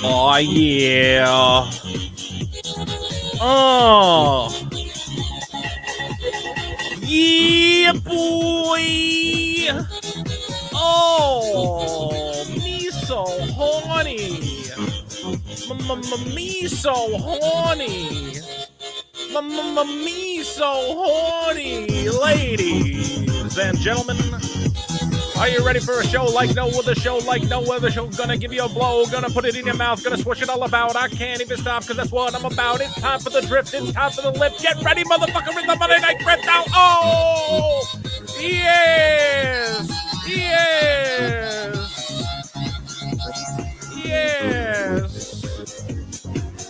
Oh, yeah. Oh. Yeah, boy. Oh, me so horny. Me so horny. Me so horny. Ladies and gentlemen, are you ready for a show like no other show? Like no other show. Gonna give you a blow. Gonna put it in your mouth. Gonna swish it all about. I can't even stop because that's what I'm about. It's time for the drift. It's time for the lift. Get ready, motherfucker. It's the Monday Night Grift now. Oh, yes. Yes. Yes.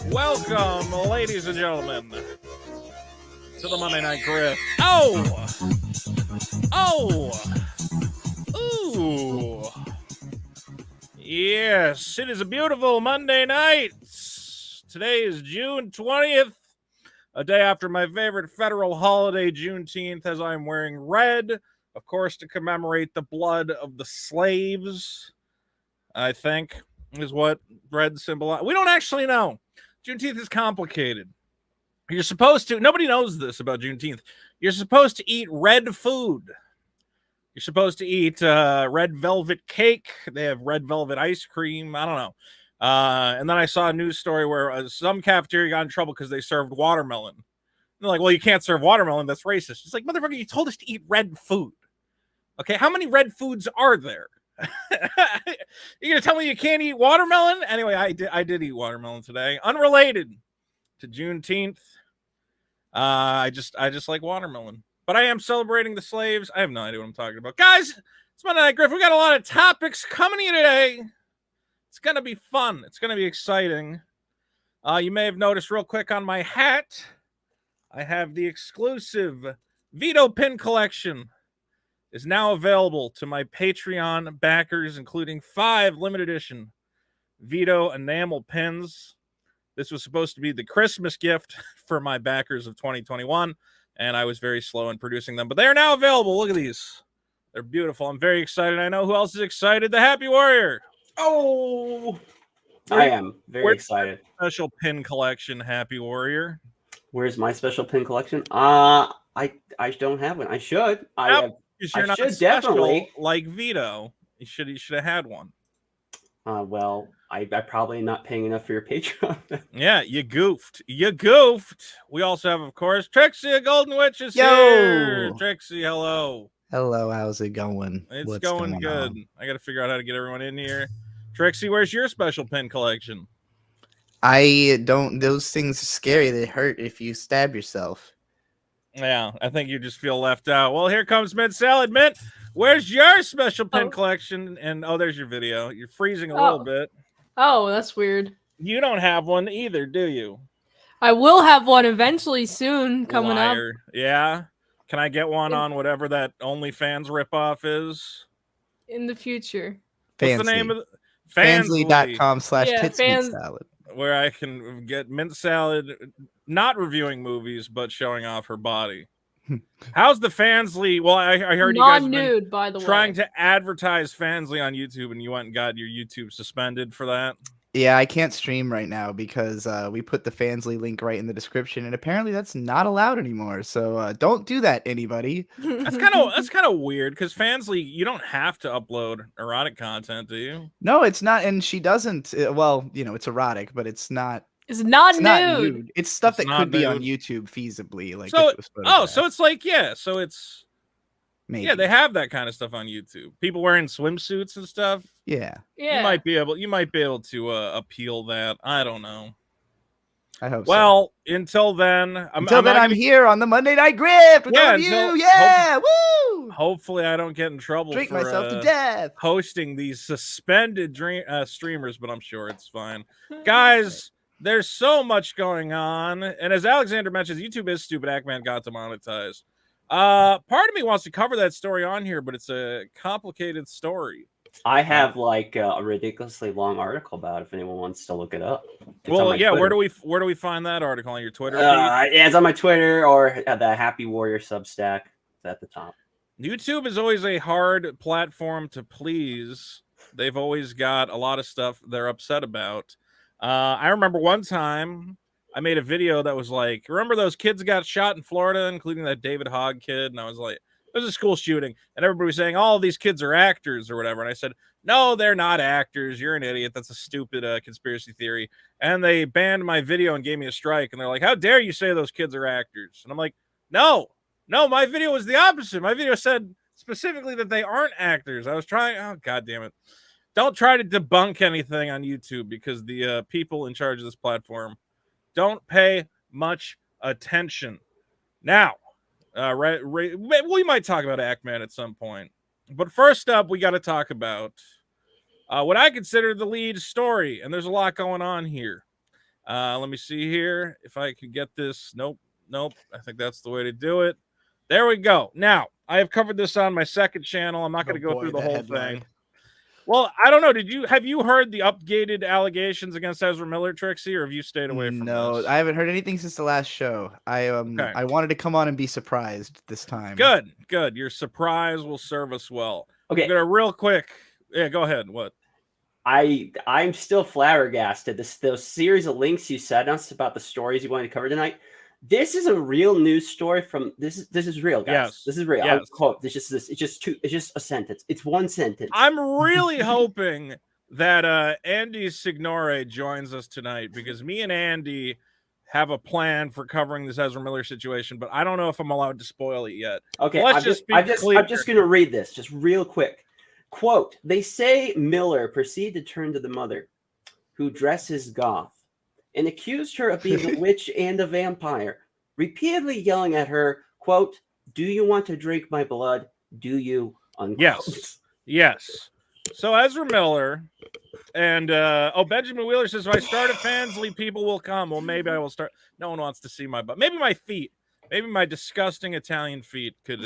Welcome, ladies and gentlemen, to the Monday Night Grift. Oh. Oh. Ooh. Yes, it is a beautiful Monday night. Today is June 20th, a day after my favorite federal holiday, Juneteenth, as I'm wearing red, of course, to commemorate the blood of the slaves, I think, is what red symbolizes. We don't actually know. Juneteenth is complicated. You're supposed to, nobody knows this about Juneteenth. You're supposed to eat red food. You're supposed to eat red velvet cake. They have red velvet ice cream. I don't know. And then I saw a news story where some cafeteria got in trouble because they served watermelon. And they're like, well, you can't serve watermelon. That's racist. It's like, motherfucker, you told us to eat red food. Okay, how many red foods are there? You're going to tell me you can't eat watermelon? Anyway, I did eat watermelon today. Unrelated to Juneteenth. I just like watermelon. But I am celebrating the slaves. I have no idea what I'm talking about. Guys, it's Monday Night Grift. We got a lot of topics coming to you today. It's going to be fun. It's going to be exciting. You may have noticed real quick on my hat, I have the exclusive Vito pin collection. Is now available to my Patreon backers, including 5 limited edition Vito enamel pins. This was supposed to be the Christmas gift for my backers of 2021. And I was very slow in producing them, but they are now available. Look at these. They're beautiful. I'm very excited. I know who else is excited. The Happy Warrior. Oh, I am very excited. Special pin collection, Happy Warrior. Where's my special pin collection? I don't have one. I should. I should definitely. Like Vito. You should have had one. Well, I probably not paying enough for your Patreon. Yeah, you goofed. We also have, of course, Trixie, Golden Witch is here. Trixie, hello. Hello, how's it going? What's going good. On? I got to figure out how to get everyone in here. Trixie, where's your special pin collection? I don't. Those things are scary. They hurt if you stab yourself. Yeah, I think you just feel left out. Well, here comes Mint Salad. Mint, where's your special pin collection? And there's your video. You're freezing a little bit. Oh, that's weird. You don't have one either, do you? I will have one eventually soon coming up. Yeah? Can I get one on whatever that OnlyFans ripoff is? In the future. What's the name of it? Fansly.com/titsmeatsalad. Where I can get Mint Salad not reviewing movies, but showing off her body. How's the Fansly? Well, I heard you guys non-nude, by the way, trying to advertise Fansly on YouTube, and you went and got your YouTube suspended for that. Yeah, I can't stream right now because we put the Fansly link right in the description, and apparently that's not allowed anymore. So don't do that, anybody. That's kind of weird because Fansly, you don't have to upload erotic content, do you? No, it's not, and she doesn't. Well, you know, it's erotic, but it's not. It's not nude. It's stuff that could be on YouTube feasibly. Like so, so it's like so it's maybe. Yeah, they have that kind of stuff on YouTube. People wearing swimsuits and stuff. Yeah. You might be able to appeal that. I don't know. I hope so. Until then, I'm here on the Monday Night Grift with all of you. Yeah, woo! Hopefully, I don't get in trouble. Drink myself to death. Hosting these suspended streamers, but I'm sure it's fine, guys. There's so much going on, and as Alexander mentions, YouTube is stupid. Ackman got demonetized. Part of me wants to cover that story on here, but it's a complicated story. I have like a ridiculously long article about it if anyone wants to look it up. Well, yeah, Twitter. Where do we find that article on your Twitter? Yeah, it's on my Twitter or the Happy Warrior Substack. It's at the top. YouTube is always a hard platform to please. They've always got a lot of stuff they're upset about. I remember one time I made a video that was like, remember those kids that got shot in Florida, including that David Hogg kid? And I was like, it was a school shooting. And everybody was saying, all these kids are actors or whatever. And I said, no, they're not actors. You're an idiot. That's a stupid conspiracy theory. And they banned my video and gave me a strike. And they're like, how dare you say those kids are actors? And I'm like, no, my video was the opposite. My video said specifically that they aren't actors. I was trying. Oh, God damn it. Don't try to debunk anything on YouTube because the people in charge of this platform don't pay much attention. Now, we might talk about Ackman at some point. But first up, we got to talk about what I consider the lead story. And there's a lot going on here. Let me see here if I can get this. Nope. I think that's the way to do it. There we go. Now, I have covered this on my second channel. I'm not going to go through the whole thing. Well, I don't know. Have you heard the updated allegations against Ezra Miller, Trixie, or have you stayed away from No, this? I haven't heard anything since the last show. I wanted to come on and be surprised this time. Good. Your surprise will serve us well. Okay. I'm gonna real quick. Yeah, go ahead. What? I'm still flabbergasted. Those series of links you sent us about the stories you wanted to cover tonight. This is a real news story from this is real, guys. Yes. This is real. Yes. I quote. It's just a sentence. It's one sentence. I'm really hoping that Andy Signore joins us tonight because me and Andy have a plan for covering this Ezra Miller situation, but I don't know if I'm allowed to spoil it yet. Okay, I'm just going to read this just real quick. Quote, they say Miller proceeded to turn to the mother, who dresses goth, and accused her of being a witch and a vampire, repeatedly yelling at her, quote, do you want to drink my blood? Do you? Unquote. Yes. So Ezra Miller and Benjamin Wheeler says, if I start at Fansly, people will come. Well, maybe I will start. No one wants to see my butt. Maybe my feet. Maybe my disgusting Italian feet could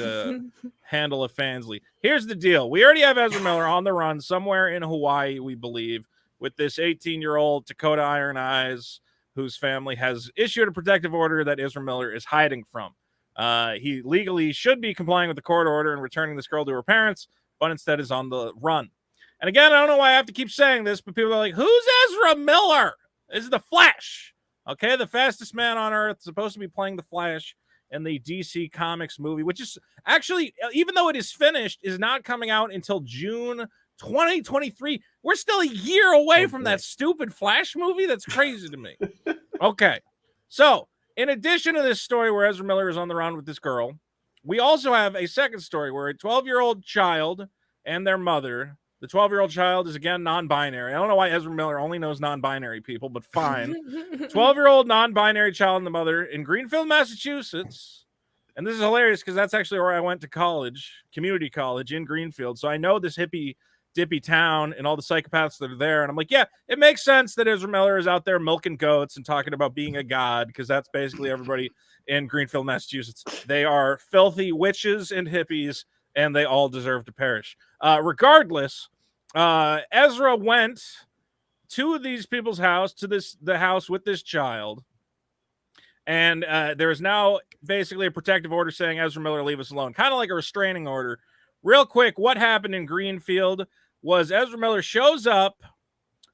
handle a Fansly. Here's the deal. We already have Ezra Miller on the run somewhere in Hawaii, we believe, with this 18-year-old Dakota Iron Eyes, whose family has issued a protective order that Ezra Miller is hiding from. He legally should be complying with the court order and returning this girl to her parents, but instead is on the run. And again, I don't know why I have to keep saying this, but people are like, who's Ezra Miller? This is the Flash. Okay, the fastest man on earth, supposed to be playing the Flash in the DC Comics movie, which is actually, even though it is finished, is not coming out until June 2023. We're still a year away from that stupid Flash movie. That's crazy to me. Okay, so in addition to this story where Ezra Miller is on the run with this girl, we also have a second story where a 12-year-old child and their mother. The 12-year-old child is, again, non-binary. I don't know why Ezra Miller only knows non-binary people, but fine. 12-year-old non-binary child and the mother in Greenfield, Massachusetts. And this is hilarious because that's actually where I went to college, community college in Greenfield. So I know this hippy-dippy town and all the psychopaths that are there. And I'm like, yeah, it makes sense that Ezra Miller is out there milking goats and talking about being a god because that's basically everybody in Greenfield, Massachusetts. They are filthy witches and hippies, and they all deserve to perish. Regardless, Ezra went to these people's house, to the house with this child, and there is now basically a protective order saying, Ezra Miller, leave us alone. Kind of like a restraining order. Real quick, what happened in Greenfield was Ezra Miller shows up,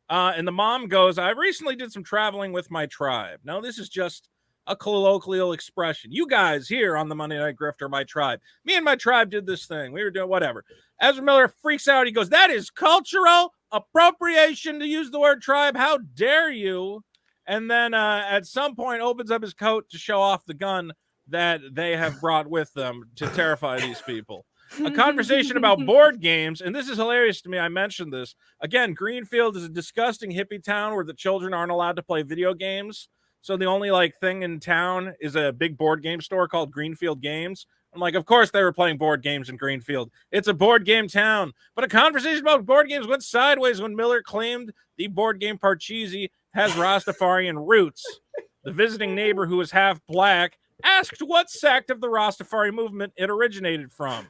and the mom goes, I recently did some traveling with my tribe. Now, this is just a colloquial expression. You guys here on the Monday Night Grift are my tribe. Me and my tribe did this thing. We were doing whatever. Ezra Miller freaks out. He goes, that is cultural appropriation to use the word tribe. How dare you? And then at some point opens up his coat to show off the gun that they have brought with them to terrify these people. A conversation about board games, and this is hilarious to me. I mentioned this. Again, Greenfield is a disgusting hippie town where the children aren't allowed to play video games. So the only thing in town is a big board game store called Greenfield Games. I'm like, of course they were playing board games in Greenfield. It's a board game town. But a conversation about board games went sideways when Miller claimed the board game Parcheesi has Rastafarian roots. The visiting neighbor, who is half black, asked what sect of the Rastafari movement it originated from.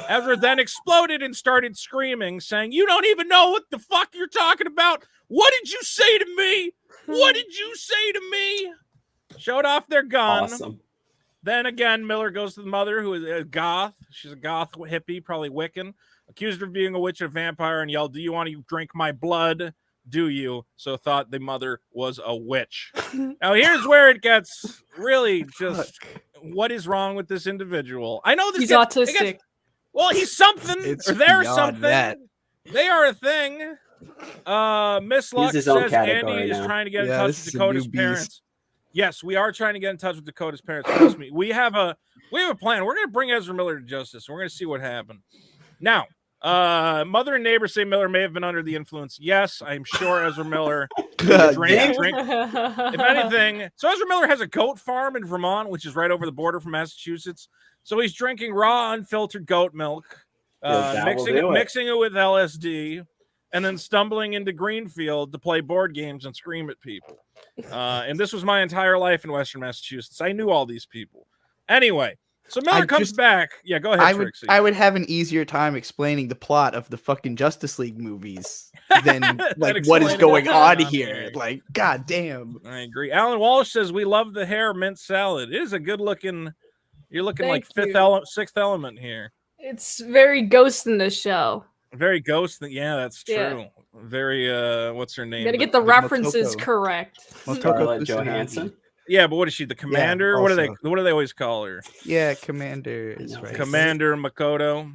Ezra then exploded and started screaming, saying, you don't even know what the fuck you're talking about. What did you say to me? What did you say to me? Showed off their gun. Awesome. Then again, Miller goes to the mother, who is a goth. She's a goth hippie, probably Wiccan. Accused her of being a witch and a vampire and yelled, do you want to drink my blood? do you? So thought the mother was a witch. Now here's where it gets really just what is wrong with this individual. I know this He's gets, autistic. well, he's something It's or they're beyond something. that. They are a thing. Miss Luck his own says Andy category is now. trying to get in Yeah, touch this with is a Dakota's new beast. parents. Yes, we are trying to get in touch with Dakota's parents. Trust me. We have a plan. We're gonna bring Ezra Miller to justice. We're gonna see what happened. Now, mother and neighbor say Miller may have been under the influence. Yes, I'm sure Ezra Miller drink. If anything, so Ezra Miller has a goat farm in Vermont, which is right over the border from Massachusetts. So he's drinking raw, unfiltered goat milk, mixing it with LSD, and then stumbling into Greenfield to play board games and scream at people. And this was my entire life in Western Massachusetts. I knew all these people. Anyway, so Miller comes back. Yeah, go ahead, Trixie. I would have an easier time explaining the plot of the fucking Justice League movies than like what is explaining going what's on going on here. here. Like, god damn. I agree. Alan Walsh says we love the hair mint salad. It is a good looking. You're looking like Sixth Element here. It's very Ghost in the show. Very Ghost. Yeah, that's true. Yeah. Very what's her name? You gotta get the references correct. Scarlett Johansson. Yeah, but what is she? The commander? Yeah, what do also. they always call her? Yeah, Commander is right. Commander Makoto.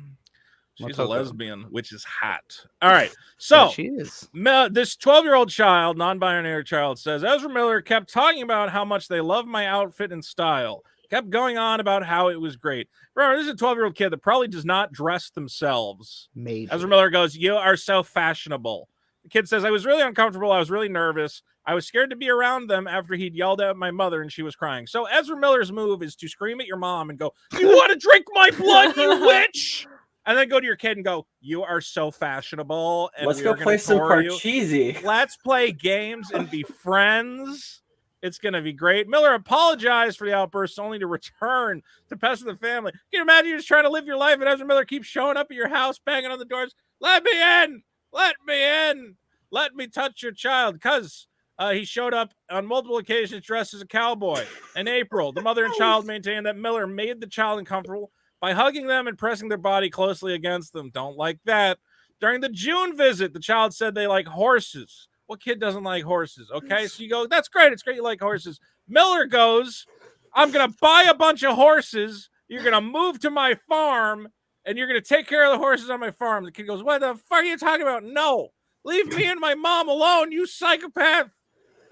She's a Motoko. lesbian, which is hot. All right. So Yeah, she is. this 12-year-old child, non-binary child, says Ezra Miller kept talking about how much they love my outfit and style. Kept going on about how it was great. Remember, this is a 12-year-old kid that probably does not dress themselves. Maybe. Ezra Miller goes, "You are so fashionable." The kid says, "I was really uncomfortable. I was really nervous. I was scared to be around them after he'd yelled at my mother and she was crying." So Ezra Miller's move is to scream at your mom and go, "You want to drink my blood, you witch?" And then go to your kid and go, "You are so fashionable." And Let's go play some Parcheesi. Let's play games and be friends. It's going to be great. Miller apologized for the outburst only to return to pester the family. Can you imagine you're just trying to live your life and Ezra Miller keeps showing up at your house, banging on the doors? "Let me in! Let me in! Let me touch your child." Because he showed up on multiple occasions dressed as a cowboy. In April, the mother and child maintained that Miller made the child uncomfortable by hugging them and pressing their body closely against them. Don't like that. During the June visit, the child said they like horses. What kid doesn't like horses? Okay, so you go, "That's great. It's great you like horses." Miller goes, "I'm going to buy a bunch of horses. You're going to move to my farm, and you're going to take care of the horses on my farm." The kid goes, "What the fuck are you talking about?" "No, leave me and my mom alone, you psychopath."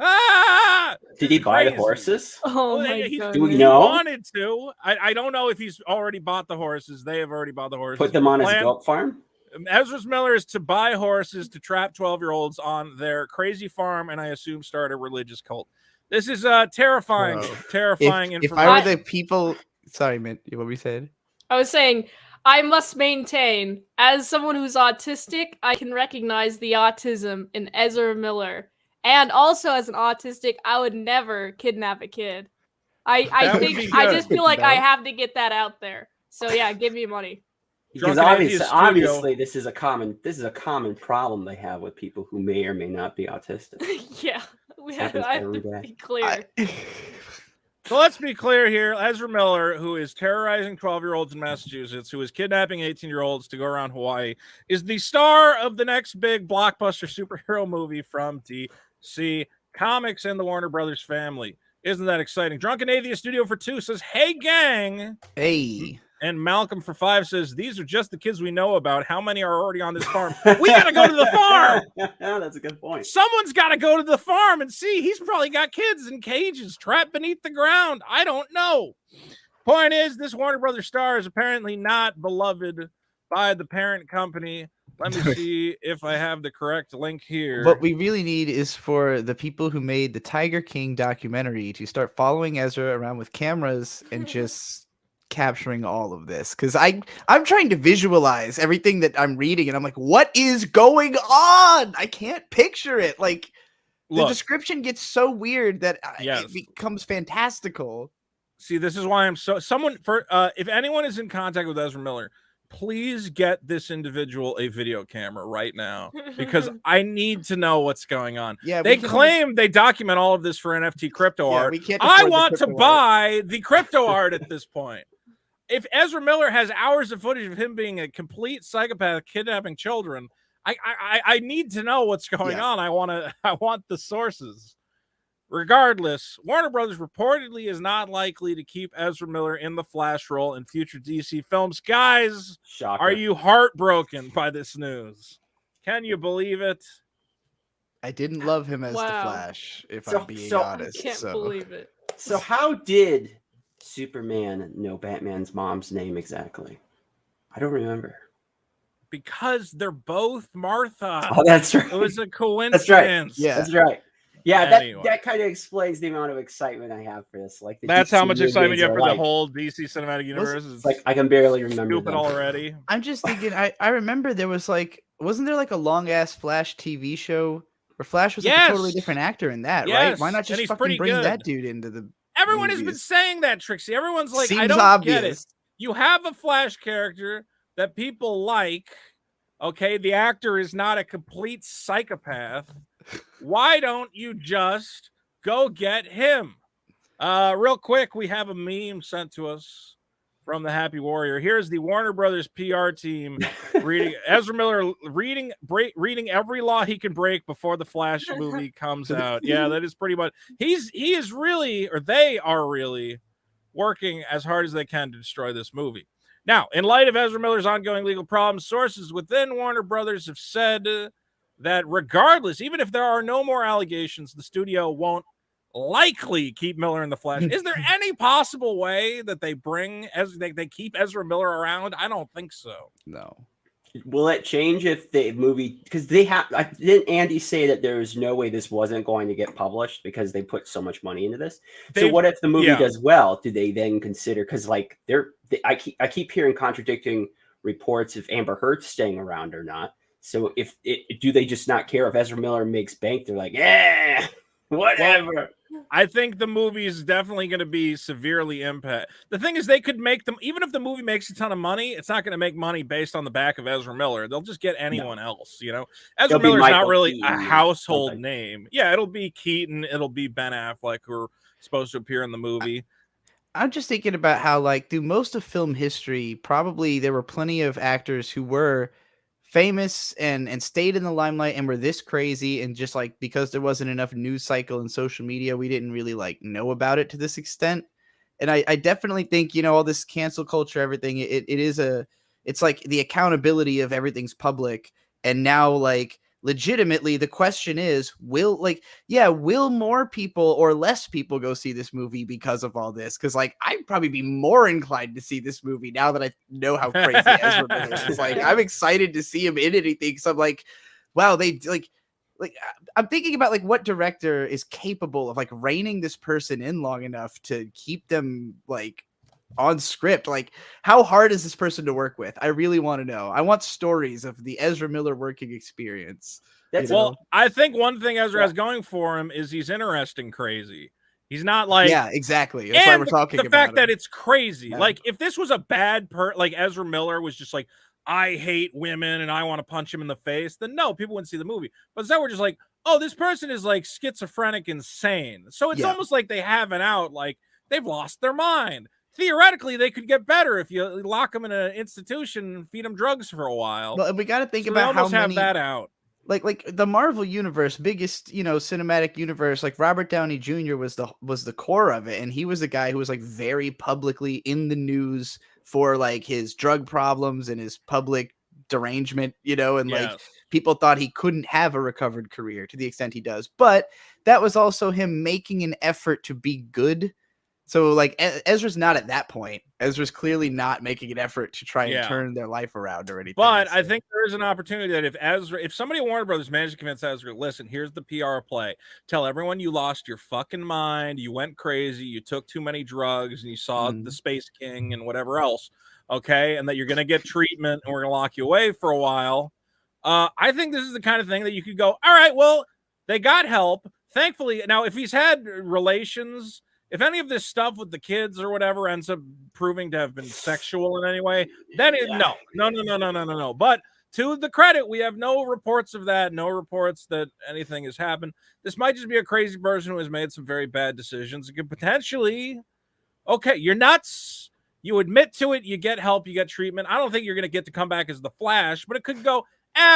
Ah! Did he buy the horses? Oh my god. Do we He know? wanted to. I don't know if he's already bought the horses. They have already bought the horses. Put them on his goat farm? Ezra Miller is to buy horses to trap 12-year-olds on their crazy farm and I assume start a religious cult. This is terrifying, terrifying If information. I were the people, sorry, Mint, what we said? I was saying, I must maintain, as someone who's autistic, I can recognize the autism in Ezra Miller. And also, as an autistic, I would never kidnap a kid. I just feel like I have to get that out there. So yeah, give me money. Because obviously this is a common problem they have with people who may or may not be autistic. Yeah, I have to be clear. So let's be clear here. Ezra Miller, who is terrorizing 12-year-olds in Massachusetts, who is kidnapping 18-year-olds to go around Hawaii, is the star of the next big blockbuster superhero movie from DC Comics and the Warner Brothers family. Isn't that exciting? Drunken Atheist Studio for 2 says, "Hey, gang." Hey. And Malcolm for 5 says, "These are just the kids we know about. How many are already on this farm?" We got to go to the farm. That's a good point. Someone's got to go to the farm and see. He's probably got kids in cages trapped beneath the ground. I don't know. Point is, this Warner Brothers star is apparently not beloved by the parent company. Let me see if I have the correct link here. What we really need is for the people who made the Tiger King documentary to start following Ezra around with cameras and just capturing all of this, because I'm trying to visualize everything that I'm reading and I'm like, what is going on? I can't picture it. Like the description gets so weird that it becomes fantastical. See, this is why I'm so if anyone is in contact with Ezra Miller, please get this individual a video camera right now, because I need to know what's going on. Yeah, they claim they document all of this for NFT crypto art. We can't I want to buy the crypto art at this point. If Ezra Miller has hours of footage of him being a complete psychopath kidnapping children, I need to know what's going on. I want the sources. Regardless, Warner Brothers reportedly is not likely to keep Ezra Miller in the Flash role in future DC films. Guys, Shocker. are you heartbroken by this news? Can you believe it? I didn't love him as the Wow. Flash, if So- I'm being so- I honest. can't so. believe it. So how did Superman know Batman's mom's name exactly? I don't remember. Because they're both Martha. Oh, that's right. It was a That's right. coincidence. Yeah. That's right. Yeah, Anyway. that kind of explains the amount of excitement I have for this. Like, the That's how DC much excitement movies you have are for the like- whole DC cinematic universe. It's like I can barely remember stupid them. already. I'm just thinking, I remember there was like, wasn't there like a long ass Flash TV show where Flash was like a totally Yes. different actor in that, right? Why Yes, not and just he's fucking pretty bring good. that dude into the Everyone has been movies? saying that, Trixie. Everyone's like, Seems I don't obvious. get it. You have a Flash character that people like. Okay, the actor is not a complete psychopath. Why don't you just go get him? Real quick, we have a meme sent to us from the Happy Warrior. Here's the Warner Brothers PR team reading Ezra Miller reading every law he can break before the Flash movie comes out. Yeah, that is pretty much. He is really, or they are really, working as hard as they can to destroy this movie. Now, in light of Ezra Miller's ongoing legal problems, sources within Warner Brothers have said that regardless, even if there are no more allegations, the studio won't likely keep Miller in the Flash. Is there any possible way that they they keep Ezra Miller around? I don't think so. No. Will it change if the movie, because didn't Andy say that there's no way this wasn't going to get published because they put so much money into this? So what if the movie does well? Do they then consider, because like I keep hearing contradicting reports if Amber Heard's staying around or not. So do they just not care if Ezra Miller makes bank? They're like, yeah, whatever. I think the movie is definitely going to be severely impacted. The thing is, they could make them, even if the movie makes a ton of money, it's not going to make money based on the back of Ezra Miller. They'll just get anyone else, you know? Ezra Miller's not really a household name. Yeah, it'll be Keaton, it'll be Ben Affleck, who are supposed to appear in the movie. I'm just thinking about how, like, through most of film history, probably there were plenty of actors who were famous and stayed in the limelight and were this crazy, and just like because there wasn't enough news cycle and social media, we didn't really like know about it to this extent. And I definitely think, you know, all this cancel culture, everything, it's like the accountability of everything's public. And now, like, legitimately the question is, will more people or less people go see this movie because of all this? Because like I'd probably be more inclined to see this movie now that I know how crazy Ezra Miller is. Like, I'm excited to see him in anything. So I'm like, wow, they like I'm thinking about like what director is capable of like reining this person in long enough to keep them like on script. Like, how hard is this person to work with? I really want to know. I want stories of the Ezra Miller working experience. I think one thing Ezra has going for him is he's interesting crazy. He's not like, yeah, exactly. That's why we're talking about the fact him. that it's crazy. Yeah. Like, if this was a bad like Ezra Miller was just like, I hate women and I want to punch him in the face, then no, people wouldn't see the movie. But instead we're just like, oh, this person is like schizophrenic insane. So it's almost like they have it out, like they've lost their mind. Theoretically, they could get better if you lock them in an institution and feed them drugs for a while. Well, and we got to think So about they how almost have many, that out. like the Marvel universe, biggest, you know, cinematic universe. Like Robert Downey Jr. was the core of it, and he was the guy who was like very publicly in the news for like his drug problems and his public derangement, you know, and like people thought he couldn't have a recovered career to the extent he does. But that was also him making an effort to be good. So like Ezra's not at that point. Ezra's clearly not making an effort to try and turn their life around or anything. But I think there is an opportunity that if somebody at Warner Brothers managed to convince Ezra, listen, here's the PR play. Tell everyone you lost your fucking mind, you went crazy, you took too many drugs, and you saw the Space King and whatever else. Okay, and that you're gonna get treatment and we're gonna lock you away for a while. I think this is the kind of thing that you could go, all right, well, they got help. Thankfully, now if he's had relations, if any of this stuff with the kids or whatever ends up proving to have been sexual in any way, then no. But to the credit, we have no reports of that, no reports that anything has happened. This might just be a crazy person who has made some very bad decisions. It could potentially, okay, you're nuts. You admit to it, you get help, you get treatment. I don't think you're going to get to come back as the Flash, but it could go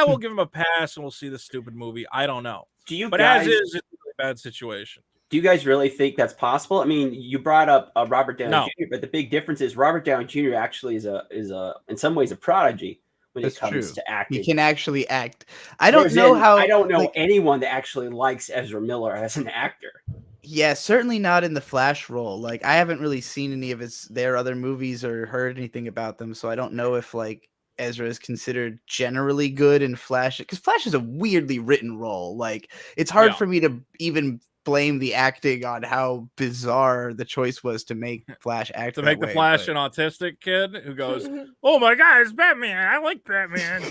we'll give him a pass and we'll see the stupid movie. I don't know. Do you But guys? as is, it's a really bad situation. Do you guys really think that's possible? I mean, you brought up Robert Downey No. Jr., but the big difference is Robert Downey Jr. actually is in some ways a prodigy when That's it comes true. to acting. He can actually act. I don't Whereas know how. I don't know like, anyone that actually likes Ezra Miller as an actor. Yeah, certainly not in the Flash role. Like, I haven't really seen any of their other movies or heard anything about them, so I don't know if like Ezra is considered generally good in Flash, because Flash is a weirdly written role. Like, it's hard Yeah. for me to even blame the acting on how bizarre the choice was to make Flash act To that make the way, Flash but- an autistic kid who goes, "Oh my God, it's Batman! I like Batman."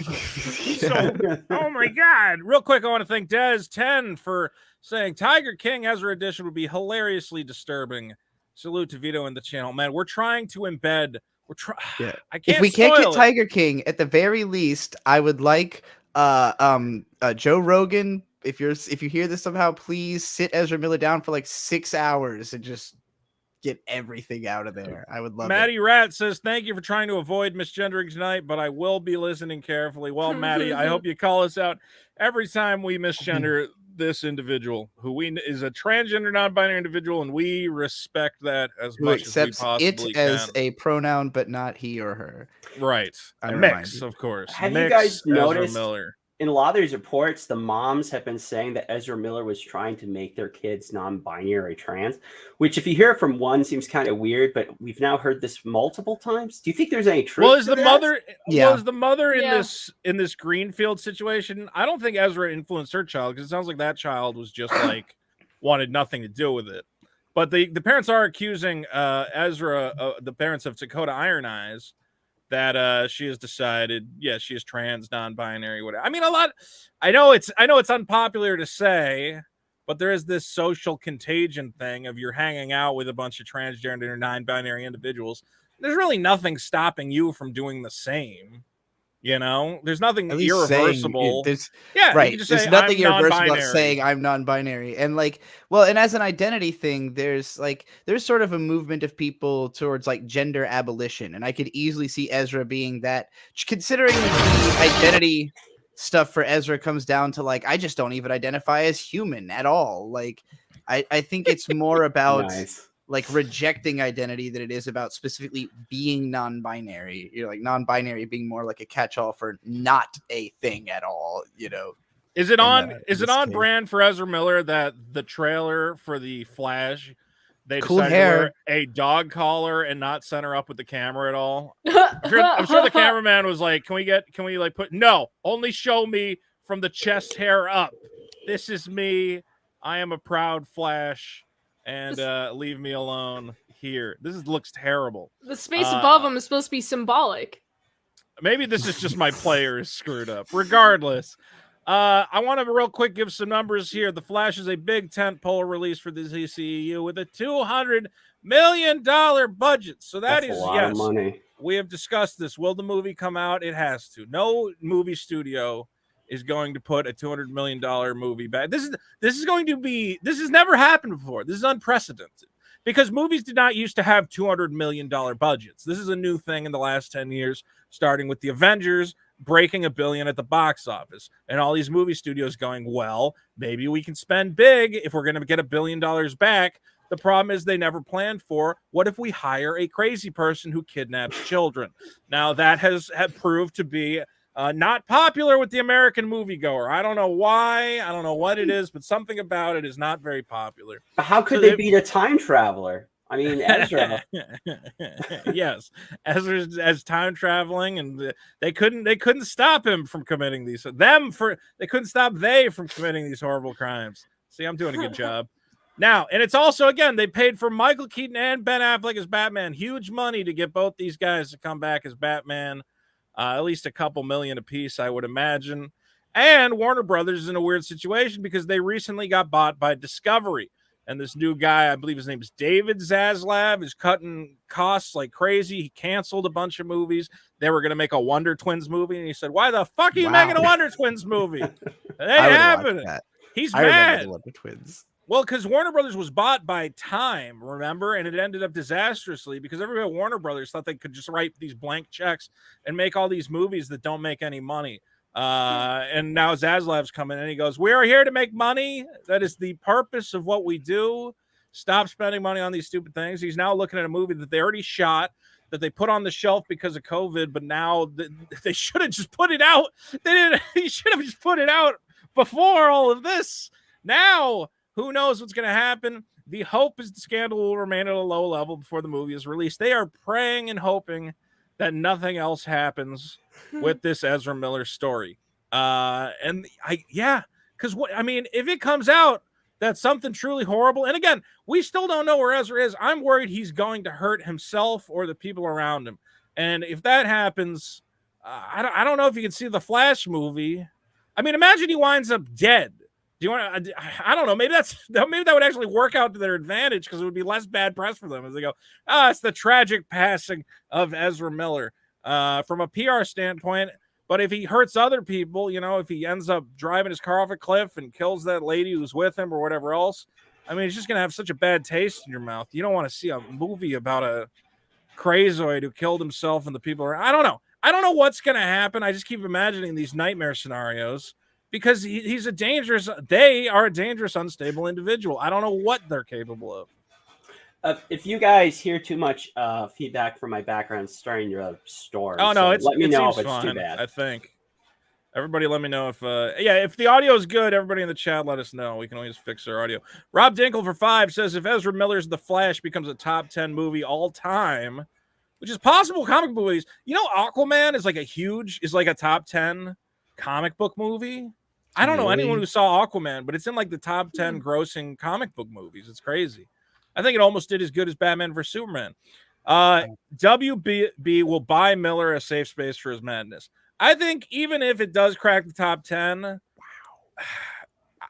Oh my God! Real quick, I want to thank Des10 for saying Tiger King Ezra edition would be hilariously disturbing. Salute to Vito in the channel, man. We're trying to embed. Yeah. I can't. If we can't get spoil it. Tiger King, at the very least, I would like Joe Rogan. If you hear this somehow, please sit Ezra Miller down for like 6 hours and just get everything out of there. I would love Maddie it. Rat says, thank you for trying to avoid misgendering tonight, but I will be listening carefully. Well, Maddie, I hope you call us out every time we misgender this individual who is a transgender non-binary individual, and we respect that as Who much as we accepts possibly it as can. a pronoun, but not he or her. Right. I A remind mix, you. of course. Have Mix you guys Ezra noticed Miller. in a lot of these reports, the moms have been saying that Ezra Miller was trying to make their kids non-binary trans, which if you hear it from one seems kind of weird, but we've now heard this multiple times. Do you think there's any truth? Well, is to the that? mother? Yeah. Was the mother in Yeah. this Greenfield situation? I don't think Ezra influenced her child, because it sounds like that child was just like wanted nothing to do with it. But the parents are accusing Ezra, the parents of Dakota Iron Eyes, that she has decided, she is trans, non-binary, whatever. I mean, I know it's unpopular to say, but there is this social contagion thing of you're hanging out with a bunch of transgender, non-binary individuals. There's really nothing stopping you from doing the same. You know, there's nothing At least irreversible. saying, You right. can just There's say, nothing I'm irreversible about non-binary. saying I'm non-binary. And like, well, and as an identity thing, there's sort of a movement of people towards like gender abolition. And I could easily see Ezra being that, considering the identity stuff for Ezra comes down to like, I just don't even identify as human at all. Like, I think it's more about Nice. like rejecting identity than it is about specifically being non-binary. You know, like non-binary being more like a catch-all for not a thing at all, you know. Is it on in is it this on case. brand for Ezra Miller that the trailer for the Flash, they Cool decided hair. to wear a dog collar and not center up with the camera at all? I'm sure the cameraman was like, can we like put only show me from the chest hair up. This is me. I am a proud Flash, and leave me alone here. Looks terrible. The space above him is supposed to be symbolic. Maybe this is just my players screwed up. Regardless, I want to real quick give some numbers here. The Flash is a big tentpole release for the DCEU with a $200 million budget. So That's a lot of money. We have discussed this. Will the movie come out? It has to. No movie studio is going to put a $200 million movie back. This has never happened before. This is unprecedented, because movies did not used to have $200 million budgets. This is a new thing in the last 10 years, starting with the Avengers breaking $1 billion at the box office, and all these movie studios going, well, maybe we can spend big if we're going to get $1 billion back. The problem is they never planned for, what if we hire a crazy person who kidnaps children? Now, that has proved to be not popular with the American moviegoer. I don't know why. I don't know what it is, but something about it is not very popular. How could they beat a time traveler? I mean, Ezra. Yes, Ezra's as time traveling, and they couldn't stop him from committing these. They couldn't stop from committing these horrible crimes. See, I'm doing a good job. Now, and it's also, again, they paid for Michael Keaton and Ben Affleck as Batman. Huge money to get both these guys to come back as Batman. At least a couple million apiece, I would imagine. And Warner Brothers is in a weird situation because they recently got bought by Discovery. And this new guy, I believe his name is David Zaslav, is cutting costs like crazy. He canceled a bunch of movies. They were going to make a Wonder Twins movie. And he said, why the fuck are you making a Wonder Twins movie? It ain't happening. He's I mad. remember the Wonder Twins. Well, because Warner Brothers was bought by Time, remember? And it ended up disastrously because everybody at Warner Brothers thought they could just write these blank checks and make all these movies that don't make any money. And now Zaslav's coming in and he goes, "We are here to make money. That is the purpose of what we do. Stop spending money on these stupid things." He's now looking at a movie that they already shot, that they put on the shelf because of COVID, but now they should have just put it out. They didn't. He should have just put it out before all of this. Now, who knows what's going to happen? The hope is the scandal will remain at a low level before the movie is released. They are praying and hoping that nothing else happens with this Ezra Miller story. Because what I mean, if it comes out that something truly horrible, and again, we still don't know where Ezra is. I'm worried he's going to hurt himself or the people around him. And if that happens, I don't know if you can see the Flash movie. I mean, imagine he winds up dead. Do you want to? I don't know. Maybe that would actually work out to their advantage because it would be less bad press for them as they go, it's the tragic passing of Ezra Miller from a PR standpoint. But if he hurts other people, if he ends up driving his car off a cliff and kills that lady who's with him or whatever else, I mean, it's just going to have such a bad taste in your mouth. You don't want to see a movie about a crazoid who killed himself and the people around. I don't know. I don't know what's going to happen. I just keep imagining these nightmare scenarios because they are a dangerous, unstable individual. I don't know what they're capable of. If you guys hear too much feedback from my background, it's starting to storm. Oh no, let me know if it's fine, too bad. I think everybody, let me know if if the audio is good. Everybody in the chat, let us know. We can always fix our audio. Rob Dinkle for 5 says if Ezra Miller's The Flash becomes a top 10 movie all time, which is possible, comic book movies. Aquaman is like a top 10 comic book movie. I don't know anyone who saw Aquaman, but it's in like the top 10 grossing comic book movies. It's crazy. I think it almost did as good as Batman vs Superman. WB will buy Miller a safe space for his madness. I think even if it does crack the top 10,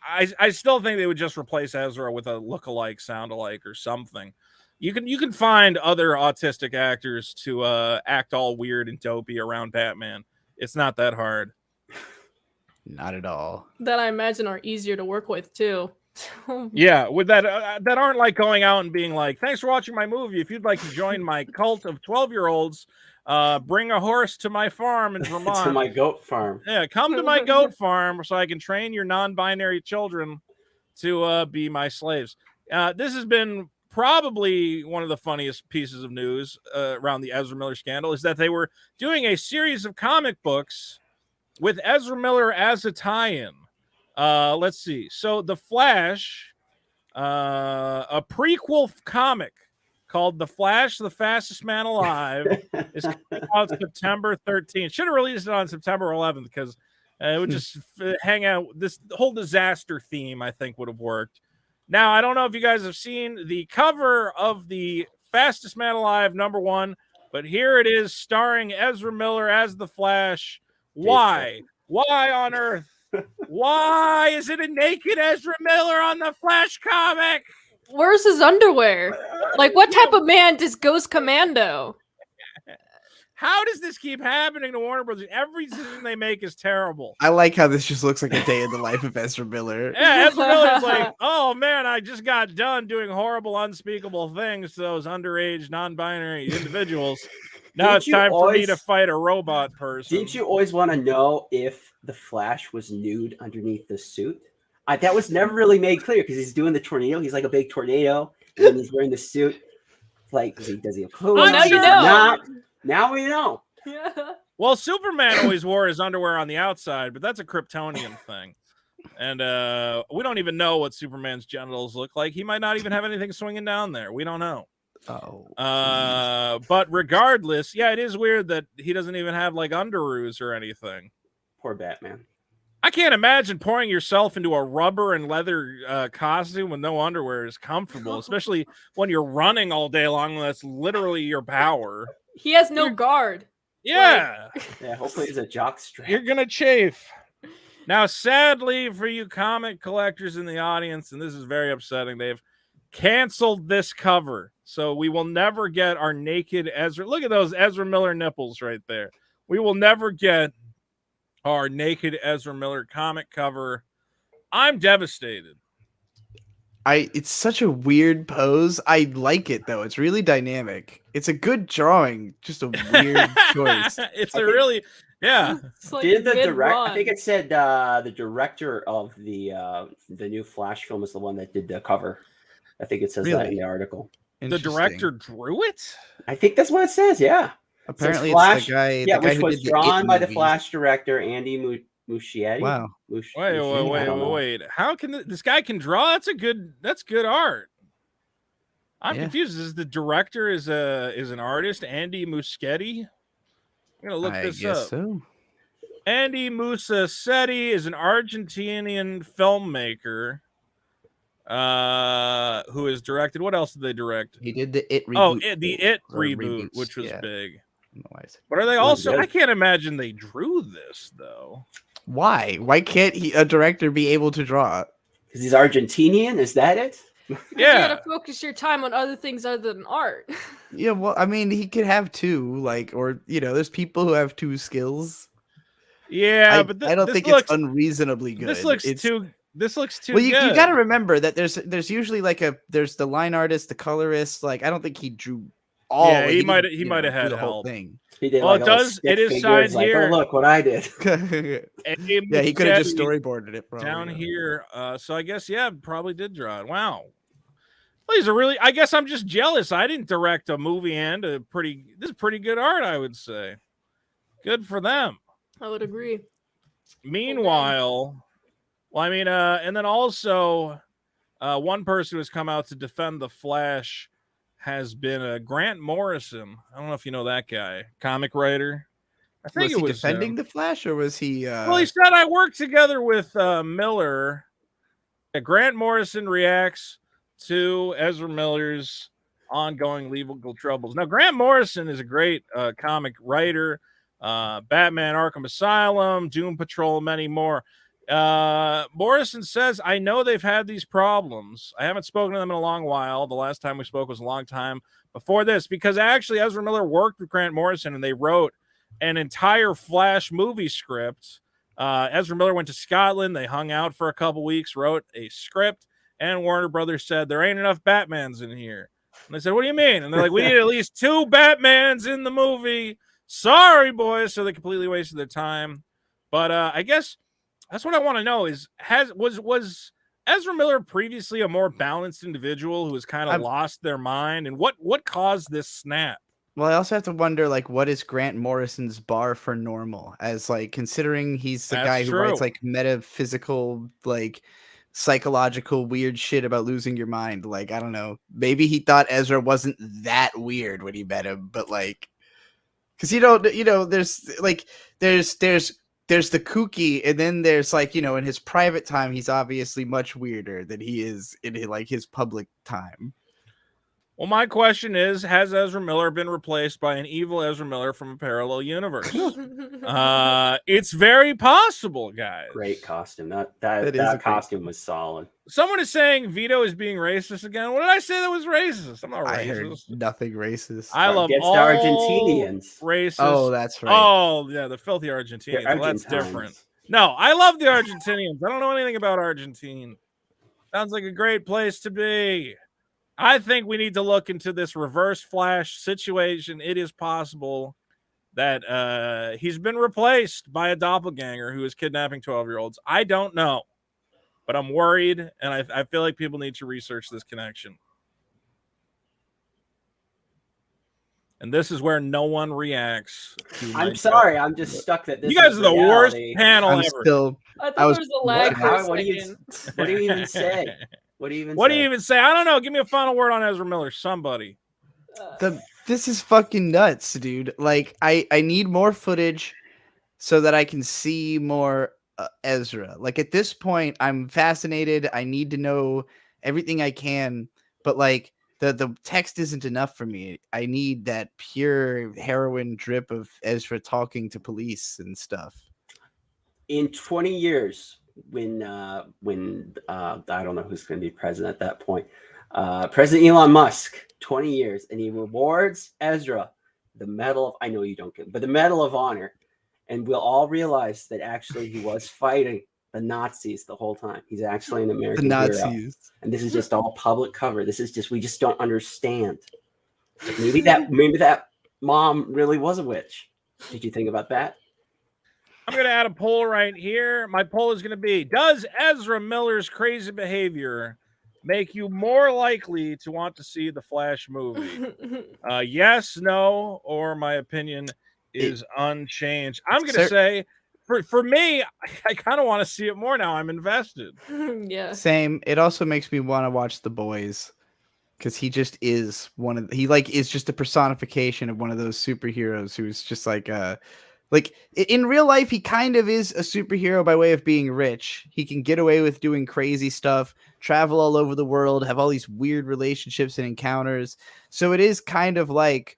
I still think they would just replace Ezra with a look-alike, sound-alike, or something. You can find other autistic actors to act all weird and dopey around Batman. It's not that hard. Not at all. That I imagine are easier to work with too. Yeah, with that aren't like going out and being like, "Thanks for watching my movie. If you'd like to join my cult of 12-year-olds, bring a horse to my farm in Vermont." To my goat farm. Yeah, come to my goat farm so I can train your non-binary children to be my slaves. This has been probably one of the funniest pieces of news around the Ezra Miller scandal is that they were doing a series of comic books with Ezra Miller as a tie-in. Let's see. So The Flash, a prequel comic called The Flash, the Fastest Man Alive, is coming out September 13th. Should have released it on September 11th because it would just hang out. This whole disaster theme, I think, would have worked. Now, I don't know if you guys have seen the cover of The Fastest Man Alive #1, but here it is starring Ezra Miller as The Flash. Why? Why on earth? Why is it a naked Ezra Miller on the Flash comic? Where's his underwear? Like, what type of man just goes commando? How does this keep happening to Warner Brothers? Every decision they make is terrible. I like how this just looks like a day in the life of Ezra Miller. Yeah, Ezra Miller's like, oh man, I just got done doing horrible, unspeakable things to those underage, non-binary individuals. Now it's time for me to fight a robot person. Didn't you always want to know if the Flash was nude underneath the suit? That was never really made clear because he's doing the tornado. He's like a big tornado, and he's wearing the suit. Like, does he have clothes? Oh, now you know. Now we know. Yeah. Well, Superman always wore his underwear on the outside, but that's a Kryptonian thing. And we don't even know what Superman's genitals look like. He might not even have anything swinging down there. We don't know. But regardless, yeah, it is weird that he doesn't even have like underoos or anything. Poor Batman. I can't imagine pouring yourself into a rubber and leather costume with no underwear is comfortable, especially when you're running all day long. That's literally your power. He has no guard. Yeah. Yeah, hopefully it's a jock strap. You're going to chafe. Now, sadly for you comic collectors in the audience, and this is very upsetting, they've canceled this cover. So we will never get our naked Ezra. Look at those Ezra Miller nipples right there. We will never get our naked Ezra Miller comic cover. I'm devastated. It's such a weird pose. I like it though. It's really dynamic. It's a good drawing, just a weird choice. It's I a think- really, yeah. It's like Did the mid direct? I run. think it said the director of the new Flash film is the one that did the cover. I think it says that in Really? the article. The Interesting. director drew it. I think that's what it says. Yeah. Apparently, Flash- it's the guy. Yeah, the guy which who was did the drawn It by the movies. Flash director Andy Muschietti. Wow. Wait. How can this guy can draw? That's good art. I'm Yeah. confused. Is the director is an artist, Andy Muschietti? I'm gonna look I this guess up. so. Andy Muschietti is an Argentinian filmmaker who has directed. What else did they direct? He did the It reboot. Oh, the It or reboot, reboots, which was yeah. big. I don't know why I said- But are they Well, also? good. I can't imagine they drew this though. Why? Why can't a director be able to draw? Because he's Argentinian. Is that it? You Yeah, gotta focus your time on other things other than art. Yeah, well, I mean, he could have two, like, or there's people who have two skills. yeah, I but I don't this think looks, it's unreasonably good. This looks It's- too. This looks too. Well, you good. got to remember that there's usually there's the line artist, the colorist. Like, I don't think he drew all. Yeah, like, he might didn't, have do had the whole help. thing. He did. Well, like it all the does- stick it is figures, signed like, here. Oh, look what I did. Andy Yeah, he could have just Muschietti storyboarded it. Probably. down here. So I guess probably did draw it. Wow. Well, he's a really. I guess I'm just jealous. I didn't direct a movie and this is pretty good art. I would say, good for them. I would agree. Meanwhile, well, I mean, and then also, one person who has come out to defend the Flash has been Grant Morrison. I don't know if you know that guy, comic writer. I think Was it he was defending him. the Flash, or was he? Well, he said I worked together with Miller. Grant Morrison reacts to Ezra Miller's ongoing legal troubles. Now, Grant Morrison is a great comic writer. Batman Arkham Asylum, Doom Patrol, many more. Morrison says, I know they've had these problems. I haven't spoken to them in a long while. The last time we spoke was a long time before this, because actually Ezra Miller worked with Grant Morrison and they wrote an entire Flash movie script. Ezra Miller went to Scotland. They hung out for a couple weeks, wrote a script, and Warner Brothers said, there ain't enough Batmans in here. And they said, what do you mean? And they're like, we need at least 2 Batmans in the movie. Sorry, boys. So they completely wasted their time. But I guess that's what I want to know is, was Ezra Miller previously a more balanced individual who has kind of lost their mind? And what caused this snap? Well, I also have to wonder, like, what is Grant Morrison's bar for normal? As, like, considering he's the That's guy who true. writes, like, metaphysical, like, psychological weird shit about losing your mind. Like, I don't know. Maybe he thought Ezra wasn't that weird when he met him, but, like, because there's the kooky, and then there's, like, in his private time, he's obviously much weirder than he is in, like, his public time. Well, my question is, has Ezra Miller been replaced by an evil Ezra Miller from a parallel universe? It's very possible, guys. Great costume. That is a That great costume was solid. Someone is saying Vito is being racist again. What did I say that was racist? I'm not I heard racist. nothing racist. I love Against the all Argentinians. Racist. Oh, that's right. Oh, yeah, the filthy Argentinians. They're Well, that's Argentines. different. No, I love the Argentinians. I don't know anything about Argentina. Sounds like a great place to be. I think we need to look into this reverse Flash situation. It is possible that he's been replaced by a doppelganger who is kidnapping 12-year-olds. I don't know, but I'm worried, and I feel like people need to research this connection. And this is where no one reacts. I'm sorry. I'm just stuck that this You guys is are the worst reality. panel I'm ever. still. I thought I was- there was a lag for a What do you- second. What do you even say? What do you even What say? do you even say? I don't know. Give me a final word on Ezra Miller. Somebody. This is fucking nuts, dude. Like, I need more footage so that I can see more Ezra. Like, at this point, I'm fascinated. I need to know everything I can, but like the text isn't enough for me. I need that pure heroin drip of Ezra talking to police and stuff. In 20 years, when I don't know who's going to be president at that point, President Elon Musk, 20 years, and he rewards Ezra the Medal of, I know you don't get it, but the Medal of Honor, and we'll all realize that actually he was fighting the Nazis the whole time. He's actually an The American hero. Nazis. And this is just all public cover. This is just, we just don't understand. Maybe that mom really was a witch. Did you think about that? I'm going to add a poll right here. My poll is going to be, does Ezra Miller's crazy behavior make you more likely to want to see the Flash movie? Yes, no, or my opinion is unchanged. I'm going to say, for me, I kind of want to see it more now. I'm invested. Yeah. Same. It also makes me want to watch The Boys, because he just is is just a personification of one of those superheroes who's just like in real life, he kind of is a superhero by way of being rich. He can get away with doing crazy stuff, travel all over the world, have all these weird relationships and encounters. So it is kind of like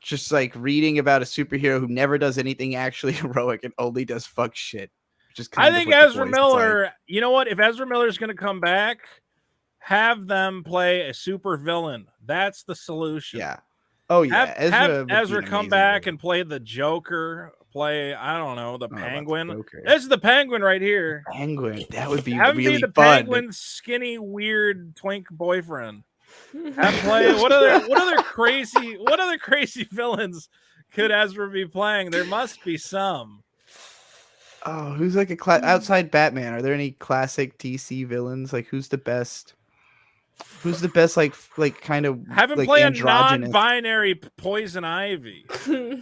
just like reading about a superhero who never does anything actually heroic and only does fuck shit. Just I think Ezra Miller, you know what? If Ezra Miller's going to come back, have them play a super villain. That's the solution. Yeah. Oh yeah. Have Ezra come back and play the Joker. Play, I don't know, the Penguin. This is the Penguin right here. Penguin. That would be have really him be the fun. Penguin's skinny, weird twink boyfriend. Have play. What other crazy villains could Ezra be playing? There must be some. Oh, who's like outside Batman? Are there any classic DC villains? Like who's the best? Who's the best? Like kind of have him like play androgynous? A non-binary Poison Ivy.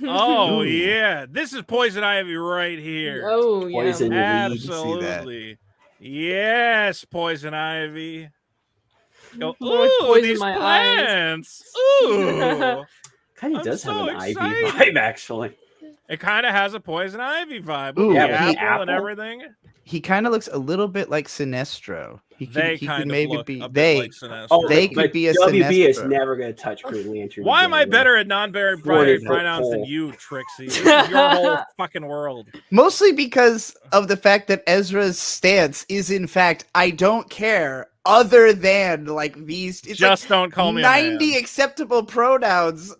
Oh yeah, this is Poison Ivy right here. Oh yeah, Poison absolutely. Yes, Poison Ivy. Go, ooh, these my plants. Ooh, kind of does so have an excited. Ivy vibe, actually. It kind of has a Poison Ivy vibe. Ooh, With yeah, the with apple and apple. everything. He kind of looks a little bit like Sinestro. He could maybe be like Sinestro. Oh, they could be a WB is Sinestro. never going to touch Green Lantern. Why am I better at non-binary pronouns than you, Trixie? This is your whole fucking world. Mostly because of the fact that Ezra's stance is, in fact, I don't care. Other than like these, it's just like don't call me 90 a man. acceptable pronouns,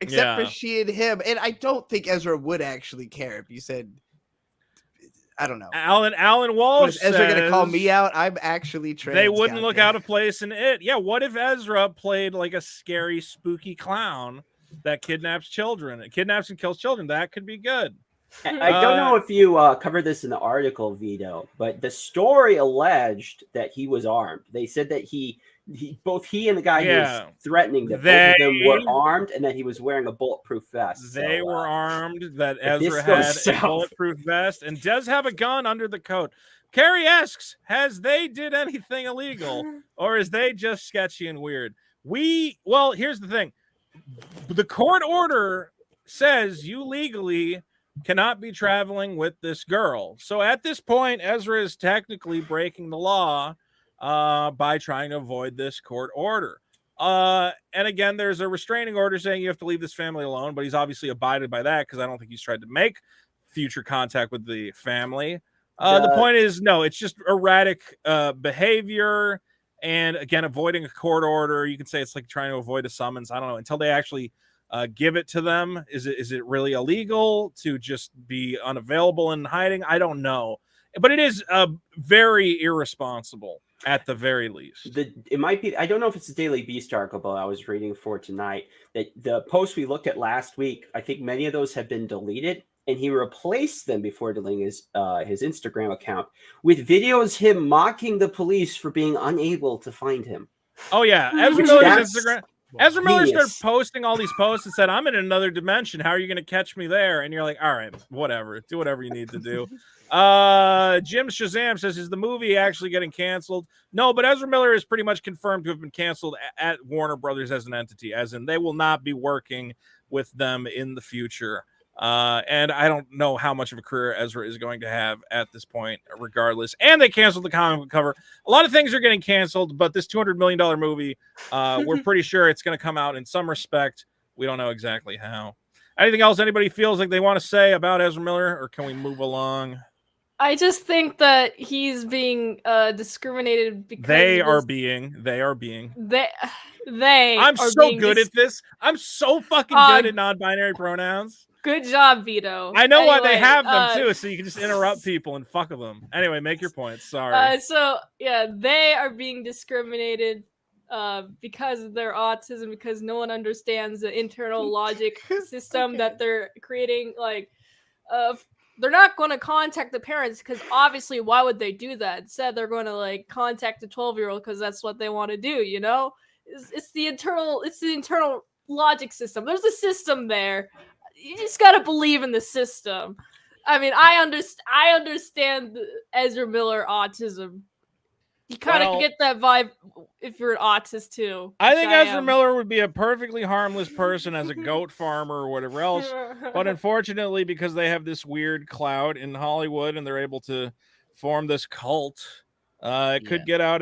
except for she and him. And I don't think Ezra would actually care if you said, I don't know. Alan Walsh is Ezra going to call me out? I'm actually trans. They wouldn't look out of place in it. Yeah, what if Ezra played like a scary, spooky clown that kidnaps children? It kidnaps and kills children. That could be good. I don't know if you covered this in the article, Vito, but the story alleged that he was armed. They said that both he and the guy who was threatening them, both of them were armed, and that he was wearing a bulletproof vest. They were armed. That Ezra had a bulletproof vest and does have a gun under the coat. Carrie asks, has they did anything illegal, or is they just sketchy and weird? Well, here's the thing. The court order says you legally cannot be traveling with this girl. So at this point, Ezra is technically breaking the law by trying to avoid this court order. And again, there's a restraining order saying you have to leave this family alone, but he's obviously abided by that because I don't think he's tried to make future contact with the family. The point is, no, it's just erratic behavior. And again, avoiding a court order, you can say it's like trying to avoid a summons. I don't know, until they actually give it to them. Is it really illegal to just be unavailable and hiding? I don't know, but it is very irresponsible at the very least. It might be. I don't know if it's a Daily Beast article I was reading for tonight. That the posts we looked at last week, I think many of those have been deleted, and he replaced them before deleting his Instagram account with videos him mocking the police for being unable to find him. Oh yeah, Ezra Miller's Instagram. Ezra Miller started posting all these posts and said, I'm in another dimension. How are you going to catch me there? And you're like, all right, whatever. Do whatever you need to do. Jim Shazam says, is the movie actually getting canceled? No, but Ezra Miller is pretty much confirmed to have been canceled at Warner Brothers as an entity, as in they will not be working with them in the future. And I don't know how much of a career Ezra is going to have at this point, regardless. And they canceled the comic book cover. A lot of things are getting canceled, but this $200 million movie, we're pretty sure it's going to come out in some respect. We don't know exactly how. Anything else anybody feels like they want to say about Ezra Miller, or can we move along? I just think that he's being discriminated because they are being. I'm so good at this. I'm so fucking good at non-binary pronouns. Good job, Vito. I know why they Anyway, have them too, so you can just interrupt people and fuck with them. Anyway, make your points. Sorry. So yeah, they are being discriminated because of their autism, because no one understands the internal logic system that they're creating. Like, they're not going to contact the parents because obviously, why would they do that? Instead, they're going to like contact the 12-year-old because that's what they want to do. You know, it's the internal logic system. There's a system there. You just gotta believe in the system. I mean, I understand the Ezra Miller autism. You kind of get that vibe if you're an autist too. I think Ezra Miller would be a perfectly harmless person as a goat farmer or whatever else. But unfortunately, because they have this weird clout in Hollywood and they're able to form this cult, it could get out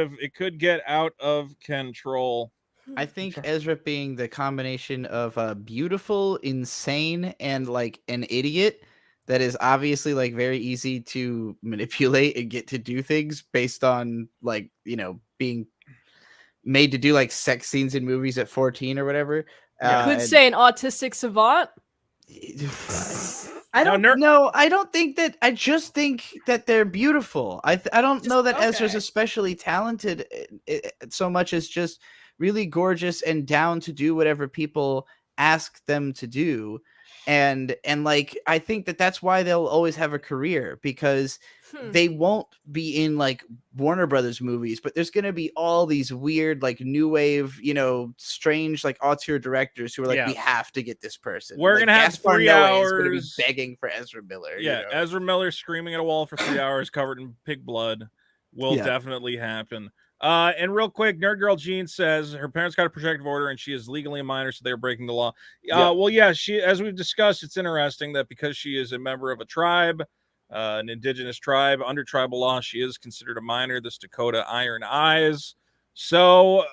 of control. I think Ezra being the combination of beautiful, insane, and like an idiot that is obviously like very easy to manipulate and get to do things based on like, you know, being made to do like sex scenes in movies at 14 or whatever. Could say an autistic savant. I don't know. I don't think that. I just think that they're beautiful. I don't know that Ezra's especially talented so much as just really gorgeous and down to do whatever people ask them to do. And like, I think that that's why they'll always have a career, because they won't be in like Warner Brothers movies, but there's going to be all these weird, like new wave, you know, strange, like auteur directors who are like, we have to get this person. We're like, going to have 3 hours begging for Ezra Miller. Yeah. You know? Ezra Miller screaming at a wall for 3 hours covered in pig blood will definitely happen. And real quick, Nerd Girl Jean says her parents got a protective order and she is legally a minor, so they're breaking the law. Well, yeah, she, as we've discussed, it's interesting that because she is a member of a tribe, an indigenous tribe, under tribal law, she is considered a minor, this Dakota Iron Eyes. So,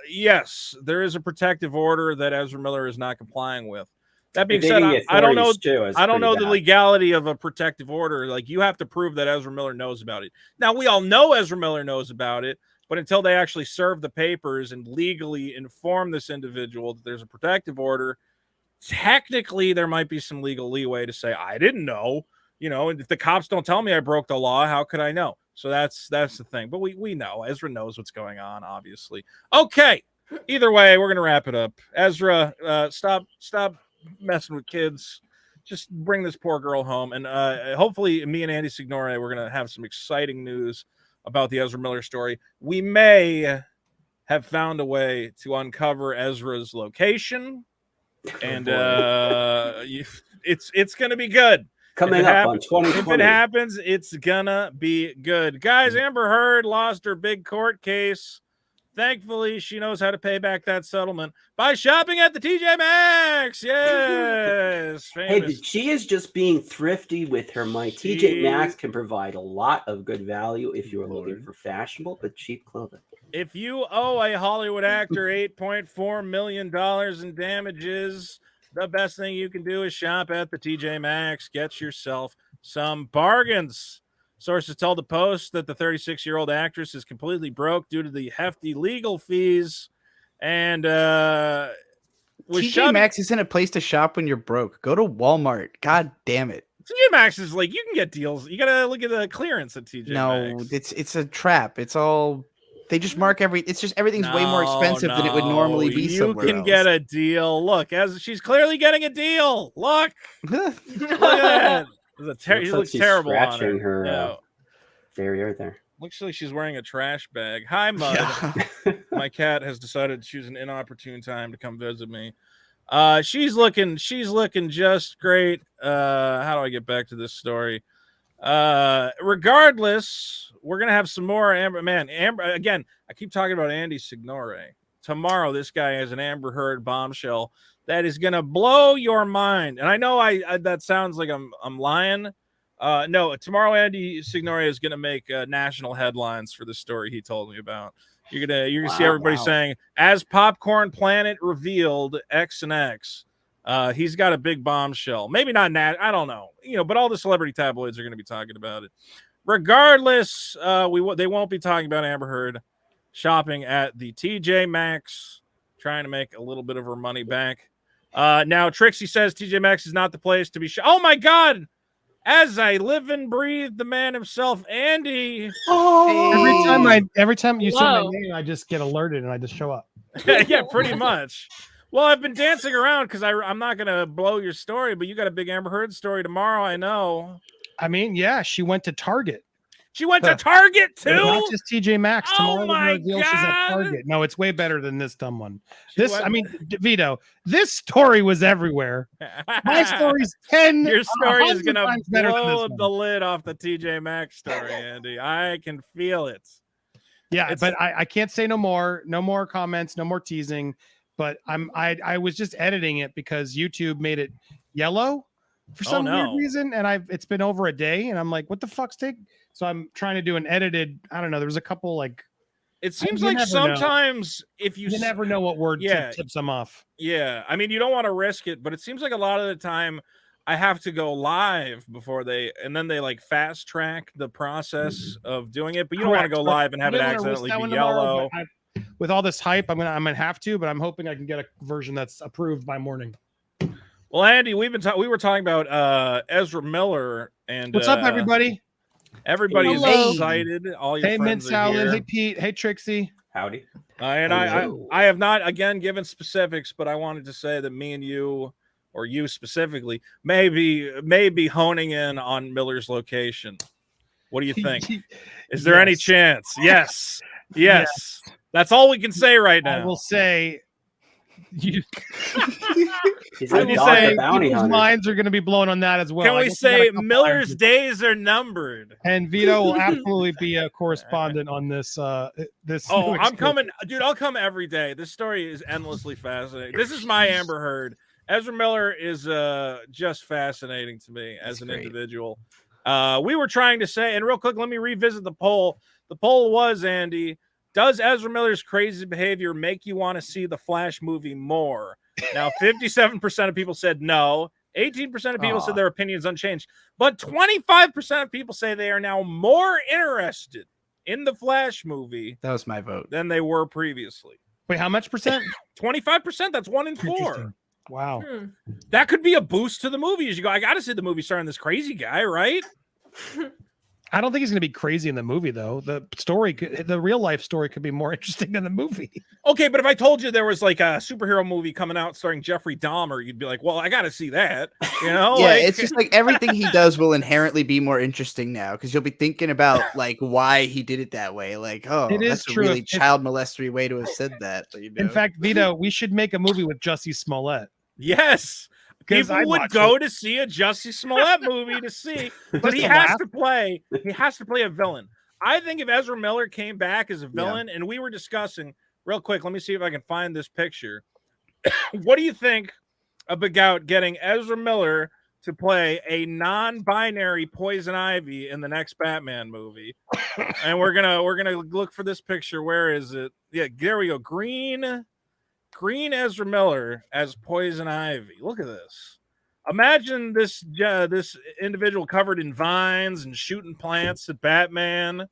yes, there is a protective order that Ezra Miller is not complying with. That being said, I don't know the legality of a protective order. Like, you have to prove that Ezra Miller knows about it. Now, we all know Ezra Miller knows about it, but until they actually serve the papers and legally inform this individual that there's a protective order, technically there might be some legal leeway to say, I didn't know. You know, if the cops don't tell me I broke the law, how could I know? So that's the thing. But we know. Ezra knows what's going on, obviously. Okay. Either way, we're going to wrap it up. Ezra, stop messing with kids. Just bring this poor girl home. And hopefully me and Andy Signore, we're going to have some exciting news about the Ezra Miller story. We may have found a way to uncover Ezra's location, and it's going to be good. Coming up on 2020. If it happens, it's gonna be good. Guys, Amber Heard lost her big court case. Thankfully, she knows how to pay back that settlement by shopping at the TJ Maxx. Yes. Hey, she is just being thrifty with her money. TJ Maxx can provide a lot of good value if you are looking for fashionable but cheap clothing. If you owe a Hollywood actor $8.4 million in damages, the best thing you can do is shop at the TJ Maxx. Get yourself some bargains. Sources tell the Post that the 36-year-old actress is completely broke due to the hefty legal fees. And TJ Maxx isn't a place to shop when you're broke. Go to Walmart. God damn it. TJ Maxx is like, you can get deals. You got to look at the clearance at TJ Maxx. No, it's a trap. It's all... They just mark it's just everything's way more expensive than it would normally be somewhere else. You can get a deal. Look, as she's clearly getting a deal. Look. Look at that. He looks terrible on her derriere there. Looks like she's wearing a trash bag. Hi, Mud. Yeah. My cat has decided to choose an inopportune time to come visit me. She's looking just great. How do I get back to this story? Regardless, we're gonna have some more Amber again. I keep talking about Andy Signore. Tomorrow, this guy has an Amber Heard bombshell that is gonna blow your mind. And I know I that sounds like I'm lying. No, tomorrow Andy Signore is gonna make national headlines for the story he told me about. You're gonna see everybody saying, as Popcorn Planet revealed X and X. He's got a big bombshell. Maybe not I don't know. But all the celebrity tabloids are going to be talking about it. Regardless, they won't be talking about Amber Heard shopping at the TJ Maxx, trying to make a little bit of her money back. Now Trixie says TJ Maxx is not the place to be. Oh my God! As I live and breathe, the man himself, Andy. Oh, Every time you say my Whoa. name, I just get alerted and I just show up. Yeah, pretty much. Well, I've been dancing around because I'm not gonna blow your story, but you got a big Amber Heard story tomorrow. I know. I mean, yeah, she went to Target. She went to Target too. Not just TJ Maxx. Oh Tomorrow my reveal she's at God. Target. No, it's way better than this dumb one. She This, went- I mean, Vito, this story was everywhere. My story's 10. Your story is 100 gonna times better than blow this the one. lid off the TJ Maxx story, Andy. I can feel it. Yeah, It's- but I can't say no more comments, no more teasing. But I was just editing it because YouTube made it yellow for some weird reason, and it's been over a day, and I'm like, what the fuck's take? So I'm trying to do an edited. I don't know. There was a couple like. It seems you like never know. sometimes if You never know what word tips them off. Yeah, I mean, you don't want to risk it, but it seems like a lot of the time I have to go live before and then they like fast track the process of doing it. But you don't want to go live and have it accidentally be yellow. With all this hype, I'm gonna have to, but I'm hoping I can get a version that's approved by morning. Well, Andy, we were talking about Ezra Miller and What's up, everybody? Everybody's Hello. excited. All your Hey, Mint friends are Salad. here. Hey, Pete. Hey, Trixie. howdy. And Hello. I have not again given specifics, but I wanted to say that me and you, or you specifically, may be honing in on Miller's location. What do you think? Is there any Yes. chance? Yes. Yes. That's all we can say right I now. will say, He's Can a you dog, say a bounty people's hunter. minds are going to be blown on that as well. Can I we guess we got a say couple Miller's irons. days are numbered? And Vito will absolutely be a correspondent on this. This. Oh, new I'm experience. coming, dude. I'll come every day. This story is endlessly fascinating. This is my Amber Heard. Ezra Miller is just fascinating to me as an great. individual. We were trying to say, and real quick, let me revisit the poll. The poll was, Andy, does Ezra Miller's crazy behavior make you want to see the Flash movie more? Now, 57% of people said no. 18% of people said their opinions unchanged. But 25% of people say they are now more interested in the Flash movie That was my vote. than they were previously. Wait, how much percent? 25%. That's 1 in 4. Interesting. Wow. That could be a boost to the movie as you go, I got to see the movie starring this crazy guy, right? I don't think he's going to be crazy in the movie, though. The real life story could be more interesting than the movie. Okay, but if I told you there was like a superhero movie coming out starring Jeffrey Dahmer, you'd be like, well, I got to see that. You know? Yeah, like, it's just like everything he does will inherently be more interesting now because you'll be thinking about like why he did it that way. Like, oh, It is that's true. a really If- child molestery way to have said that. But, you know. In fact, Vito, we should make a movie with Jussie Smollett. yes. 'Cause People I'd would watch go to see a Jussie Smollett movie to see, but Just he to has laugh. to play a villain. I think if Ezra Miller came back as a villain, and we were discussing real quick, let me see if I can find this picture. What do you think about getting Ezra Miller to play a non-binary Poison Ivy in the next Batman movie? And we're gonna look for this picture. Where is it? Yeah, there we go. Green Ezra Miller as Poison Ivy. Look at this. Imagine this this individual covered in vines and shooting plants at Batman.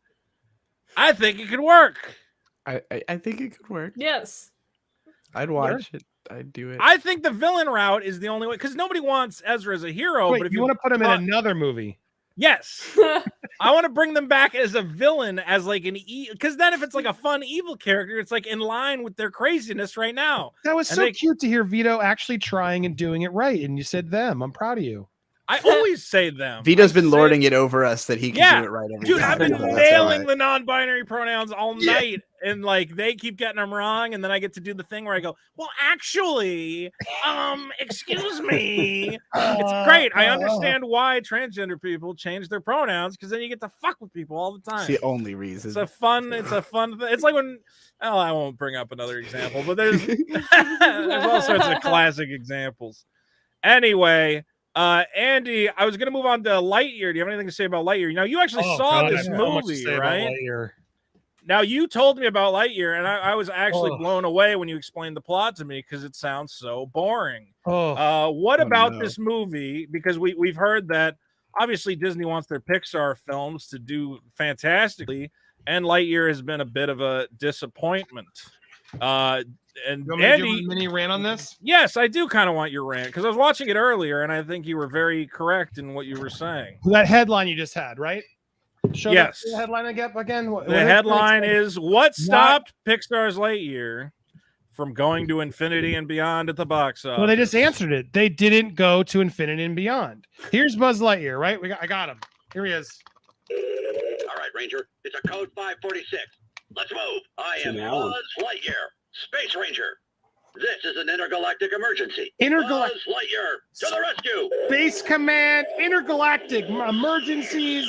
I think it could work. I think it could work. Yes. I'd watch it. I'd do it. I think the villain route is the only way because nobody wants Ezra as a hero. Wait, but if you want to put him in want- another movie? yes, I want to bring them back as a villain, as like an because then if it's like a fun evil character, it's like in line with their craziness right now. That was And so they- cute to hear Vito actually trying and doing it right. And you said them. I'm proud of you. I always say them. Vito's I been say- lording it over us that he can Yeah, do it right every Dude, time. I've been That's nailing why. the non-binary pronouns all night, and like they keep getting them wrong, and then I get to do the thing where I go, "Well, actually, excuse me." It's great. I understand why transgender people change their pronouns because then you get to fuck with people all the It's time. the only reason. It's a fun thing. It's like when I won't bring up another example, but there's all sorts of classic examples. Anyway. Andy, I was going to move on to Lightyear. Do you have anything to say about Lightyear? Now, you actually saw God, I this have so much to movie, say about right? Lightyear. Now, you told me about Lightyear, and I was actually blown away when you explained the plot to me because it sounds so boring. What about this movie? Because we've heard that obviously Disney wants their Pixar films to do fantastically, and Lightyear has been a bit of a disappointment. And You want me to do Andy, a mini rant on this? yes, I do kind of want your rant because I was watching it earlier, and I think you were very correct in what you were saying. That headline you just had, right? Show Yes. the headline again. What The headline is "What stopped Pixar's Lightyear from going to infinity and beyond at the box office?" Well, they just answered it. They didn't go to infinity and beyond. Here's Buzz Lightyear, right? I got him. Here he is. All right, Ranger. It's a code 546. Let's move. I am Allen. Buzz Lightyear, Space Ranger. This is an intergalactic emergency. Buzz Lightyear to the rescue. Base Command, intergalactic emergencies.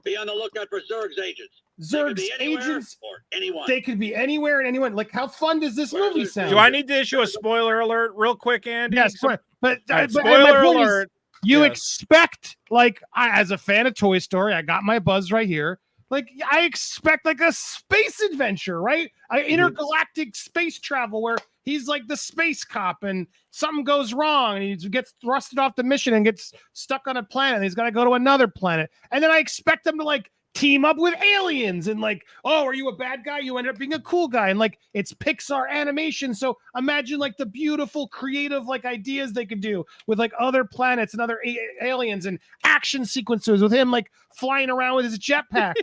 Be on the lookout for Zurg's agents. Zurg's They could be anywhere agents. or anyone. They could be anywhere and anyone. Like, how fun does this movie sound? Do I need to issue a spoiler alert real quick, Andy? Yes, but All right, but spoiler my point is, alert. you Yes. expect, like, as a fan of Toy Story, I got my Buzz right here. Like, I expect like a space adventure, right? Intergalactic space travel where he's like the space cop and something goes wrong and he gets thrusted off the mission and gets stuck on a planet and he's got to go to another planet. And then I expect them to like team up with aliens and like, oh, are you a bad guy? You end up being a cool guy. And like, it's Pixar animation. So imagine like the beautiful, creative like ideas they could do with like other planets and other aliens and action sequences with him like flying around with his jetpack.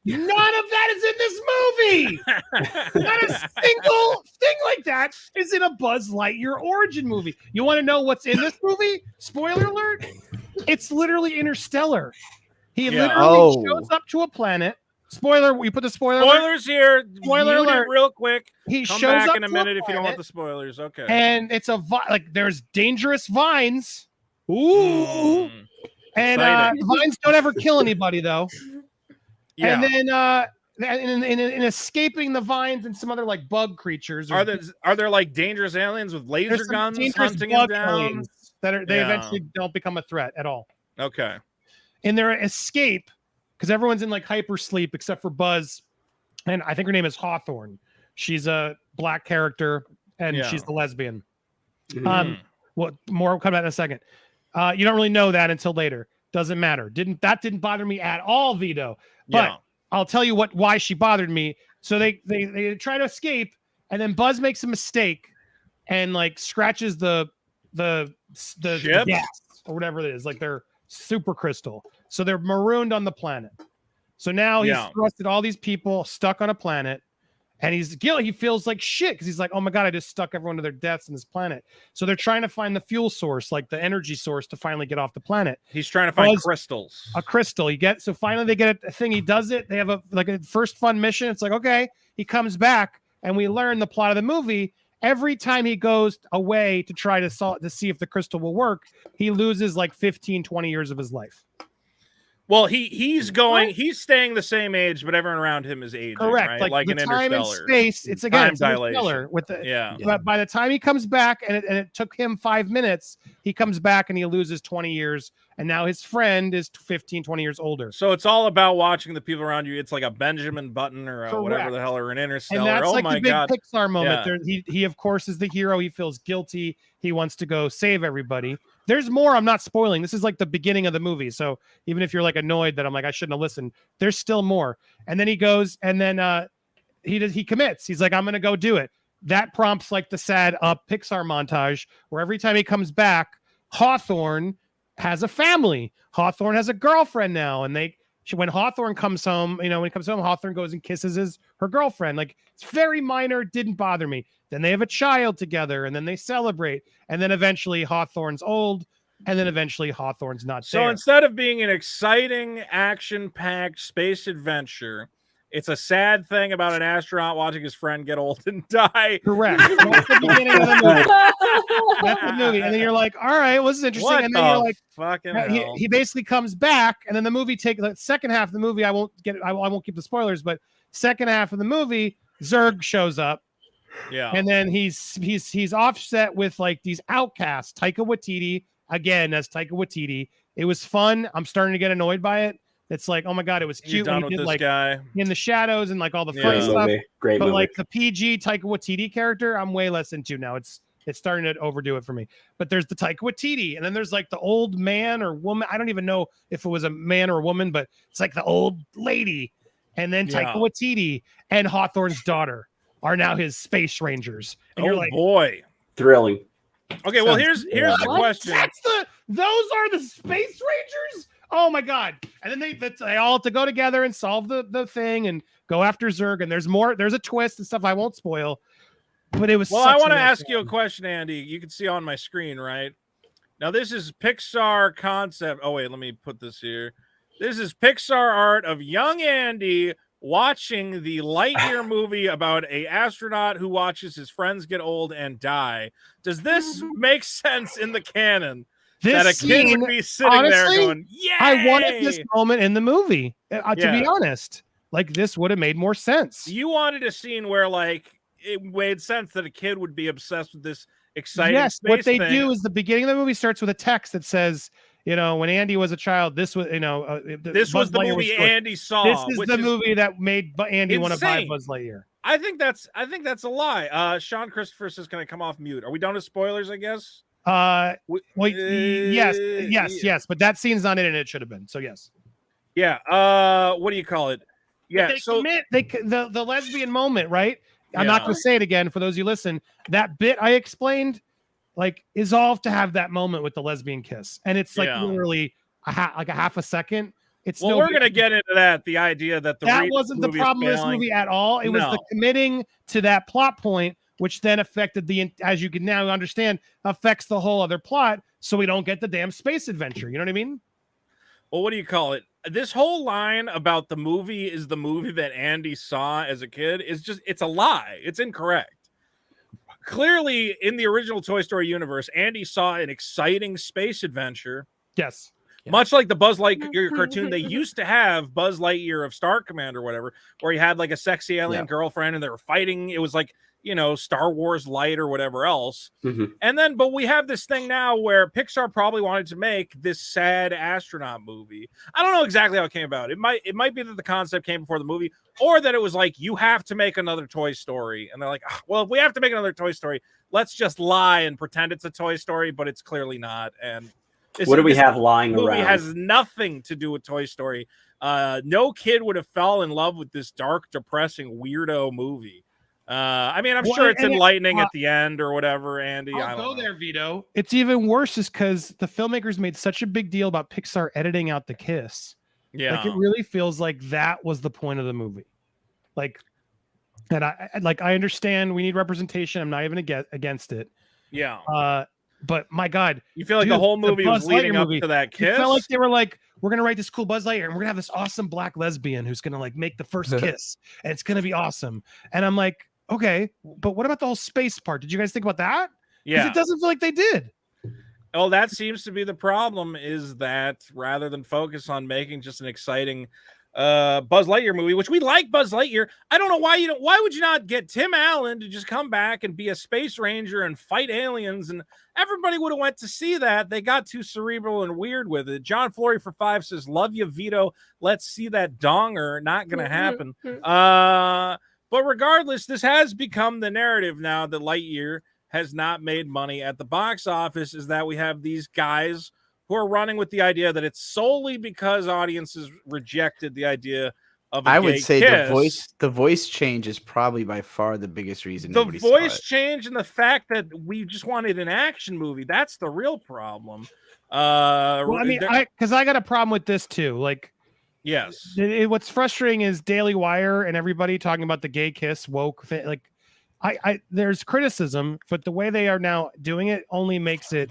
None of that is in this movie. Not a single thing like that is in a Buzz Lightyear origin movie. You want to know what's in this movie? Spoiler alert. It's literally Interstellar. He literally shows up to a planet. Spoiler, we put the spoiler Spoilers here. Spoiler Mute it alert. real quick. He Come shows back up in a to minute if you don't want planet, the spoilers. Okay. and it's like there's dangerous vines. Ooh. Mm. And Exciting. vines don't ever kill anybody though. Yeah. And then in escaping the vines and some other like bug creatures. Are there like dangerous aliens with laser there's some guns dangerous hunting him bug down? aliens that they Yeah. eventually don't become a threat at all. Okay. In their escape, because everyone's in like hypersleep except for Buzz, and I think her name is Hawthorne. She's a black character and Yeah. she's the lesbian. Mhm. Well, more will come out in a second. You don't really know that until later. Doesn't matter. Didn't bother me at all, Vito. But Yeah. I'll tell you why she bothered me. So they try to escape, and then Buzz makes a mistake and like scratches the Ship? gas or whatever it is, like their super crystal. So they're marooned on the planet. So now he's thrusted all these people stuck on a planet, and he's guilty. He feels like shit because he's like, oh my God, I just stuck everyone to their deaths on this planet. So they're trying to find the fuel source, like the energy source, to finally get off the planet. He's trying to find Buzz- crystals. A crystal. So finally they get a thing. He does it. They have a first fun mission. It's like, okay, he comes back, and we learn the plot of the movie. Every time he goes away to try to see if the crystal will work, he loses like 15, 20 years of his life. Well, he's staying the same age, but everyone around him is aging. Correct. Right? Like in the time and Interstellar. space. It's Time it's dilation. Interstellar with the Yeah. But by the time he comes back, and it took him 5 minutes, he comes back and he loses 20 years, and now his friend is 15, 20 years older. So it's all about watching the people around you. It's like a Benjamin Button or whatever Correct. the hell, or an Interstellar. And that's Oh like my the big God. Pixar moment. Yeah. He of course is the hero. He feels guilty. He wants to go save everybody. There's more. I'm not spoiling. This is like the beginning of the movie. So even if you're like annoyed that I'm like, I shouldn't have listened, there's still more. And then he goes, and then he commits. He's like, I'm gonna go do it. That prompts like the sad Pixar montage where every time he comes back, Hawthorne has a family. Hawthorne has a girlfriend now, and when Hawthorne comes home, Hawthorne goes and kisses her girlfriend. Like, it's very minor, didn't bother me. Then they have a child together, and then they celebrate, and then eventually Hawthorne's old, and then eventually Hawthorne's not So there. instead of being an exciting, action-packed space adventure, it's a sad thing about an astronaut watching his friend get old and die. Correct. That's the beginning of the movie. That's the movie, and then you're like, all right, well, this is interesting. What And then you're the like, fucking hell? he basically comes back, and then the movie the second half of the movie. I won't keep the spoilers, but second half of the movie, Zurg shows up. Yeah. And then he's offset with like these outcasts. Taika Waititi again as Taika Waititi. It was fun. I'm starting to get annoyed by it. It's like, oh my God, it was You cute done when with he did this like guy? in the shadows and like all the Yeah. funny Great stuff. movie. Great But movie. like the PG Taika Waititi character, I'm way less into now. It's starting to overdo it for me. But there's the Taika Waititi, and then there's like the old man or woman. I don't even know if it was a man or a woman, but it's like the old lady, and then Taika Yeah. Waititi and Hawthorne's daughter. are now his space rangers. And you're like, boy. Thrilling. Okay, well, here's the What? question. those are the space rangers? Oh my god. And then they all have to go together and solve the thing and go after Zurg. And there's a twist and stuff I won't spoil. But it was Well, I want to ask you a question, Andy. You can see on my screen, right? Now, this is Pixar concept. Oh, wait, let me put this here. This is Pixar art of young Andy watching the Lightyear movie about a astronaut who watches his friends get old and die. Does this make sense in the canon? That a kid would be sitting there going, yeah. I wanted this moment in the movie, to be honest. Like, this would have made more sense. You wanted a scene where, like, it made sense that a kid would be obsessed with this exciting space what they thing. do is the beginning of the movie starts with a text that says, you know, when Andy was a child, this was, you know, this was the movie Andy saw. This is the movie that made Andy want to buy Buzz Lightyear. I think that's a lie. Sean Christopher says, "Can I come off mute?" Are we done with spoilers? I guess. Yes, but that scene's not in it, and it should have been. So yes. Yeah. What do you call it? Yeah. The lesbian moment, right? I'm not going to say it again for those who listen. That bit I explained, like, is all to have that moment with the lesbian kiss, and it's like literally like a half a second. It's we're going to get into that. The idea that that wasn't the problem with this movie at all. It was the committing to that plot point, which then affected as you can now understand, affects the whole other plot. So we don't get the damn space adventure. You know what I mean? Well, what do you call it? This whole line about the movie is the movie that Andy saw as a kid is it's a lie. It's incorrect. Clearly, in the original Toy Story universe, Andy saw an exciting space adventure. Yes. Yeah. Much like the Buzz Lightyear cartoon, they used to have Buzz Lightyear of Star Command or whatever, where he had like a sexy alien girlfriend and they were fighting. It was like, you know, Star Wars Light or whatever else. Mm-hmm. And then, but we have this thing now where Pixar probably wanted to make this sad astronaut movie. I don't know exactly how it came about. It might be that the concept came before the movie, or that it was like, you have to make another Toy Story. And they're like, well, if we have to make another Toy Story, let's just lie and pretend it's a Toy Story, but it's clearly not. And what do we have lying around? Movie has nothing to do with Toy Story. No kid would have fell in love with this dark, depressing, weirdo movie. I mean, I'm sure it's enlightening at the end or whatever, Andy. I'll go there, Vito. It's even worse is because the filmmakers made such a big deal about Pixar editing out the kiss. Yeah. Like, it really feels like that was the point of the movie. Like, and I understand we need representation. I'm not even against it. Yeah. But my God, you feel like the whole movie was leading up to that kiss? It felt like they were like, we're gonna write this cool Buzz Lightyear, and we're gonna have this awesome black lesbian who's gonna like make the first kiss, and it's gonna be awesome. And I'm like, okay, but what about the whole space part? Did you guys think about that? Yeah, it doesn't feel like they did. Oh, that seems to be the problem, is that rather than focus on making just an exciting Buzz Lightyear movie, which we like Buzz Lightyear, I don't know why would you not get Tim Allen to just come back and be a space ranger and fight aliens, and everybody would have went to see that. They got too cerebral and weird with it. John Flory for 5 says, love you, Vito. Let's see that donger. Not gonna happen. But regardless, this has become the narrative now that Lightyear has not made money at the box office, is that we have these guys who are running with the idea that it's solely because audiences rejected the idea of a I would say kiss. the voice change is probably by far the biggest reason. The voice change and the fact that we just wanted an action movie, that's the real problem. Well, I mean, because I got a problem with this too. Like, yes, what's frustrating is Daily Wire and everybody talking about the gay kiss woke thing. Like, there's criticism, but the way they are now doing it only makes it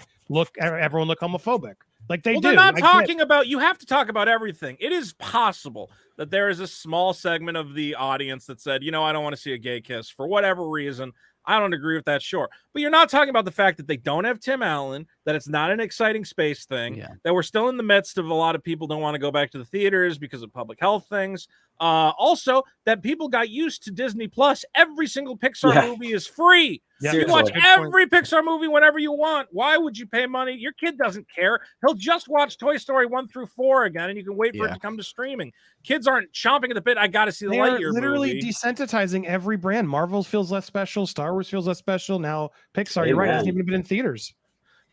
everyone look homophobic. Like they do. They're not talking about. You have to talk about everything. It is possible that there is a small segment of the audience that said, you know, I don't want to see a gay kiss for whatever reason. I don't agree with that, sure. But you're not talking about the fact that they don't have Tim Allen, that it's not an exciting space thing, that we're still in the midst of a lot of people don't want to go back to the theaters because of public health things. Also, that people got used to Disney Plus. Every single Pixar movie is free. Yeah, you watch every Pixar movie whenever you want. Why would you pay money? Your kid doesn't care. He'll just watch Toy Story 1 through 4 again, and you can wait for it to come to streaming. Kids aren't chomping at the bit. I got to see the Lightyear literally movie. Desensitizing every brand. Marvel feels less special. Star Wars feels less special. Now Pixar, you're right, it hasn't even been in theaters.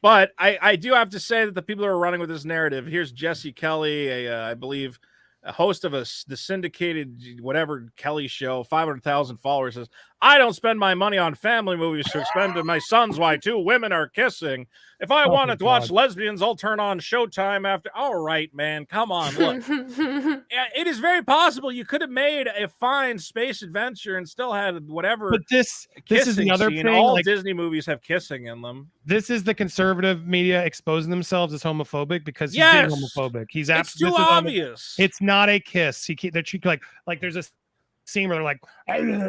But I do have to say that the people who are running with this narrative, here's Jesse Kelly, I believe, a host of the syndicated whatever Kelly show, 500,000 followers, says, I don't spend my money on family movies to expend to my sons why two women are kissing. If I wanted to watch lesbians, I'll turn on Showtime after. All right, man, come on, look. It is very possible you could have made a fine space adventure and still had whatever. But this is the other scene. thing. All like, Disney movies have kissing in them. This is the conservative media exposing themselves as homophobic because he's Yes. being homophobic. He's It's too obvious. It's not a kiss. They're like there's a scene where they're like,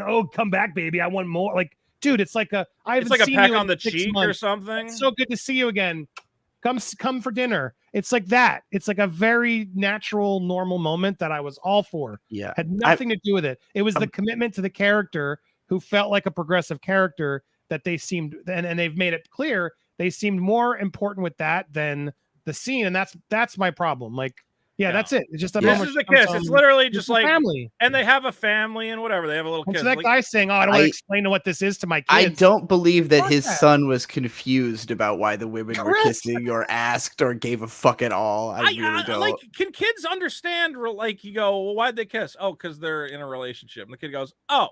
"Oh, come back, baby, I want more." Like, dude, it's like a it's like a peck on the cheek or something. It's so good to see you again. Come for dinner. It's like that. It's like a very natural, normal moment that I was all for. Yeah, had nothing to do with it. It was the commitment to the character who felt like a progressive character that they seemed, and they've made it clear they seemed more important with that than the scene, and that's my problem. Like, yeah, that's it. It's just a moment. This is the kiss. It's literally just like family, and they have a family and whatever. They have a little kiss. So that guy's saying, "Oh, I don't want to explain what this is to my kids." I don't believe that his son was confused about why the women were kissing or asked or gave a fuck at all. I really don't. Like, can kids understand? Like, you go, well, why'd they kiss? Oh, because they're in a relationship. And the kid goes, oh.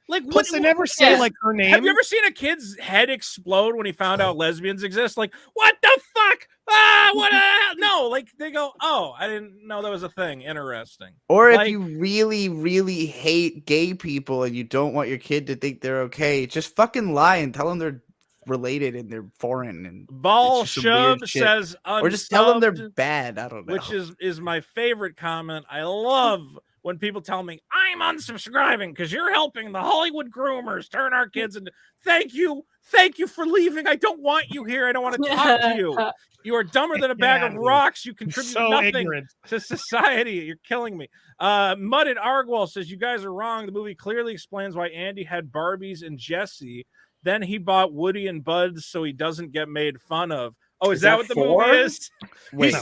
Like, plus they never say like her name. Have you ever seen a kid's head explode when he found out lesbians exist? Like, what the fuck? Ah, what? No, like they go, oh, I didn't know that was a thing. Interesting. Or like, if you really, really hate gay people and you don't want your kid to think they're okay, just fucking lie and tell them they're related and they're foreign. And Ball Shub says, or just tell them they're bad. I don't know. Which is my favorite comment. I love when people tell me I'm unsubscribing because you're helping the Hollywood groomers turn our kids into. Thank you for leaving. I don't want you here. I don't want to talk to you. You are dumber than a bag of rocks. You contribute nothing to society. You're killing me. Mudded Argwell says you guys are wrong. The movie clearly explains why Andy had Barbies and Jesse. Then he bought Woody and Buzz so he doesn't get made fun of. Oh, is that what the movie is? He's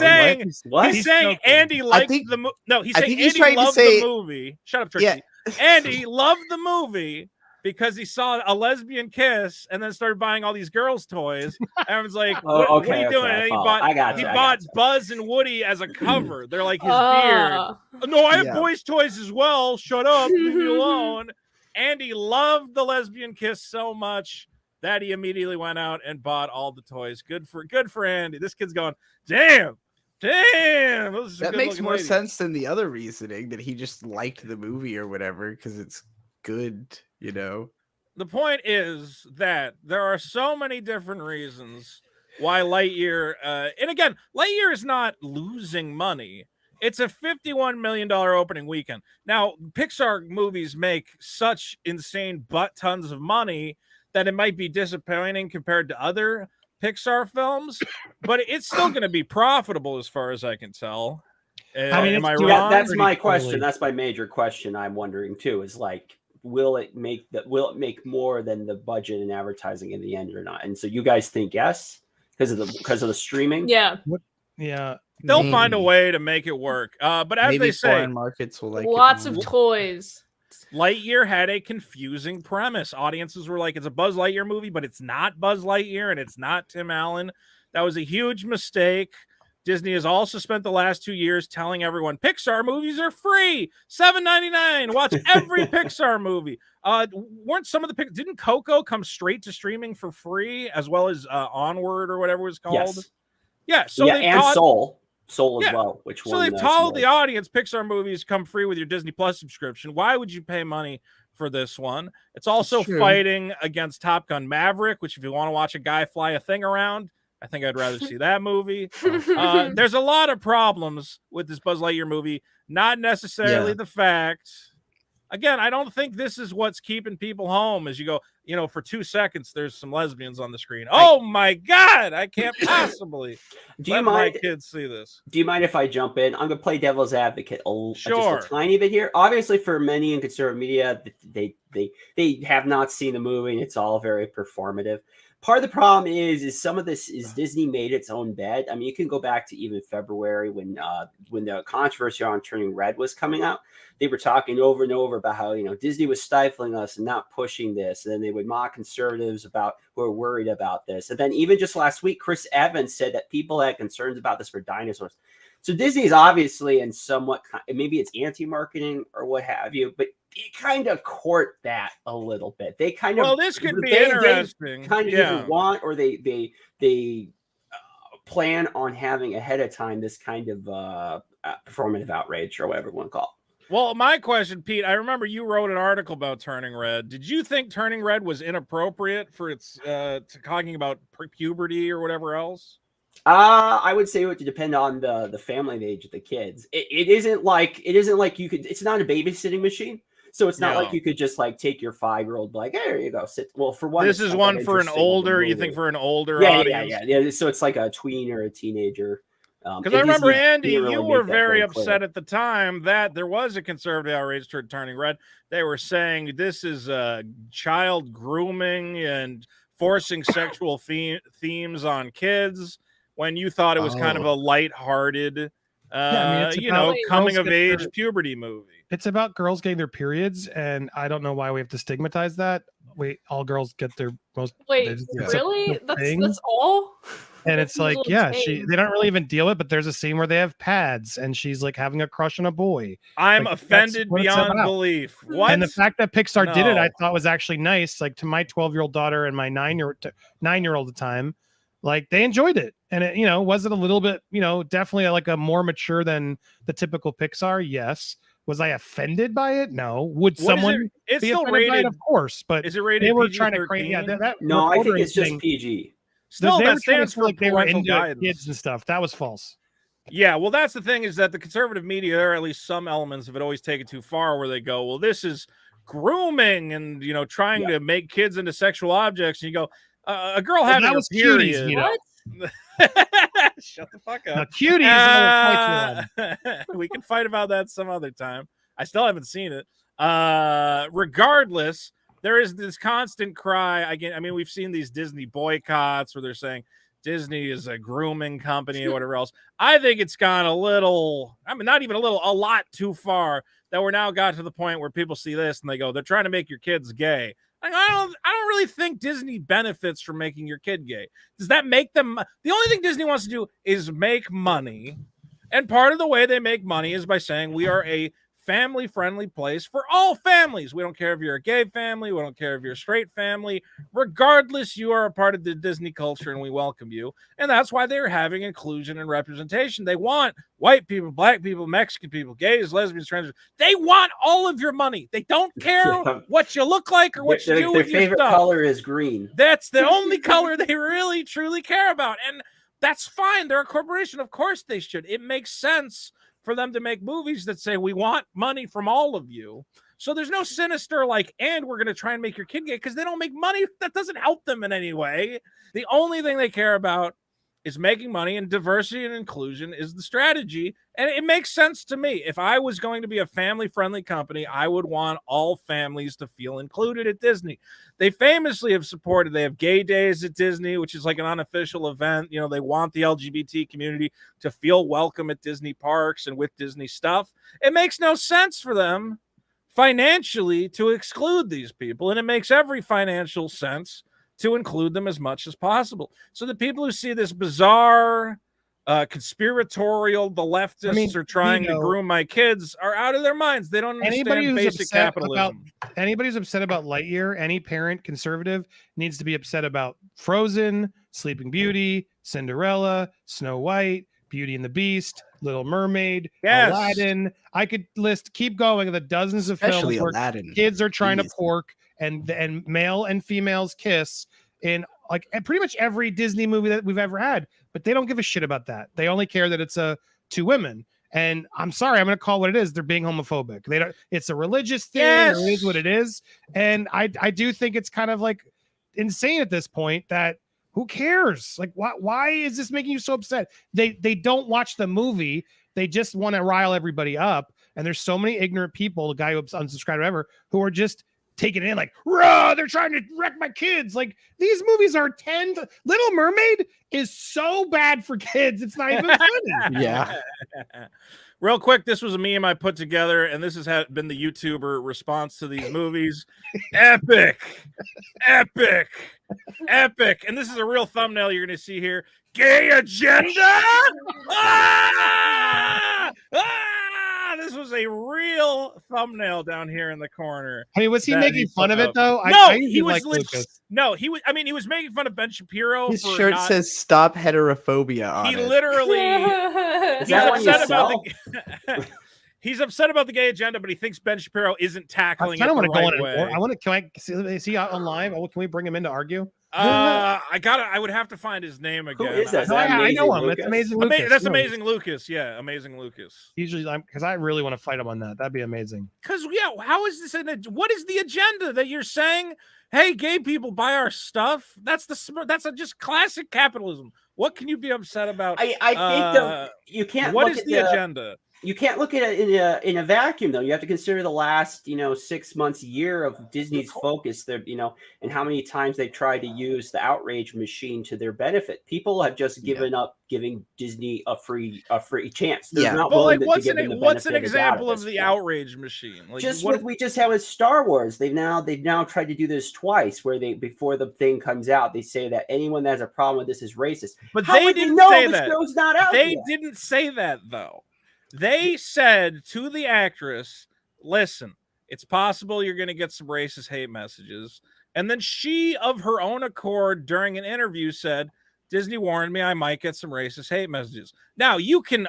saying Andy liked the movie. No, he's saying Andy loved the movie. Shut up, Trixie. Yeah. Andy loved the movie because he saw a lesbian kiss and then started buying all these girls' toys. Everyone's like, what are you doing? And he bought Buzz and Woody as a cover. They're like his beard. No, I have boys' toys as well. Shut up. Leave me alone. Andy loved the lesbian kiss so much that he immediately went out and bought all the toys. Good for Andy. This kid's going, damn. That makes more sense than the other reasoning that he just liked the movie or whatever because it's good, you know. The point is that there are so many different reasons why Lightyear, and again, Lightyear is not losing money. It's a $51 million opening weekend. Now, Pixar movies make such insane butt tons of money that it might be disappointing compared to other Pixar films, but it's still going to be profitable as far as I can tell. I mean, am I wrong? That's my question. That's my major question. I'm wondering too. Is like, will it make more than the budget and advertising in the end or not? And so you guys think yes because of the streaming? Yeah. Yeah. They'll find a way to make it work. But as they say, foreign markets will like lots of toys. Lightyear had a confusing premise. Audiences were like, it's a Buzz Lightyear movie, but it's not Buzz Lightyear and it's not Tim Allen. That was a huge mistake. Disney has also spent the last 2 years telling everyone Pixar movies are free, $7.99. Watch every Pixar movie. Weren't some of didn't Coco come straight to streaming for free as well as Onward or whatever it was called? Yes. Yeah. So and Soul as well. So they've told the audience Pixar movies come free with your Disney Plus subscription. Why would you pay money for this one? It's also fighting against Top Gun Maverick, which if you want to watch a guy fly a thing around, I think I'd rather see that movie. There's a lot of problems with this Buzz Lightyear movie, not necessarily the fact. Again, I don't think this is what's keeping people home as you go, for 2 seconds, there's some lesbians on the screen. Oh my God, I can't possibly let my kids see this. Do you mind if I jump in? I'm going to play devil's advocate just a tiny bit here. Obviously, for many in conservative media, they have not seen the movie and it's all very performative. Part of the problem is some of this is Disney made its own bed. I mean, you can go back to even February when the controversy on Turning Red was coming out. They were talking over and over about how Disney was stifling us and not pushing this, and then they would mock conservatives who are worried about this. And then even just last week, Chris Evans said that people had concerns about this for dinosaurs. So Disney is obviously in somewhat, maybe it's anti-marketing or what have you, but kind of court that a little bit. They kind of this could be interesting. They kind of either want or they plan on having ahead of time this kind of performative outrage or whatever you want to call it. Well, my question, Pete, I remember you wrote an article about Turning Red. Did you think Turning Red was inappropriate for its talking about puberty or whatever else? I would say it would depend on the family age of the kids. It isn't like you could. It's not a babysitting machine, so it's not like you could just like take your 5-year-old, like, hey, there you go, sit. Well, for one, this is one for an older. You think for an older audience? Yeah. So it's like a tween or a teenager. Because I remember, Andy, you were very upset at the time that there was a conservative outrage toward Turning Red. They were saying this is child grooming and forcing sexual themes on kids, when you thought it was kind of a lighthearted, coming of age puberty movie. It's about girls getting their periods, and I don't know why we have to stigmatize that. Wait, all girls get their most. Wait, really? That's all? And it's like, yeah, they don't really even deal it, but there's a scene where they have pads, and she's like having a crush on a boy. I'm offended beyond belief. What? And the fact that Pixar did it, I thought was actually nice. Like, to my 12-year-old daughter and my 9-year-old at the time, like, they enjoyed it. And it, was it a little bit, definitely like a more mature than the typical Pixar? Yes. Was I offended by it? No. Would someone be offended by it? Of course. But is it rated? They were trying to create. Yeah. No, I think it's just PG. Still, that stands for like they were into kids and stuff. That was false. Yeah, well, that's the thing, is that the conservative media, or at least some elements of it, always take it too far, where they go, well, this is grooming and trying to make kids into sexual objects. And you go, a girl having a period. What? Shut the fuck up. Now, cuties. We can fight about that some other time. I still haven't seen it. Regardless, there is this constant cry again. I mean, we've seen these Disney boycotts where they're saying Disney is a grooming company or whatever else. I think it's gone a little, not even a little, a lot too far, that we're now got to the point where people see this and they go, they're trying to make your kids gay. Like, I don't really think Disney benefits from making your kid gay. Does that make them? The only thing Disney wants to do is make money. And part of the way they make money is by saying we are a family-friendly place for all families. We don't care if you're a gay family. We don't care if you're a straight family. Regardless, you are a part of the Disney culture and we welcome you. And that's why they're having inclusion and representation. They want white people, black people, Mexican people, gays, lesbians, transgender. They want all of your money. They don't care what you look like or what you do with your favorite stuff. color is green. That's the only color they really, truly care about. And that's fine. They're a corporation. Of course they should. It makes sense for them to make movies that say we want money from all of you. So there's no sinister and we're going to try and make your kid gay, because they don't make money. That doesn't help them in any way. The only thing they care about is making money, and diversity and inclusion is the strategy. And it makes sense to me. If I was going to be a family-friendly company, I would want all families to feel included at Disney. They famously have supported, they have gay days at Disney, which is like an unofficial event. They want the LGBT community to feel welcome at Disney parks and with Disney stuff. It makes no sense for them financially to exclude these people, and it makes every financial sense to include them as much as possible. So the people who see this bizarre, conspiratorial, the leftists are trying to groom my kids, are out of their minds. They don't understand basic capitalism. Anybody who's upset about Lightyear, any parent conservative, needs to be upset about Frozen, Sleeping Beauty, Cinderella, Snow White, Beauty and the Beast, Little Mermaid, Aladdin. I could keep going, the dozens of Especially films Aladdin. Where kids are trying to pork and male and females kiss in pretty much every Disney movie that we've ever had, but they don't give a shit about that. They only care that it's two women. And I'm sorry, I'm going to call what it is. They're being homophobic. They don't. It's a religious thing. Yes. It is what it is. And I do think it's kind of insane at this point that who cares? Why is this making you so upset? They don't watch the movie. They just want to rile everybody up. And there's so many ignorant people, the guy who unsubscribed or whatever, who are just taking it in rah, they're trying to wreck my kids. These movies are 10. Little Mermaid is so bad for kids. It's not even funny. Yeah. Real quick, this was a meme I put together, and this has been the YouTuber response to these movies. Epic. And this is a real thumbnail you're going to see here. Gay agenda? This was a real real thumbnail down here in the corner. I mean, was he that making he fun put of it up. though? No, I he was like Lucas. No, he was. I mean, he was making fun of Ben Shapiro. His for shirt not, says "Stop Heterophobia" on he it. literally. Is He's that one you upset about sell? the. He's upset about the gay agenda, but he thinks Ben Shapiro isn't I tackling kind it of the want to go right in way. and I want to. Can I see? Is he on live? Can we bring him in to argue? I would have to find his name again. Who is that? Is No, that I know him. Lucas? It's Amazing Lucas. That's No, Amazing Lucas. Yeah, Amazing Lucas. Usually, because I really want to fight him on that. That'd be amazing. Because how is this? What is the agenda that you're saying? Hey, gay people, buy our stuff. That's just classic capitalism. What can you be upset about? I think you can't. What look is at the agenda? You can't look at it in a vacuum, though. You have to consider the last, 6 months, year of Disney's focus. There, and how many times they've tried to use the outrage machine to their benefit. People have just given up giving Disney a free chance. They're not willing to give them the what's an benefit of the doubt example at of this the point. outrage machine? Like, Just what we just had with Star Wars. They've now tried to do this twice, where before the thing comes out, they say that anyone that has a problem with this is racist. But how they would didn't know say the that. show's not out They yet? didn't say that though. They said to the actress, listen, it's possible you're going to get some racist hate messages. And then she, of her own accord, during an interview said, Disney warned me I might get some racist hate messages. Now, you can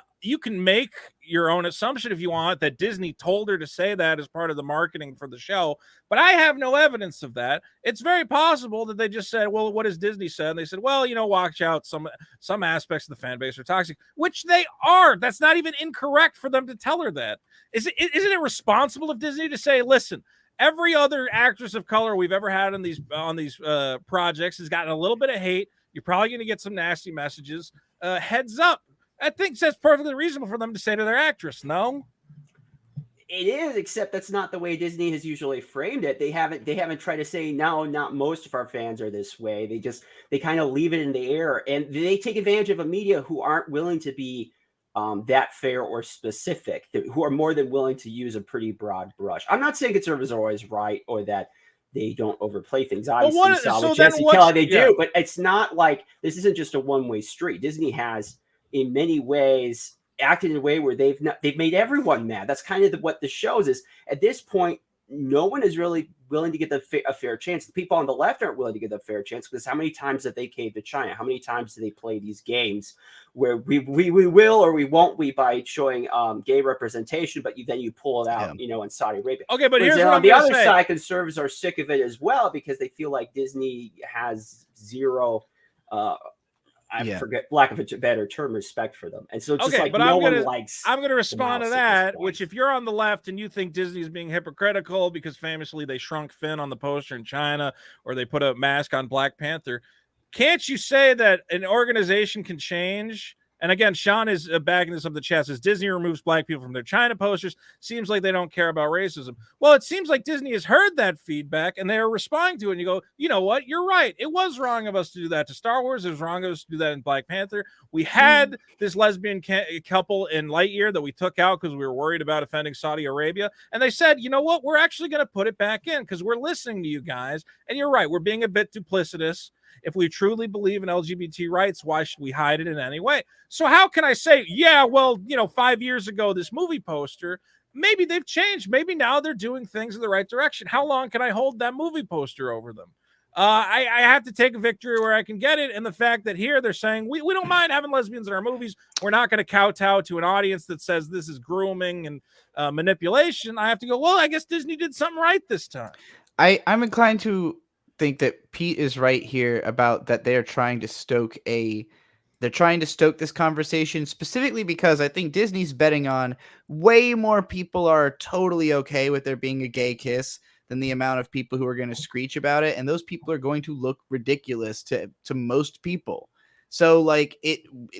make your own assumption if you want that Disney told her to say that as part of the marketing for the show, but I have no evidence of that. It's very possible that they just said, well, what has Disney said? And they said, well, watch out. Some aspects of the fan base are toxic, which they are. That's not even incorrect for them to tell her that. Isn't it responsible of Disney to say, listen, every other actress of color we've ever had on these projects has gotten a little bit of hate. You're probably going to get some nasty messages. Heads up. I think that's perfectly reasonable for them to say to their actress. No, it is, except that's not the way Disney has usually framed it. They haven't tried to say, no, not most of our fans are this way. They kind of leave it in the air, and they take advantage of a media who aren't willing to be that fair or specific, who are more than willing to use a pretty broad brush. I'm not saying conservatives are always right or that they don't overplay things. Obviously, Jesse Kelly, they do, but it's not like this isn't just a one-way street. Disney has, in many ways, acted in a way where they've made everyone mad. That's kind of what the shows is. At this point, no one is really willing to get a fair chance. The people on the left aren't willing to get a fair chance because how many times have they caved to China? How many times do they play these games where we will or we won't by showing gay representation, but then you pull it out, in Saudi Arabia. Okay, but here's what on I'm the other say. side, conservatives are sick of it as well because they feel like Disney has zero. I forget, lack of a better term, respect for them. And so it's just like no one likes. I'm going to respond to that, which if you're on the left and you think Disney's being hypocritical because famously they shrunk Finn on the poster in China or they put a mask on Black Panther, can't you say that an organization can change? And again, Sean is backing this up the chat. Says Disney removes black people from their China posters. Seems like they don't care about racism. Well, it seems like Disney has heard that feedback and they are responding to it. And you go, you know what? You're right. It was wrong of us to do that to Star Wars. It was wrong of us to do that in Black Panther. We had this lesbian couple in Lightyear that we took out because we were worried about offending Saudi Arabia. And they said, you know what? We're actually going to put it back in because we're listening to you guys. And you're right. We're being a bit duplicitous. If we truly believe in LGBT rights, why should we hide it in any way? So how can I say, 5 years ago, this movie poster, maybe they've changed. Maybe now they're doing things in the right direction. How long can I hold that movie poster over them? I have to take a victory where I can get it. And the fact that here they're saying, we don't mind having lesbians in our movies. We're not going to kowtow to an audience that says this is grooming and manipulation. I have to go, well, I guess Disney did something right this time. I'm inclined to think that Pete is right here about that they're trying to stoke this conversation specifically because I think Disney's betting on way more people are totally okay with there being a gay kiss than the amount of people who are going to screech about it, and those people are going to look ridiculous to most people. So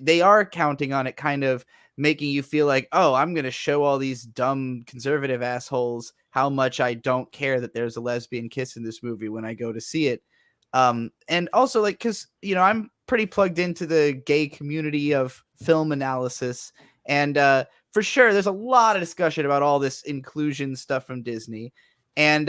they are counting on it kind of making you feel like, oh, I'm going to show all these dumb conservative assholes how much I don't care that there's a lesbian kiss in this movie when I go to see it. And also because, I'm pretty plugged into the gay community of film analysis. And for sure, there's a lot of discussion about all this inclusion stuff from Disney. And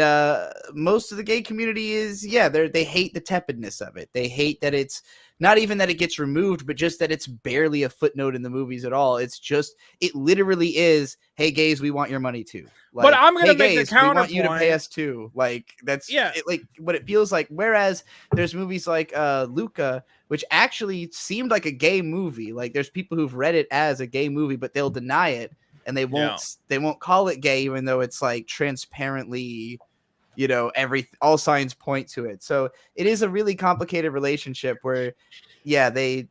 most of the gay community is, they hate the tepidness of it. They hate that it's not even that it gets removed, but just that it's barely a footnote in the movies at all. It's just, it literally is, hey gays, we want your money too. Like, but I'm gonna hey, make gays, the counterpoint. we want you to pay us too. Like that's like what it feels like. Whereas there's movies like Luca, which actually seemed like a gay movie. Like there's people who've read it as a gay movie, but they'll deny it and they won't call it gay, even though it's like transparently, you know, all signs point to it. So it is a really complicated relationship where, yeah, they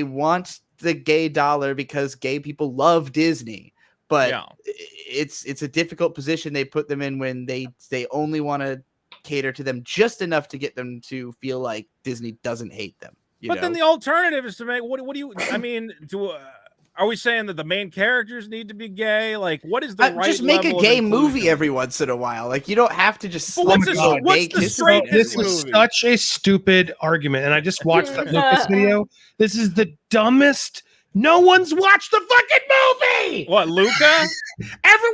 want the gay dollar because gay people love Disney, but it's a difficult position they put them in when they only want to cater to them just enough to get them to feel like Disney doesn't hate them. But then the alternative is to make what do you? I mean, are we saying that the main characters need to be gay? Like, what is the right just make a level gay of movie every once in a while? Like, you don't have to just. What's the straight This is such a stupid argument, and I just watched the Lucas video. This is the dumbest. No one's watched the fucking movie. What, Luca?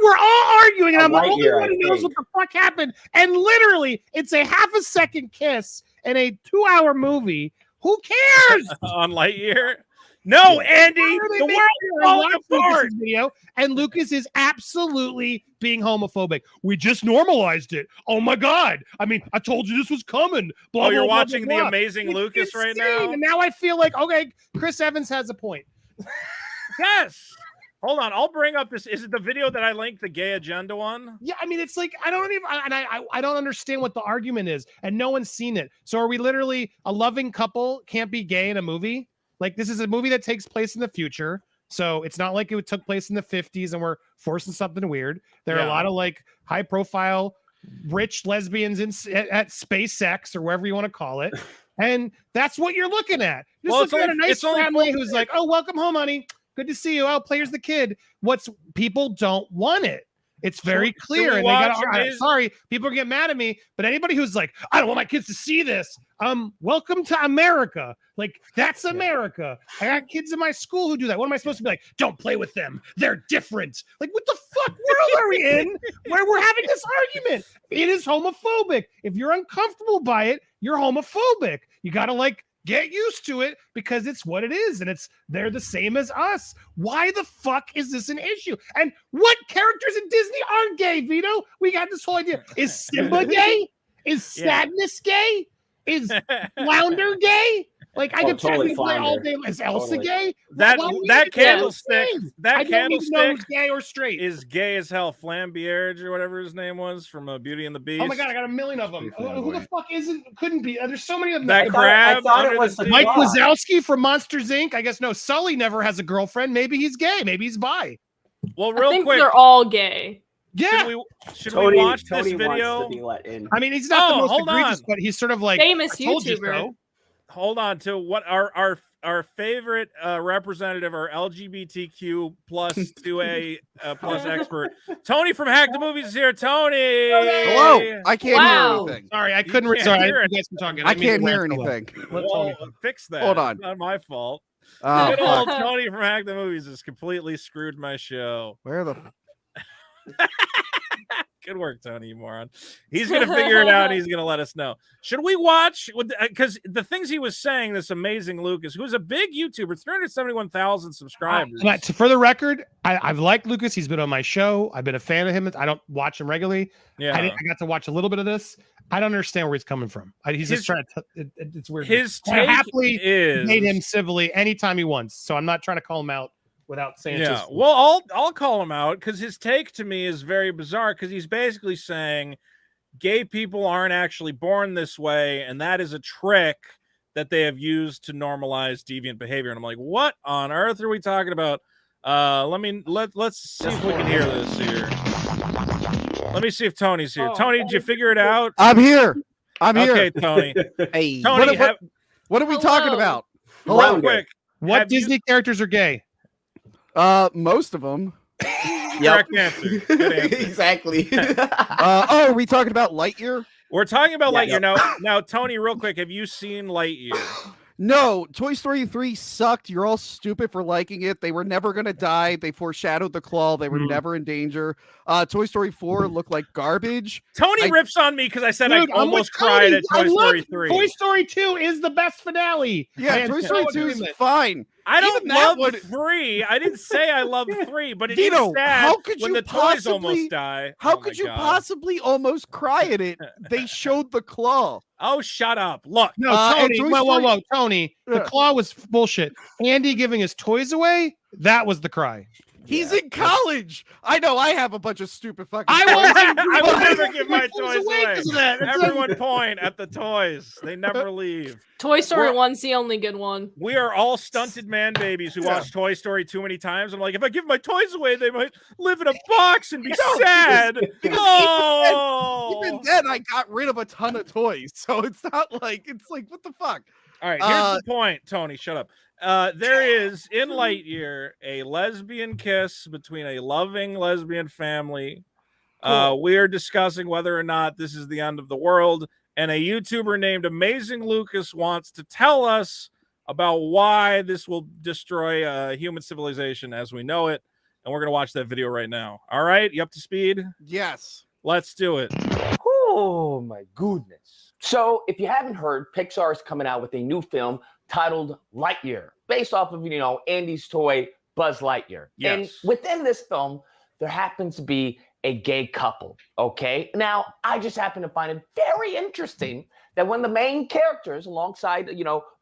We're all arguing, and I'm the only Lightyear, one who knows what the fuck happened. And literally, it's a half a second kiss in a 2-hour movie. Who cares? On Lightyear? No, Andy, the world is falling apart. Video, and Lucas is absolutely being homophobic. We just normalized it. Oh my God. I mean, I told you this was coming. Blah, you're blah, watching blah, the blah. Amazing Lucas right insane. now? And now I feel like, okay, Chris Evans has a point. Yes. Hold on. I'll bring up this. Is it the video that I linked the gay agenda one? Yeah, I mean, it's like, I don't understand what the argument is, and no one's seen it. So are we literally a loving couple can't be gay in a movie? Like, this is a movie that takes place in the future. So it's not like it took place in the 50s and we're forcing something weird. There are a lot of like high profile, rich lesbians at SpaceX or wherever you want to call it. And that's what you're looking at. You're looking at a nice family who's like, oh, welcome home, honey. Good to see you. Oh, player's the kid. People don't want it. It's very clear. And they got sorry, people are getting mad at me, but anybody who's like, I don't want my kids to see this. Welcome to America. Like, that's America. I got kids in my school who do that. What am I supposed to be like? Don't play with them. They're different. Like, what the fuck world are we in where we're having this argument? It is homophobic. If you're uncomfortable by it, you're homophobic. You got to like get used to it because it's what it is, and they're the same as us. Why the fuck is this an issue? And what characters in Disney are gay, Vito? We got this whole idea. Is Simba gay? Is Sadness gay? Is Flounder gay? Like, I could totally play all day. Is Elsa gay? That candlestick, who's gay or straight, is gay as hell. Flamberge or whatever his name was from Beauty and the Beast. Oh my God, I got a million of them. Who the fuck couldn't be? There's so many of them. That crab. I thought it was Mike Wazowski from Monsters Inc. I guess no. Sully never has a girlfriend. Maybe he's gay. Maybe he's bi. Well, real I think quick, they're all gay. Yeah. Should we watch this video? Wants to be let in. I mean, he's not the most egregious, but he's sort of like famous YouTuber. Hold on to what our favorite representative, our LGBTQ plus 2A plus expert, Tony from Hack the Movies is here. Tony, hello. I can't hear anything. Sorry, I couldn't. Sorry, you guys can talk. I can't hear anything. Well, fix that. Hold on. It's not my fault. Oh, good old Tony from Hack the Movies has completely screwed my show. Where the? Good work, Tony, you moron. He's going to figure it out. And he's going to let us know. Should we watch? Because the things he was saying, this amazing Lucas, who's a big YouTuber, 371,000 subscribers. For the record, I've liked Lucas. He's been on my show. I've been a fan of him. I don't watch him regularly. Yeah, I got to watch a little bit of this. I don't understand where he's coming from. He's just trying to. It's weird. His I take happily is made him civilly anytime he wants. So I'm not trying to call him out without saying. Yeah, well, I'll call him out because his take to me is very bizarre because he's basically saying gay people aren't actually born this way, and that is a trick that they have used to normalize deviant behavior. And I'm like, what on earth are we talking about? Let's see if we can hear this here. Let me see if Tony's here. Tony, did you figure it out? I'm here. Okay, Tony. Hey, Tony, what are we talking about? Real quick. What Disney characters are gay? Most of them. Correct answer. Good answer. Exactly. Are we talking about Lightyear? We're talking about Lightyear now. Now, Tony, real quick, have you seen Lightyear? No, Toy Story 3 sucked. You're all stupid for liking it. They were never going to die. They foreshadowed the claw. They were never in danger. Toy Story 4 looked like garbage. Tony rips on me because I said I almost cried at Toy Story 3. Toy Story 2 is the best finale. Yeah, Toy Story 2 is fine. I don't love 3. I didn't say I love 3, but it is sad how could when you the toys almost die. How could you possibly almost cry at it? They showed the claw. Oh, shut up. Look. No, Tony, whoa, Tony. The claw was bullshit. Andy giving his toys away, that was the cry. He's in college. I know. I have a bunch of stupid fucking. I will never give my toys away. Everyone point at the toys. They never leave. Toy Story 1's the only good one. We are all stunted man babies who watch Toy Story too many times. I'm like, if I give my toys away, they might live in a box and be sad. Even then, I got rid of a ton of toys, so it's not like what the fuck. All right, here's the point, Tony. Shut up. There is in Lightyear a lesbian kiss between a loving lesbian family. Cool. We are discussing whether or not this is the end of the world, and a YouTuber named Amazing Lucas wants to tell us about why this will destroy human civilization as we know it. And we're gonna watch that video right now. All right, you up to speed? Yes. Let's do it. Oh my goodness. So if you haven't heard, Pixar is coming out with a new film titled Lightyear, based off of, Andy's toy, Buzz Lightyear. Yes. And within this film, there happens to be a gay couple, okay? Now, I just happen to find it very interesting that when the main characters alongside,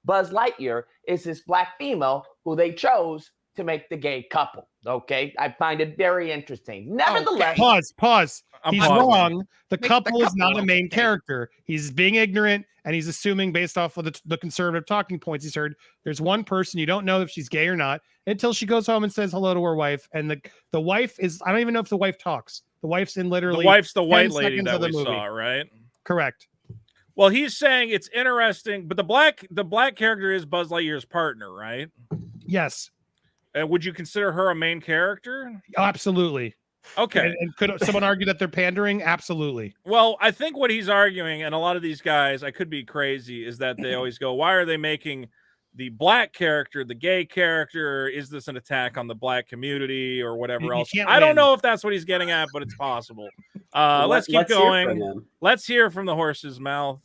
Buzz Lightyear is this black female who they chose to make the gay couple, okay? I find it very interesting. Nevertheless... Pause. He's wrong. The couple is not a main character. He's being ignorant, and he's assuming based off of the conservative talking points he's heard, there's one person, you don't know if she's gay or not, until she goes home and says hello to her wife. And the wife is, I don't even know if the wife talks. The wife's in literally... The wife's the white lady that we saw, right? Correct. Well, he's saying it's interesting, but the black character is Buzz Lightyear's partner, right? Yes. Would you consider her a main character? Absolutely. Okay. And could someone argue that they're pandering? Absolutely. Well, I think what he's arguing, and a lot of these guys, I could be crazy, is that they always go, why are they making the black character the gay character? Is this an attack on the black community or whatever else? I don't know if that's what he's getting at, but it's possible. Let's keep going. Let's hear from the horse's mouth.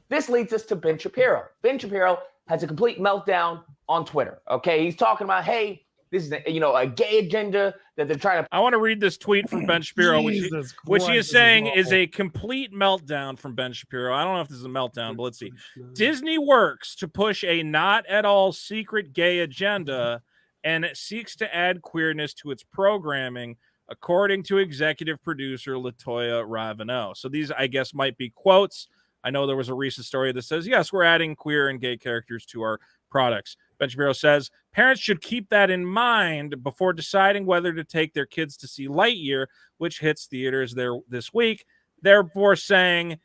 This leads us to Ben Shapiro. Ben Shapiro has a complete meltdown on Twitter. Okay, he's talking about, hey, this is a gay agenda that they're trying to. I want to read this tweet from Ben Shapiro, which he is saying is a complete meltdown from Ben Shapiro. I don't know if this is a meltdown, but let's see. Disney works to push a not at all secret gay agenda and it seeks to add queerness to its programming, according to executive producer Latoya Ravenel. So these, I guess, might be quotes. I know there was a recent story that says, yes, we're adding queer and gay characters to our products. Ben Shapiro says, parents should keep that in mind before deciding whether to take their kids to see Lightyear, which hits theaters there this week. Therefore saying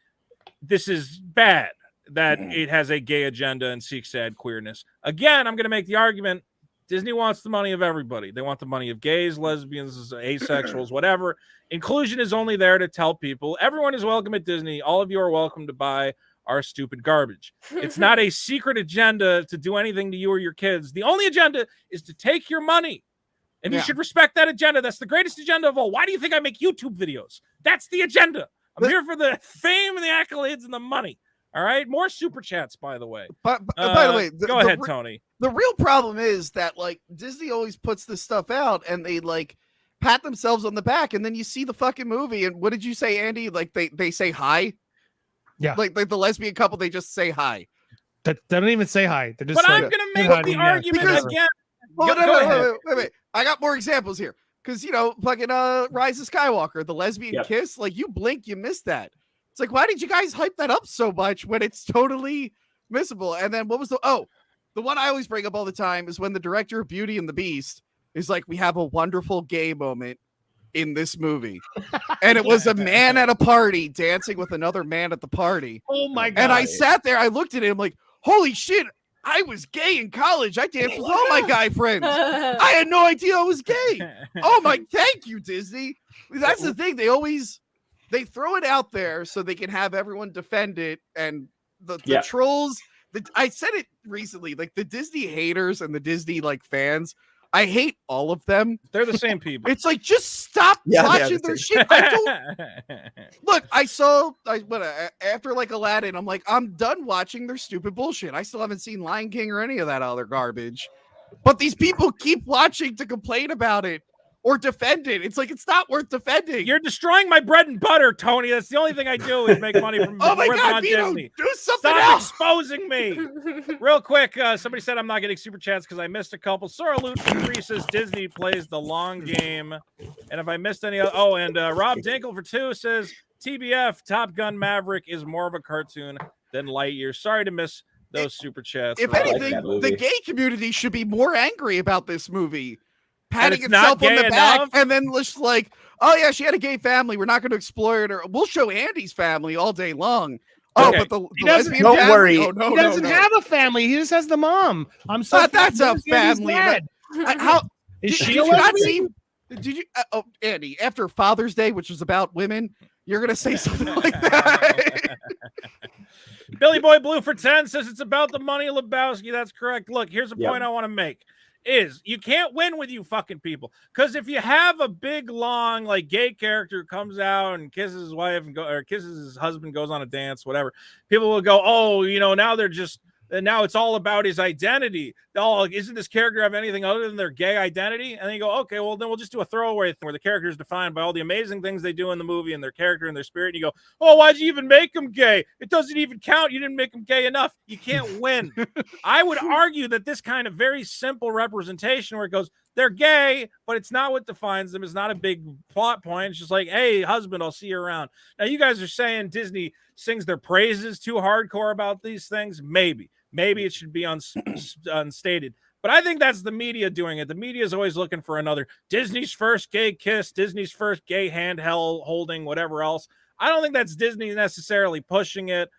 this is bad, that it has a gay agenda and seeks to add queerness. Again, I'm going to make the argument, Disney wants the money of everybody. They want the money of gays, lesbians, asexuals, whatever. Inclusion is only there to tell people everyone is welcome at Disney. All of you are welcome to buy our stupid garbage. It's not a secret agenda to do anything to you or your kids. The only agenda is to take your money. And you should respect that agenda. That's the greatest agenda of all. Why do you think I make YouTube videos? That's the agenda. I'm here for the fame and the accolades and the money. All right? More super chats, by the way. By the way, go ahead, Tony. The real problem is that Disney always puts this stuff out and they pat themselves on the back, and then you see the fucking movie, and what did you say, Andy? They say hi? Yeah, like the lesbian couple, they just say hi. They don't even say hi. They're just. But I'm gonna make the argument again. Wait. I got more examples here because fucking Rise of Skywalker, the lesbian kiss. You blink, you miss that. It's why did you guys hype that up so much when it's totally missable? And then what was the one I always bring up all the time is when the director of Beauty and the Beast is we have a wonderful gay moment in this movie. And it was a man at a party dancing with another man at the party. Oh my God. And I sat there, I looked at him holy shit, I was gay in college. I danced with all my guy friends. I had no idea I was gay. Oh my, thank you, Disney. That's the thing. They throw it out there so they can have everyone defend it. And the trolls, I said it recently, like the Disney haters and the Disney like fans, I hate all of them. They're the same people. It's like, just stop watching their shit. I don't look. After like Aladdin, I'm like, I'm done watching their stupid bullshit. I still haven't seen Lion King or any of that other garbage. But these people keep watching to complain about it or defend it. It's like, it's not worth defending. You're destroying my bread and butter, Tony. That's the only thing I do is make money from oh my ripping God, on Vito, Disney. do something Stop else. exposing me. Real quick, somebody said I'm not getting super chats because I missed a couple. Sora Loot 3 says Disney plays the long game. And if I missed any, and Rob Dinkle for 2 says TBF Top Gun Maverick is more of a cartoon than Lightyear. Sorry to miss those super chats. If anything, the gay community should be more angry about this movie. Patting it's not itself on gay the back enough? and then just like, oh yeah, she had a gay family. We're not going to exploit her. We'll show Andy's family all day long. Oh, Okay. but the doesn't- lesbian don't family? worry. Oh, no, He doesn't no. have a family. He just has the mom. I'm so But that's a confused that he's family. dead. How Is did she you a not lesbian? see? Did you? Oh, Andy, after Father's Day, which was about women, you're gonna say something like that? Billy Boy Blue for 10 says it's about the money, Lebowski. That's correct. Look, here's a point I want to make. Is you can't win with you fucking people. Because if you have a big, long, like gay character who comes out and kisses his wife or kisses his husband, goes on a dance, whatever, people will go, oh, now they're just, and now it's all about his identity. Oh, isn't this character have anything other than their gay identity? And then you go, okay, well, then we'll just do a throwaway thing where the character is defined by all the amazing things they do in the movie and their character and their spirit. And you go, oh, why'd you even make them gay? It doesn't even count. You didn't make them gay enough. You can't win. I would argue that this kind of very simple representation where it goes, they're gay, but it's not what defines them. It's not a big plot point. It's just like, hey, husband, I'll see you around. Now, you guys are saying Disney sings their praises too hardcore about these things. Maybe it should be unstated. But I think that's the media doing it. The media is always looking for another Disney's first gay kiss, Disney's first gay handheld holding, whatever else. I don't think that's Disney necessarily pushing it.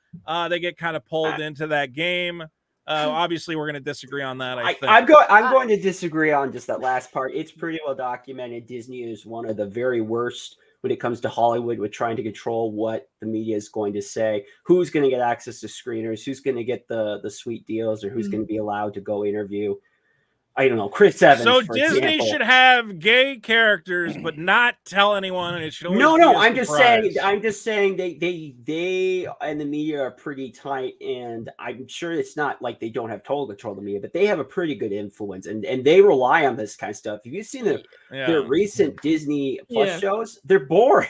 They get kind of pulled into that game. Obviously, we're going to disagree on that. I think. I'm going to disagree on just that last part. It's pretty well documented. Disney is one of the very worst when it comes to Hollywood with trying to control what the media is going to say, who's going to get access to screeners, who's going to get the sweet deals, or who's going to be allowed to go interview. I don't know, Chris Evans. So for Disney example. should have gay characters, but not tell anyone. And it should always No. be a I'm just surprise. saying they and the media are pretty tight, and I'm sure it's not like they don't have total control of the media, but they have a pretty good influence, and they rely on this kind of stuff. If you've seen their recent Disney Plus shows, they're boring.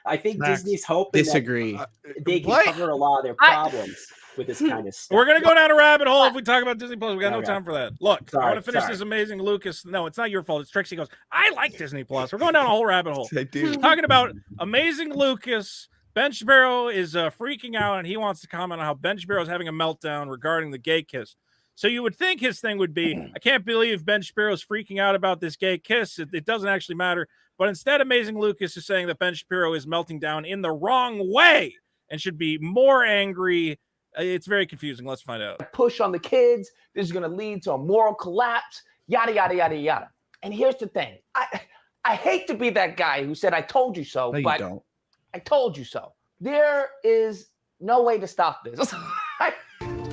I think Disney's hoping Disagree. that they can cover a lot of their problems with this kind of stuff. We're going to go down a rabbit hole if we talk about Disney Plus. We got no time for that. Look, I Sorry, want to finish this amazing Lucas. No, it's not your fault. It's Trixie goes, I like Disney Plus. We're going down a whole rabbit hole. I do. Talking about amazing Lucas. Ben Shapiro is freaking out, and he wants to comment on how Ben Shapiro is having a meltdown regarding the gay kiss. So you would think his thing would be, I can't believe Ben Shapiro's freaking out about this gay kiss. It doesn't actually matter. But instead, Amazing Lucas is saying that Ben Shapiro is melting down in the wrong way and should be more angry. It's very confusing. Let's find out. Push on the kids. This is going to lead to a moral collapse. Yada, yada, yada, yada. And here's the thing. I hate to be that guy who said, I told you so, No, you but don't. I told you so. There is no way to stop this.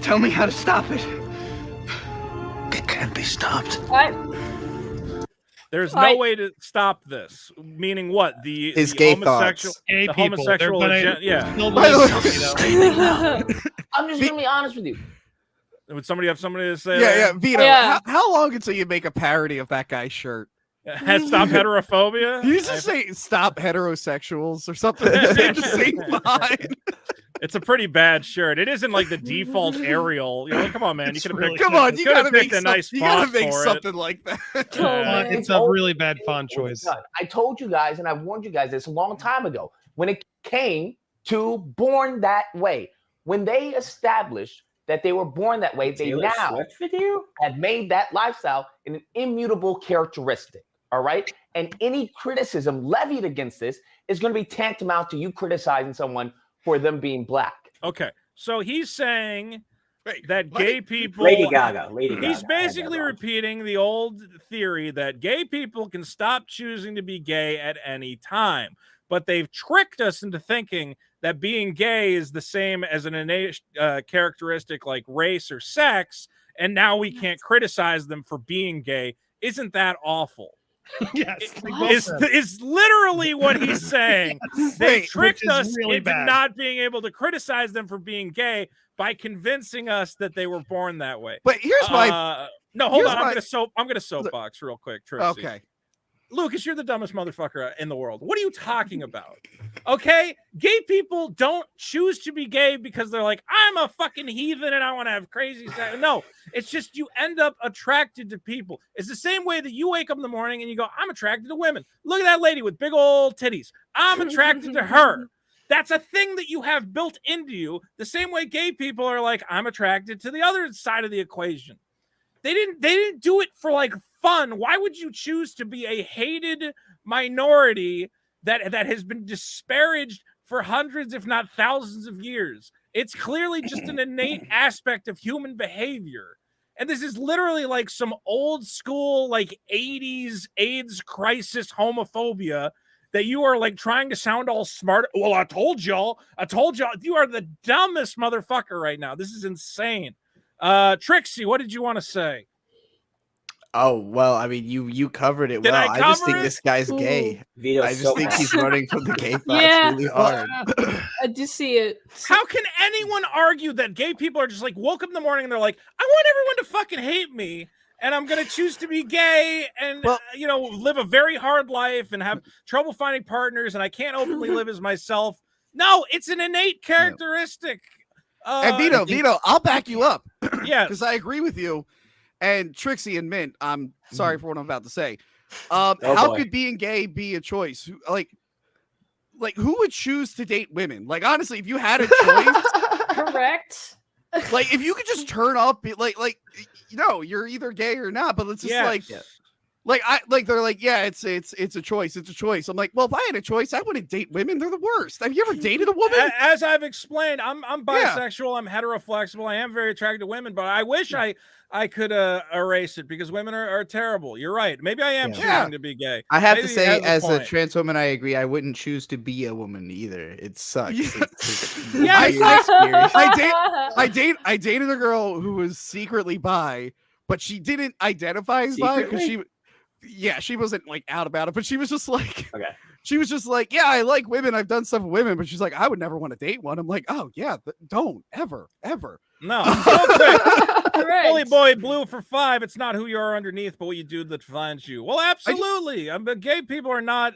Tell me how to stop it. It can't be stopped. There's no way to stop this. Meaning what? His the gay homosexual, thoughts. Gay the people. homosexual They're agenda. gonna- Yeah. Still By the way- believe something, I'm just going to be honest with you. Would somebody have somebody to say? Yeah, Vito. Yeah. How long until you make a parody of that guy's shirt? Has stop heterophobia. You just say "stop heterosexuals" or something. It just seems fine. It's a pretty bad shirt. It isn't like the default Arial. Come on, man. You could have picked. Come on, you could gotta have make picked a nice you gotta font make for something like that. It's a really bad font choice. I told you guys, and I warned you guys this a long time ago, when it came to Born That Way. When they established that they were born that way, they Taylor now Swift video? have made that lifestyle an immutable characteristic. All right. And any criticism levied against this is going to be tantamount to you criticizing someone for them being black. Okay, so he's saying that gay people. Lady Gaga. He's basically repeating the old theory that gay people can stop choosing to be gay at any time. but they've tricked us into thinking that being gay is the same as an innate characteristic like race or sex, and now we can't criticize them for being gay. Isn't that awful? Yes, is literally what he's saying. They tricked us really into not being able to criticize them for being gay by convincing us that they were born that way. But here's my no, hold on. I'm gonna soapbox real quick, Trixie. Okay. Lucas, you're the dumbest motherfucker in the world. What are you talking about? Okay? Gay people don't choose to be gay because they're like, I'm a fucking heathen and I want to have crazy sex. No, it's just you end up attracted to people. It's the same way that you wake up in the morning and you go, I'm attracted to women. Look at that lady with big old titties. I'm attracted to her. That's a thing that you have built into you. The same way gay people are like, I'm attracted to the other side of the equation. They didn't do it for like fun. Why would you choose to be a hated minority that has been disparaged for hundreds, if not thousands of years? It's clearly just an innate aspect of human behavior. And this is literally like some old school, like 80s AIDS crisis homophobia that you are like trying to sound all smart. Well, I told y'all. You are the dumbest motherfucker right now. This is insane. Trixie, what did you want to say? Oh, well, I mean, you covered it Did well. I just think cover it? this guy's gay. Vito's I just so think he's running from the gay thoughts really Yeah. hard. I do see it. How can anyone argue that gay people are just like woke up in the morning and they're like, I want everyone to fucking hate me, and I'm going to choose to be gay and, live a very hard life and have trouble finding partners, and I can't openly live as myself. No, it's an innate characteristic. And Vito, I'll back you up. Yeah. Because I agree with you. And Trixie and Mint, I'm sorry for what I'm about to say. How could being gay be a choice? Like who would choose to date women? Like, honestly, if you had a choice. Correct. Like, if you could just turn up, you're either gay or not, but it's just they're like, yeah, it's a choice. It's a choice. I'm like, well, if I had a choice, I wouldn't date women. They're the worst. Have you ever dated a woman? As I've explained, I'm bisexual. I'm heteroflexible. I am very attracted to women, but I wish I could erase it because women are terrible. You're right. Maybe I am choosing to be gay. I have Maybe to say, as a point. trans woman, I agree. I wouldn't choose to be a woman either. It sucks. I dated a girl who was secretly bi, but she didn't identify as bi because she wasn't like out about it, but she was just like, she was just like, yeah, I like women. I've done stuff with women, but she's like, I would never want to date one. I'm like, oh yeah, don't ever. No. Holy boy, blue for 5. It's not who you are underneath, but what you do that defines you. Well, absolutely. Gay people are not.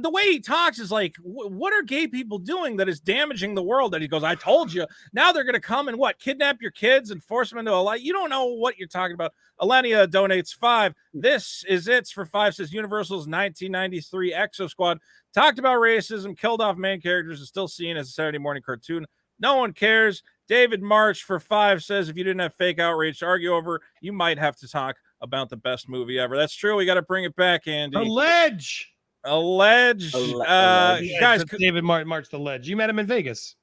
The way he talks is like, what are gay people doing that is damaging the world? That he goes, I told you. Now they're going to come and kidnap your kids and force them into a life. You don't know what you're talking about. Alenia donates 5. This is it's for 5. Says Universal's 1993 Exo Squad talked about racism, killed off main characters, is still seen as a Saturday morning cartoon. No one cares. David March for 5 says if you didn't have fake outrage to argue over, you might have to talk about the best movie ever. That's true. We got to bring it back, Andy. Alleged. Guys, David March, the ledge. You met him in Vegas.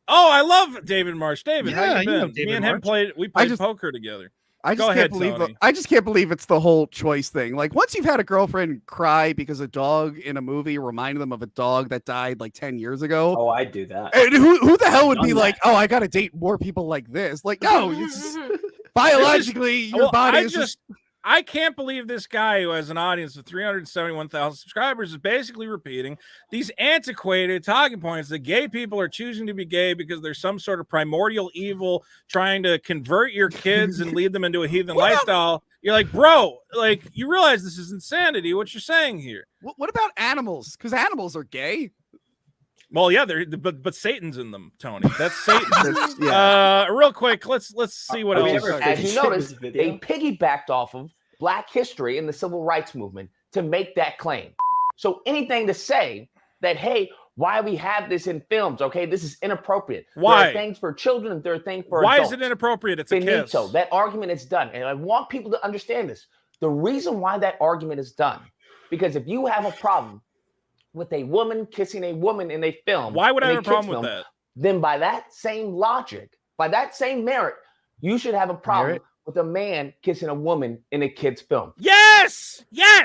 Oh, I love David March. David, how you been? David Me and him played poker together. I just can't believe it's the whole choice thing. Like, once you've had a girlfriend cry because a dog in a movie reminded them of a dog that died like 10 years ago. Oh, I'd do that. And who the hell would be like, oh, I got to date more people like this? Like, no, it's just, biologically, your body is just. I can't believe this guy who has an audience of 371,000 subscribers is basically repeating these antiquated talking points that gay people are choosing to be gay because there's some sort of primordial evil trying to convert your kids and lead them into a heathen lifestyle. You're like, bro, like, you realize this is insanity, what you're saying here. What about animals? Because animals are gay. Well, yeah, but Satan's in them, Tony. That's Satan. Real quick, let's see what else. As you notice, they piggybacked off of Black history and the civil rights movement to make that claim. So anything to say that, hey, why we have this in films? Okay, this is inappropriate. Why? There are things for children and there are things for adults. Why is it inappropriate? It's Finito. a kiss. That argument is done, and I want people to understand this. The reason why that argument is done, because if you have a problem with a woman kissing a woman in a film, why would I have a problem with that? Then by that same logic, by that same merit, you should have a problem with a man kissing a woman in a kid's film. Yes. Yeah.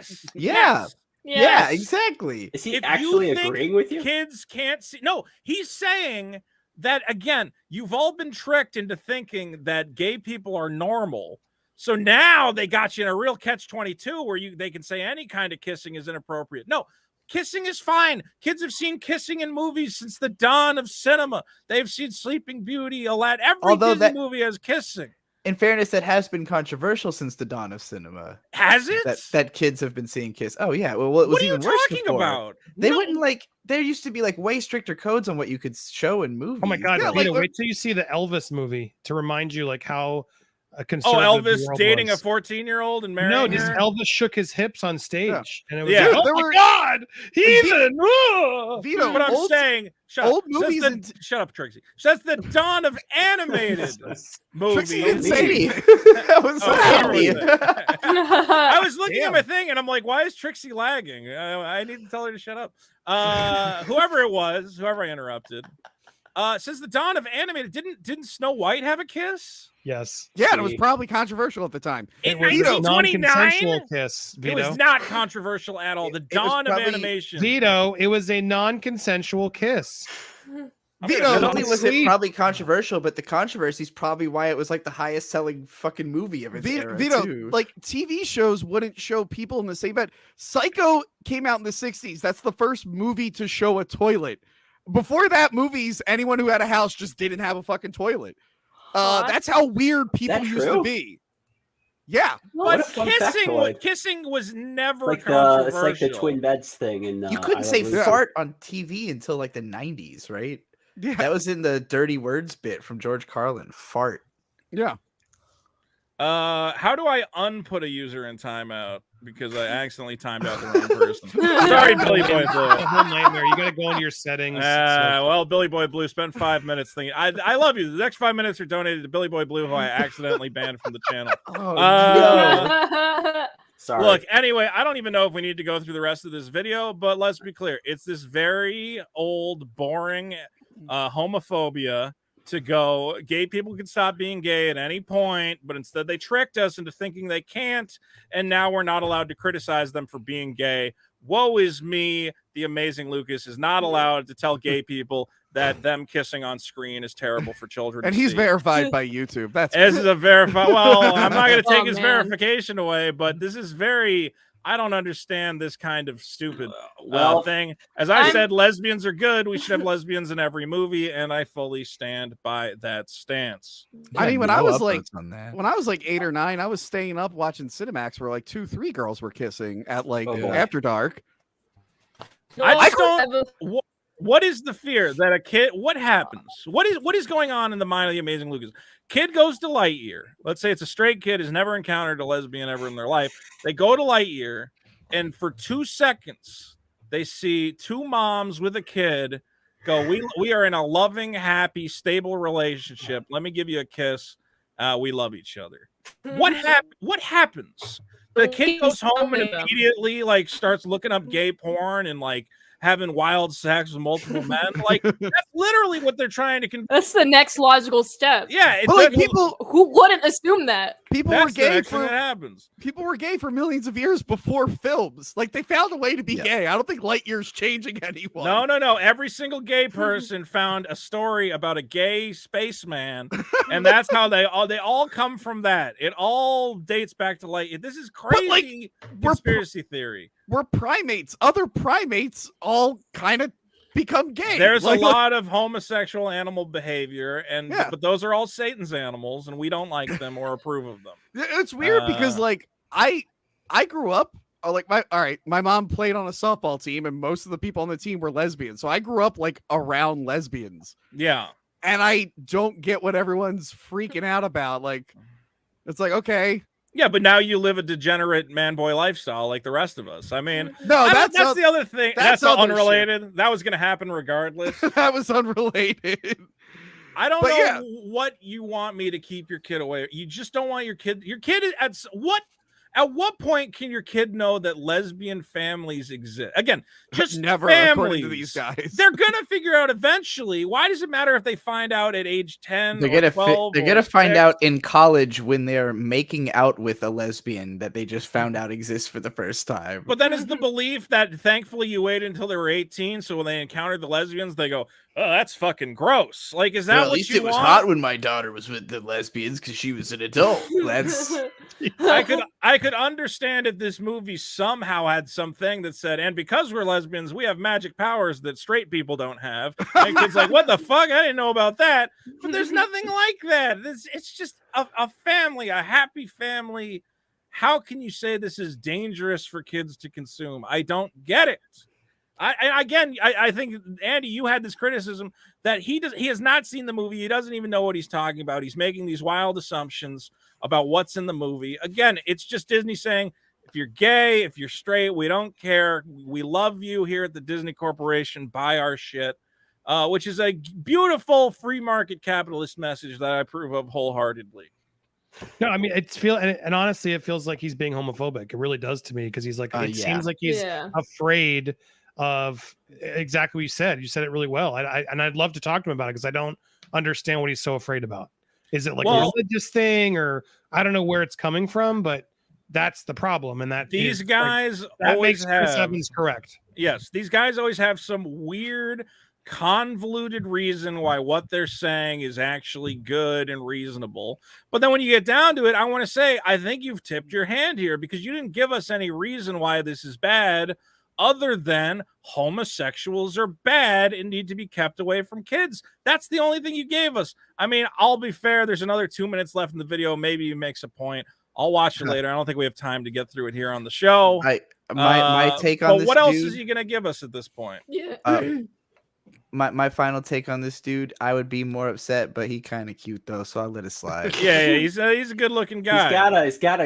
Yeah, exactly. Is he If actually you think agreeing with you? kids can't see, no, he's saying that again, you've all been tricked into thinking that gay people are normal. So now they got you in a real catch-22 where they can say any kind of kissing is inappropriate. No, kissing is fine. Kids have seen kissing in movies since the dawn of cinema. They've seen Sleeping Beauty, Aladdin. Every Disney movie has kissing. In fairness, that has been controversial since the dawn of cinema. Has it? That kids have been seeing kiss. Oh yeah. Well, what was even worse before? About? They wouldn't like. There used to be like way stricter codes on what you could show in movies. Oh my god! Yeah, Vito, wait till you see the Elvis movie to remind you like how conservative Elvis the world dating was. a 14-year-old and marrying No, just her? Elvis shook his hips on stage, and it was Yeah. like, oh my god, heathen! Vito, What I'm saying, old movies. Shut up, Trixie. That's the dawn of animated movies. Trixie didn't say me. That was happy. I was looking at my thing and I'm like, why is Trixie lagging? I need to tell her to shut up. Whoever it was, whoever I interrupted. Since the dawn of animated, didn't Snow White have a kiss? Yes. Yeah, and it was probably controversial at the time. In was a 1929, non-consensual kiss, it Vito. was not controversial at all. The dawn of animation. Vito, it was a non-consensual kiss. Vito, not only was it probably controversial, but the controversy is probably why it was like the highest selling fucking movie of its era, Vito, too. like TV shows wouldn't show people in the same bed. Psycho came out in the 60s. That's the first movie to show a toilet. Before that, movies, anyone who had a house just didn't have a fucking toilet. That's how weird people used to be. Yeah. But kissing was never It's controversial. like the twin beds thing. And you couldn't say fart on TV until like the 90s, right? Yeah. That was in the Dirty Words bit from George Carlin. Fart. Yeah. How do I unput a user in timeout because I accidentally timed out the wrong person? Sorry, Billy Boy Blue. A whole nightmare. You got to go into your settings. Well, Billy Boy Blue spent 5 minutes thinking. I love you. The next 5 minutes are donated to Billy Boy Blue, who I accidentally banned from the channel. Sorry. Look, anyway, I don't even know if we need to go through the rest of this video, but let's be clear. It's this very old, boring homophobia to go, gay people can stop being gay at any point, but instead they tricked us into thinking they can't, and now we're not allowed to criticize them for being gay. Woe is me, the amazing Lucas is not allowed to tell gay people that them kissing on screen is terrible for children. And to he's see. verified by YouTube. That's This is a verified. Well, I'm not going to take his man. verification away, but this is very. I don't understand this kind of stupid thing. As I said, lesbians are good. We should have lesbians in every movie, and I fully stand by that stance. I mean, when I was like 8 or 9, I was staying up watching Cinemax where like 2-3 girls were kissing at like after dark. I just don't. What is the fear that a kid? What happens? What is going on in the mind of the amazing Lucas? Kid goes to Lightyear. Let's say it's a straight kid has never encountered a lesbian ever in their life. They go to Lightyear, and for 2 seconds, they see 2 moms with a kid go, we are in a loving, happy, stable relationship. Let me give you a kiss. We love each other. What happens? The kid goes home and immediately like starts looking up gay porn and like having wild sex with multiple men. Like that's literally what they're trying to convince. That's the next logical step. Yeah, But like people who wouldn't assume that? People That's were the gay next thing for that happens. People were gay for millions of years before films. Like they found a way to be gay. I don't think Lightyear's changing anyone. No. Every single gay person found a story about a gay spaceman, and that's how they all come from that. It all dates back to Lightyear. This is crazy conspiracy theory. We're primates. Other primates all kind of become gay. There's a lot of homosexual animal behavior, but those are all Satan's animals, and we don't like them or approve of them. It's weird because like I grew up like my mom played on a softball team, and most of the people on the team were lesbians. So I grew up like around lesbians. Yeah. And I don't get what everyone's freaking out about. Like it's like, okay. Yeah, but now you live a degenerate man-boy lifestyle like the rest of us. I mean, no, that's the other thing. That's unrelated. Shit. That was going to happen regardless. That was unrelated. I don't know what you want me to keep your kid away. You just don't want your kid. Your kid is At what point can your kid know that lesbian families exist? Again, just Never, families. according to these guys. They're gonna figure out eventually. Why does it matter if they find out at age 10 They're or gonna 12? they're or gonna find 6? out in college when they're making out with a lesbian that they just found out exists for the first time. But then is the belief that thankfully you waited until they were 18, so when they encountered the lesbians, they go, "Oh, that's fucking gross." Like, is that Well, at what least you it was want? hot when my daughter was with the lesbians because she was an adult. That's I could understand if this movie somehow had something that said, and because we're lesbians, we have magic powers that straight people don't have. And kids like, what the fuck? I didn't know about that. But there's nothing like that. It's just a family, a happy family. How can you say this is dangerous for kids to consume? I don't get it. I think, Andy, you had this criticism that he has not seen the movie. He doesn't even know what he's talking about. He's making these wild assumptions about what's in the movie. Again, it's just Disney saying, if you're gay, if you're straight, we don't care. We love you here at the Disney Corporation. Buy our shit, which is a beautiful free market capitalist message that I approve of wholeheartedly. No, I mean, and honestly, it feels like he's being homophobic. It really does to me because he's like, it seems like he's afraid of exactly what you said. You said it really well. And I'd love to talk to him about it because I don't understand what he's so afraid about. Is it like a religious thing, or I don't know where it's coming from, but that's the problem. And that these guys like, that always makes Chris have Evans correct. Yes, these guys always have some weird, convoluted reason why what they're saying is actually good and reasonable. But then when you get down to it, I want to say, I think you've tipped your hand here because you didn't give us any reason why this is bad other than homosexuals are bad and need to be kept away from kids. That's the only thing you gave us. I mean, I'll be fair. There's another 2 minutes left in the video. Maybe he makes a point. I'll watch it later. I don't think we have time to get through it here on the show. My take on this. What else is he going to give us at this point? Yeah. My final take on this dude, I would be more upset, but he kind of cute though, so I'll let it slide. Yeah, he's a good looking guy. He's got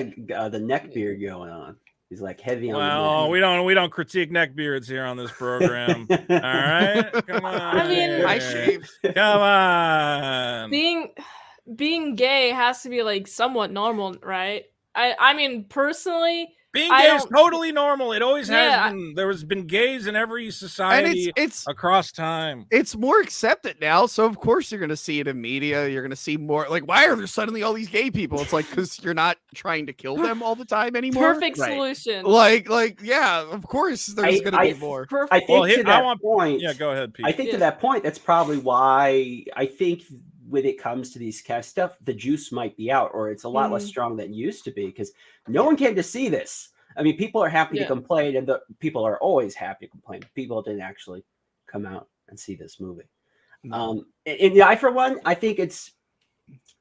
the neck beard going on. He's like heavy on. Well, we don't critique neck beards here on this program. All right, come on. I mean, I shaved. Come on. Being gay has to be like somewhat normal, right? I mean, personally, being gay is totally normal. It always has been. There has been gays in every society across time. It's more accepted now, so of course you're going to see it in media. You're going to see more. Like, why are there suddenly all these gay people? It's like because you're not trying to kill them all the time anymore. Perfect solution. Like, yeah, of course there's going to be more. Perfect. I think to that point. Yeah, go ahead, Pete. I think to that point, that's probably why I think when it comes to these kind of stuff, the juice might be out, or it's a lot less strong than it used to be because no one came to see this. I mean, people are happy to complain, and the people are always happy to complain. People didn't actually come out and see this movie. And for one, I think it's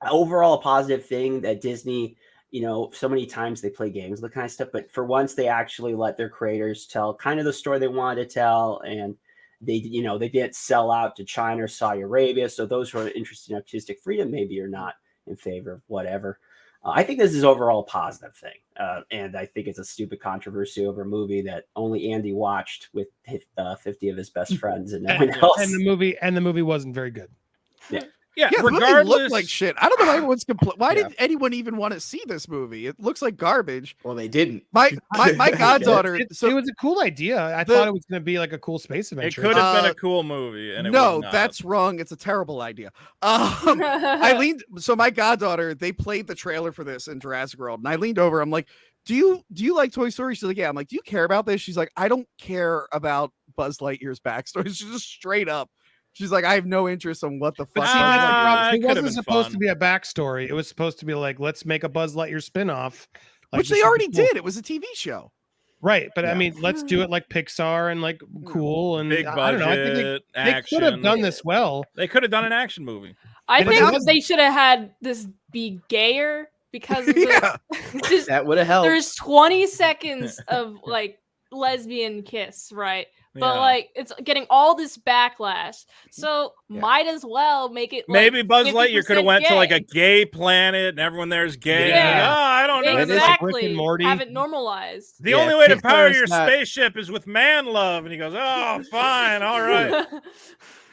overall a positive thing that Disney, so many times they play games, the kind of stuff, but for once they actually let their creators tell kind of the story they wanted to tell, and they didn't sell out to China or Saudi Arabia. So those who are interested in artistic freedom maybe are not in favor of whatever. I think this is overall a positive thing. And I think it's a stupid controversy over a movie that only Andy watched with 50 of his best friends and no one else. And the movie wasn't very good. Yeah, the movie regardless, looked like shit. I don't know why everyone's why did anyone even want to see this movie? It looks like garbage. Well, they didn't. My goddaughter. It was a cool idea. I thought it was going to be like a cool space adventure. It could have been a cool movie. And no, that's wrong. It's a terrible idea. So my goddaughter, they played the trailer for this in Jurassic World, and I leaned over. I'm like, do you like Toy Story? She's like, yeah. I'm like, do you care about this? She's like, I don't care about Buzz Lightyear's backstory. She's just straight up. She's like, I have no interest in what the fuck. It wasn't supposed to be a backstory. It was supposed to be like, let's make a Buzz Lightyear spinoff. Like, which they already did. It was a TV show. Right. But I mean, let's do it like Pixar and like cool and big budget. I don't know. I think they could have done this well. They could have done an action movie. I think they should have had this be gayer because of that would have helped. There's 20 seconds of like lesbian kiss, right? But like it's getting all this backlash, so might as well make it. Like, maybe Buzz Lightyear could have went to like a gay planet and everyone there's gay. Yeah, like, I don't know. Exactly. Have it normalized. The only way to power your spaceship is with man love, and he goes, "Oh, fine, all right."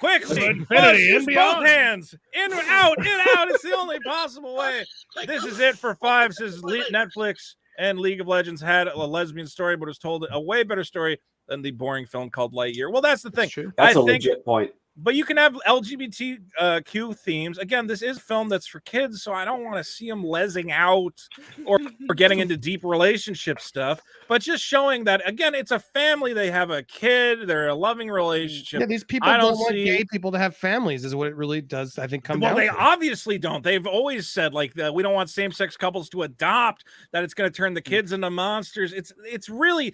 Quickly, use both hands. In, out. It's the only possible way. This is it for 5, says Netflix. and League of Legends had a lesbian story, but was told a way better story than the boring film called Lightyear. Well, that's the thing. That's a legit point. But you can have LGBTQ themes. Again, this is a film that's for kids, so I don't want to see them lesing out or getting into deep relationship stuff. But just showing that, again, it's a family. They have a kid. They're a loving relationship. Yeah, these people don't want gay people to have families is what it really does, I think, come down Well, they to. obviously don't. They've always said, like, we don't want same-sex couples to adopt, that it's going to turn the kids into monsters. It's really...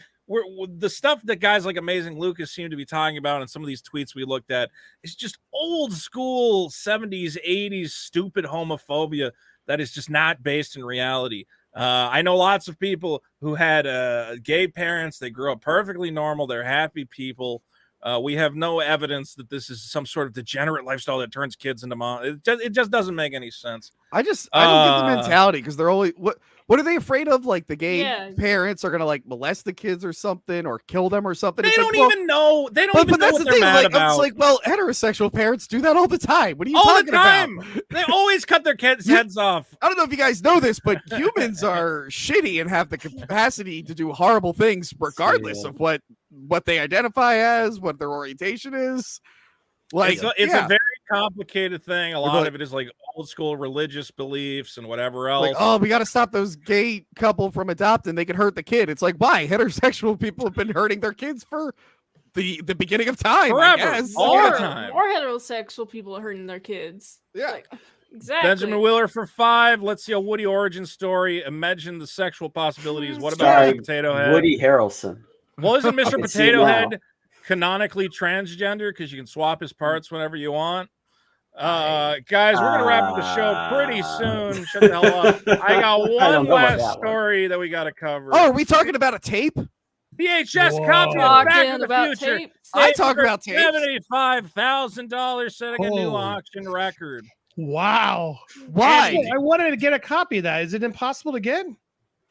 the stuff that guys like Amazing Lucas seem to be talking about in some of these tweets we looked at is just old school 70s, 80s stupid homophobia that is just not based in reality. I know lots of people who had gay parents. They grew up perfectly normal. They're happy people. We have no evidence that this is some sort of degenerate lifestyle that turns kids into it just doesn't make any sense. I don't get the mentality because they're always what are they afraid of? Like the gay parents are gonna like molest the kids or something or kill them or something. They it's don't like, even know. They don't even know that's what the they're thing. mad Like, about. it's like, well, heterosexual parents do that all the time. What are you all talking the time. about? They always cut their kids' heads off. I don't know if you guys know this, but humans are shitty and have the capacity to do horrible things regardless of what they identify as, what their orientation is. Like it's a very complicated thing. A lot of it is like old school religious beliefs and whatever else. Like, oh, we got to stop those gay couple from adopting. They could hurt the kid. It's like, why? Heterosexual people have been hurting their kids for the beginning of time. Forever. I guess. All the time. More heterosexual people are hurting their kids. Yeah. Like, exactly. Benjamin Wheeler for 5. Let's see a Woody origin story. Imagine the sexual possibilities. What about Mr. Potato Head? Woody Harrelson. Well, isn't Mr. can see it Potato now. Head canonically transgender because you can swap his parts whenever you want? Guys, we're gonna wrap up the show pretty soon. Shut the hell up. I got one last story that we got to cover. Oh, are we talking about a tape? VHS copy of Back to the Future. Tape. I talk about tapes. $75,000 setting a new auction record. Wow. Why? I wanted to get a copy of that. Is it impossible to get?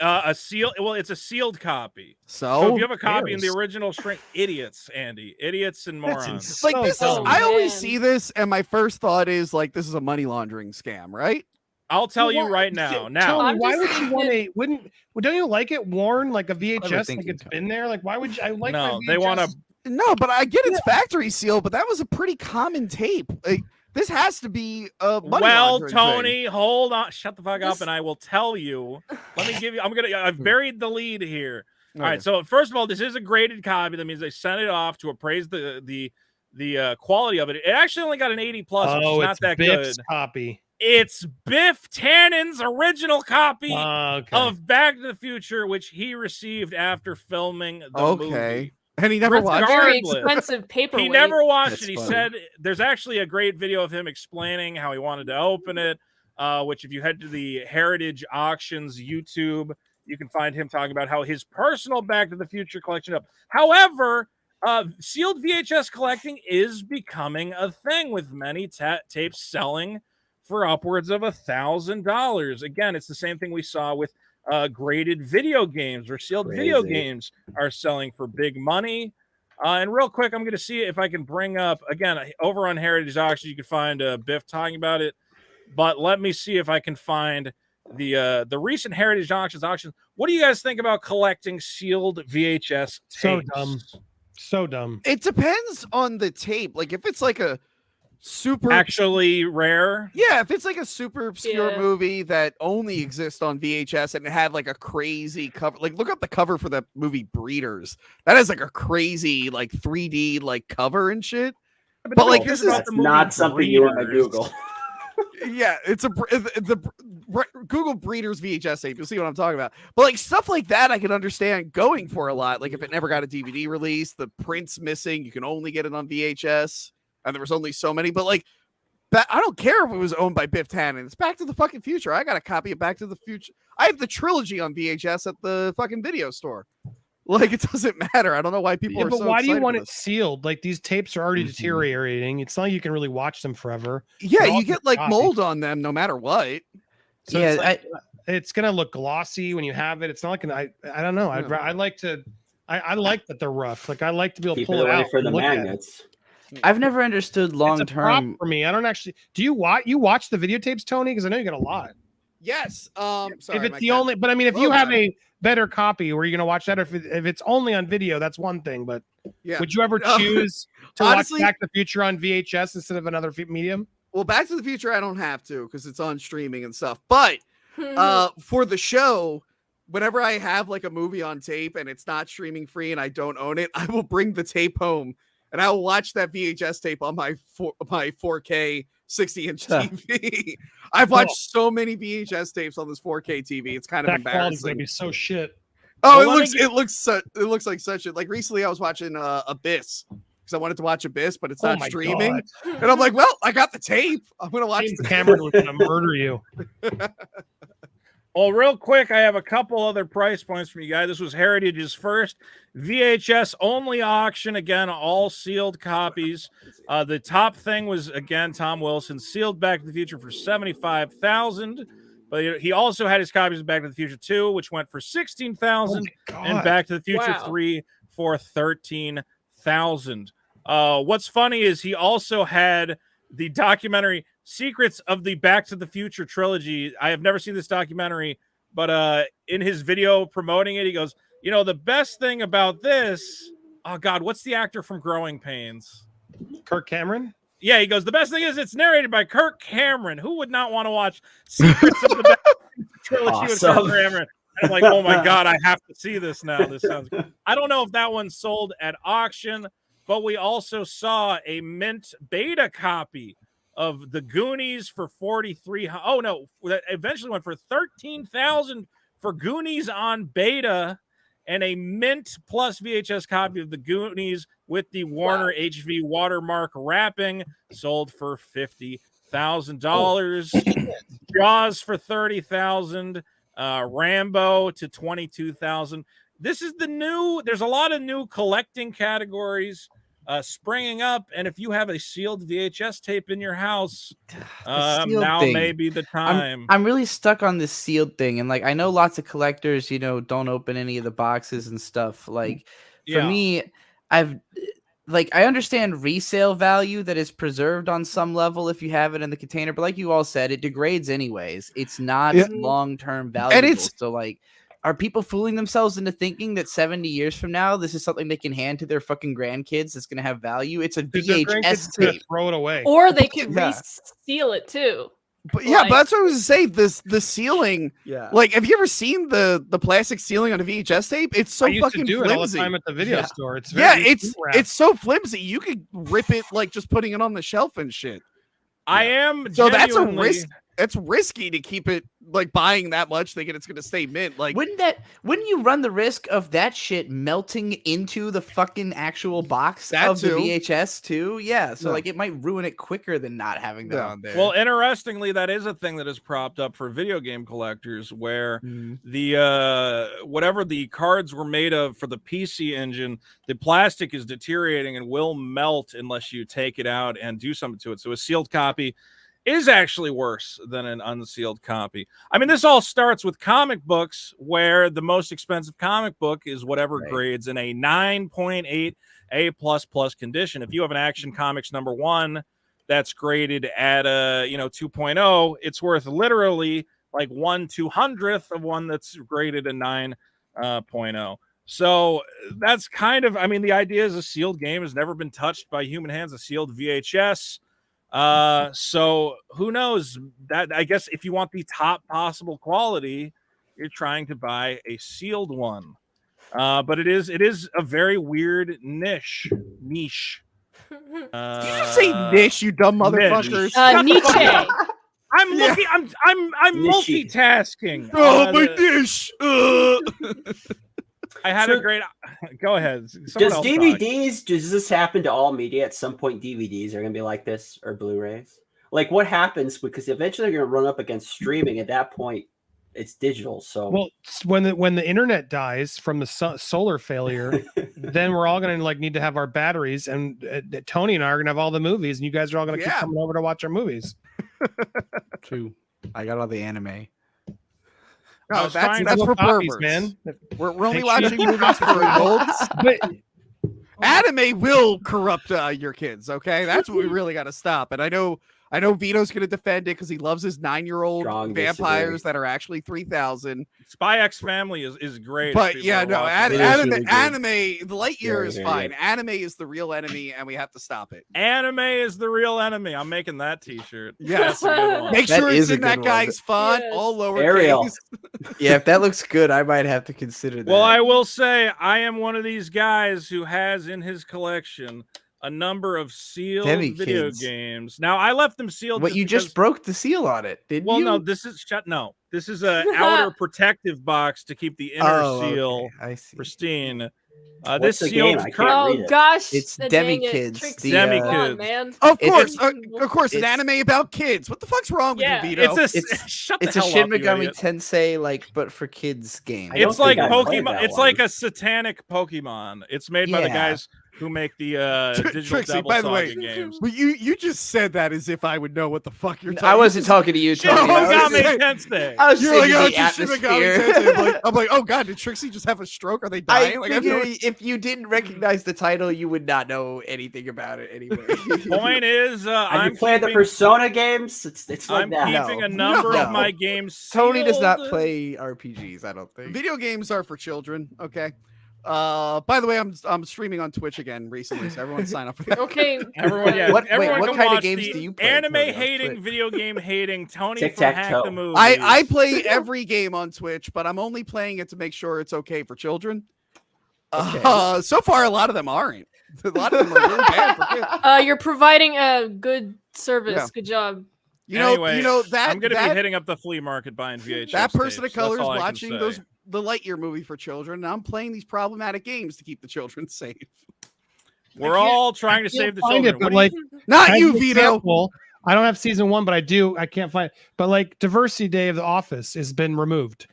A seal. Well, it's a sealed copy. So if you have a copy in the original shrink, idiots, Andy, idiots and morons. Like this is, I always man. see this, and my first thought is like, this is a money laundering scam, right? I'll tell you right now. Tony, why would you want a? Don't you like it worn like a VHS? Like it's been there. Like why would you? I like. No, my they want to. No, but I get it's factory seal, but that was a pretty common tape. Like, this has to be a money laundering Tony, thing. hold on, shut the fuck up, and I will tell you. Let me give you. I've buried the lead here. All right. So first of all, this is a graded copy. That means they sent it off to appraise the quality of it. It actually only got an 80+, which is not that Biff's good. Copy. It's Biff Tannen's original copy of Back to the Future, which he received after filming the movie. And he never watched very it. expensive paperweight. He never watched That's it. He funny. said there's actually a great video of him explaining how he wanted to open it, which if you head to the Heritage Auctions YouTube, you can find him talking about how his personal Back to the Future collection up. However, sealed VHS collecting is becoming a thing with many tapes selling for upwards of $1,000. Again, it's the same thing we saw with graded video games, or sealed video games are selling for big money. And real quick, I'm going to see if I can bring up, again, over on Heritage Auction, you can find Biff talking about it. But let me see if I can find the recent Heritage auctions. What do you guys think about collecting sealed VHS tapes? So dumb. So dumb. It depends on the tape. Like if it's like a super actually rare. Yeah, if it's like a super obscure movie that only exists on VHS and it had like a crazy cover, like look up the cover for the movie Breeders. That is like a crazy like 3D like cover and shit. But like this is not something you want to Google. Yeah, it's the Google Breeders VHS tape. You'll see what I'm talking about. But like stuff like that, I can understand going for a lot. Like if it never got a DVD release, the print's missing, you can only get it on VHS. And there was only so many, but like, I don't care if it was owned by Biff Tannen. It's Back to the fucking Future. I got a copy of Back to the Future. I have the trilogy on VHS at the fucking video store. Like, it doesn't matter. I don't know why people are but so why do you excited want for it this. sealed? Like these tapes are already deteriorating. It's not like you can really watch them forever. Yeah, They're all you get like copies. mold on them no matter what. So it's, like, it's gonna look glossy when you have it. It's not like I don't know. I like that they're rough. Like I like to be able to Keep pull it it away out for the and look at it. magnets. I've never understood long It's a prop term. for me. I don't actually. Do you watch the videotapes, Tony? Because I know you got a lot. Yes. If Sorry, it's my the cat- only, but I mean, if Whoa, you have man. a better copy, where are you going to watch that? Or if it's only on video, that's one thing. But Yeah. would you ever choose to honestly- watch Back to the Future on VHS instead of another medium? Well, Back to the Future, I don't have to because it's on streaming and stuff. But for the show, whenever I have like a movie on tape and it's not streaming free and I don't own it, I will bring the tape home and I will watch that VHS tape on my 4K 60-inch TV. I've watched so many VHS tapes on this 4K TV. It's kind of That quality's embarrassing. gonna be so shit. Oh, Well, it looks like such a like. Recently, I was watching Abyss because I wanted to watch Abyss, but it's Oh not my streaming. God. And I'm like, well, I got the tape. I'm gonna watch. James Cameron was gonna murder you. Well, real quick, I have a couple other price points from you guys. This was Heritage's first VHS only auction. Again, all sealed copies. The top thing was, again, Tom Wilson, sealed Back to the Future for $75,000. But he also had his copies of Back to the Future 2, which went for $16,000, and Back to the Future 3 for $13,000. What's funny is he also had the documentary Secrets of the Back to the Future trilogy. I have never seen this documentary, but in his video promoting it, he goes, you know, the best thing about this, oh God, what's the actor from Growing Pains? Kirk Cameron? Yeah, he goes, the best thing is it's narrated by Kirk Cameron. Who would not want to watch Secrets of the Back to the Future trilogy with Kirk Cameron? And I'm like, oh my God, I have to see this now. This sounds good. I don't know if that one sold at auction, but we also saw a mint beta copy of The Goonies for $43,000. Oh no, that eventually went for $13,000 for Goonies on beta, and a mint plus VHS copy of The Goonies with the Warner HV watermark wrapping sold for $50,000. Jaws for $30,000. Rambo to $22,000. This is the new. There's a lot of new collecting categories springing up, and if you have a sealed VHS tape in your house, now may be the time. I'm really stuck on this sealed thing, and like I know lots of collectors, you know, don't open any of the boxes and stuff. Like for me, I understand resale value that is preserved on some level if you have it in the container, but like you all said, it degrades anyways. It's not long-term valuable. And so like, are people fooling themselves into thinking that 70 years from now, this is something they can hand to their fucking grandkids that's going to have value? It's a VHS tape. Throw it away. Or they could reseal it too. But yeah, but that's what I was saying. The sealing, like, have you ever seen the plastic sealing on a VHS tape? It's so fucking do flimsy. It all the time at the video store. It's it's so flimsy. You could rip it like just putting it on the shelf and shit. I am so that's a risk. It's risky to keep it like buying that much, thinking it's going to stay mint. Like, wouldn't you run the risk of that shit melting into the fucking actual box of the VHS too? Yeah, so like it might ruin it quicker than not having that on there. Well, interestingly, that is a thing that is propped up for video game collectors, where the whatever the cards were made of for the PC engine, the plastic is deteriorating and will melt unless you take it out and do something to it. So a sealed copy is actually worse than an unsealed copy. I mean, this all starts with comic books, where the most expensive comic book is whatever grades in a 9.8 A++ condition. If you have an Action Comics #1 that's graded at a 2.0, it's worth literally like 1/200th of one that's graded a 9.0. So that's kind of, I mean, the idea is a sealed game has never been touched by human hands, a sealed VHS. So who knows? That, I guess, if you want the top possible quality, you're trying to buy a sealed one. But it is a very weird niche. Did you just say niche, you dumb motherfuckers? Niche. I'm looking. I'm multitasking. Oh, my niche. I had a great. Go ahead. Does DVDs? Does this happen to all media at some point? DVDs are going to be like this, or Blu-rays. Like, what happens? Because eventually they're going to run up against streaming. At that point, it's digital. So, well, when the internet dies from the solar failure, then we're all going to like need to have our batteries, and Tony and I are going to have all the movies, and you guys are all going to keep coming over to watch our movies. True. I got all the anime. No, that's for copies, perverts, man. We're only watching movies for adults. But anime will corrupt your kids. Okay, that's what we really got to stop. And I know I know Vito's going to defend it because he loves his 9-year-old Strong vampires disagree. that are actually 3,000. Spy X Family is great. But yeah, no, It is anime, really good. the Lightyear Very, is very fine. good. Anime is the real enemy, and we have to stop it. Anime is the real enemy. I'm making that T-shirt. Yes. That's a good one. Make That sure it's is a in that good one. guy's font, Yes. all lowercase. Ariel. Yeah, if that looks good, I might have to consider that. Well, I will say I am one of these guys who has in his collection a number of sealed Demi video kids. games. Now I left them sealed. What you because- just broke the seal on it, didn't Well, you? no, this is no. This is a outer protective box to keep the inner seal okay, I see. pristine. What's This the sealed game? I cur- can't read Oh it. gosh, It's dang Demi it, Kids, Trixie, the, Demi come on, Kids. man. Of It's- course, an it's- anime about kids. What the fuck's wrong with Yeah. you, Vito? It's a It's- shut the It's a hell Shin up, you Megami idiot. Tensei, like, but for kids game. I don't It's like think I played Pokemon. that It's like one. a satanic Pokemon. It's made by the Yeah. guys who make the digital Trixie, Devil by the Saga way, games. But you just said that as if I would know what the fuck you're talking I wasn't talking to you, Shit, Tony. oh, I was God, just- man. Tensei. I was You're like, saying oh, the it's just Shin Megami atmosphere. Tensei. I'm like, oh god, did Trixie just have a stroke? Are they I dying? Like, I have no- figure if you didn't recognize the title, you would not know anything about it anyway. Point is, Have I'm you played the keeping- Persona games? It's like I'm that. keeping No. a number No. of my games. Tony does not sealed. play RPGs, I don't think. Video games are for children. Okay. By the way, I'm streaming on Twitch again recently, so everyone sign up for that. Okay. Everyone, yeah, What- wait, everyone what can kind of watch games the do you play, Tony, on Anime hating, Twitch? video game hating, Tony from Tic-tac-toe. Hack the Movies. I play every game on Twitch, but I'm only playing it to make sure it's okay for children. Okay. So far, a lot of them aren't. A lot of them are really bad for kids. You're providing a good service. Yeah. Good job. Anyway, that I'm gonna that, be hitting up the flea market buying VHS. that person tapes. of color That's is all I can watching say. the Lightyear movie for children, and I'm playing these problematic games to keep the children safe. We're all trying to save the Find children. it, but What do like, you- Not as you, an Vito. example, I don't have season 1, but I do. I can't find. But like, Diversity Day of The Office has been removed,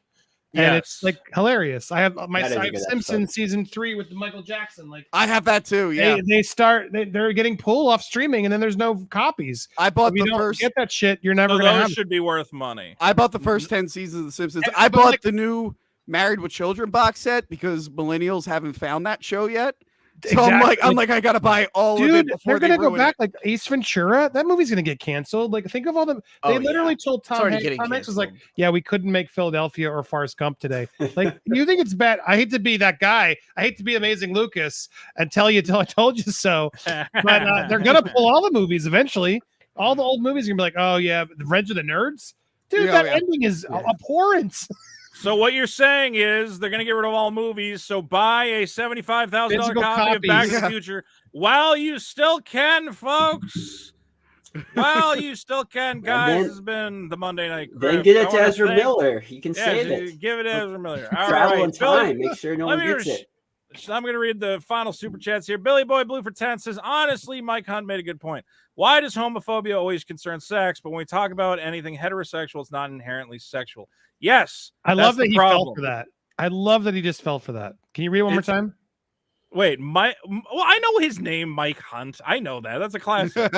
and it's Yes. like hilarious. I have my That is a I have good Simpsons episode. season 3 with Michael Jackson. Like, I have that too. Yeah, they're getting pulled off streaming, and then there's no copies. I bought If you the don't first. get that shit, you're never So gonna those have. should be worth money. I bought the first 10 seasons of The Simpsons. And- I but, bought like- the new Married with Children box set because millennials haven't found that show yet. So I'm Exactly. like, I gotta buy all of it Dude, before they're they gonna go ruin back it. like Ace Ventura. That movie's gonna get canceled. Like, think of all the. They Oh, literally yeah. told It's Tom already Hanks. getting Tom Hanks was like, canceled. "Yeah, we couldn't make Philadelphia or Forrest Gump today." Like, you think it's bad? I hate to be that guy. I hate to be Amazing Lucas and tell you till I told you so. But they're gonna pull all the movies eventually. All the old movies are gonna be like, "Oh yeah, the Revenge of the Nerds." Dude, Yeah, that yeah. ending is abhorrent. So what you're saying is they're going to get rid of all movies. So buy a $75,000 Physical copy of Back to copies. the Future while you still can, folks. While you still can, guys. then- This has been the Monday Night. Then Grift. get I it to wanna Ezra thank- Miller. He can Yeah, save so it. give it to Ezra Miller. All Travel right, in Billy- time. Make sure no let one me gets it. I'm going to read the final super chats here. Billy Boy Blue for 10 says, honestly, Mike Hunt made a good point. Why does homophobia always concern sex? But when we talk about anything heterosexual, it's not inherently sexual. Yes. I that's love that the he fell problem. for that. I love that he just fell for that. Can you read it one more It's- time? Wait, well, I know his name, Mike Hunt. I know that. That's a classic.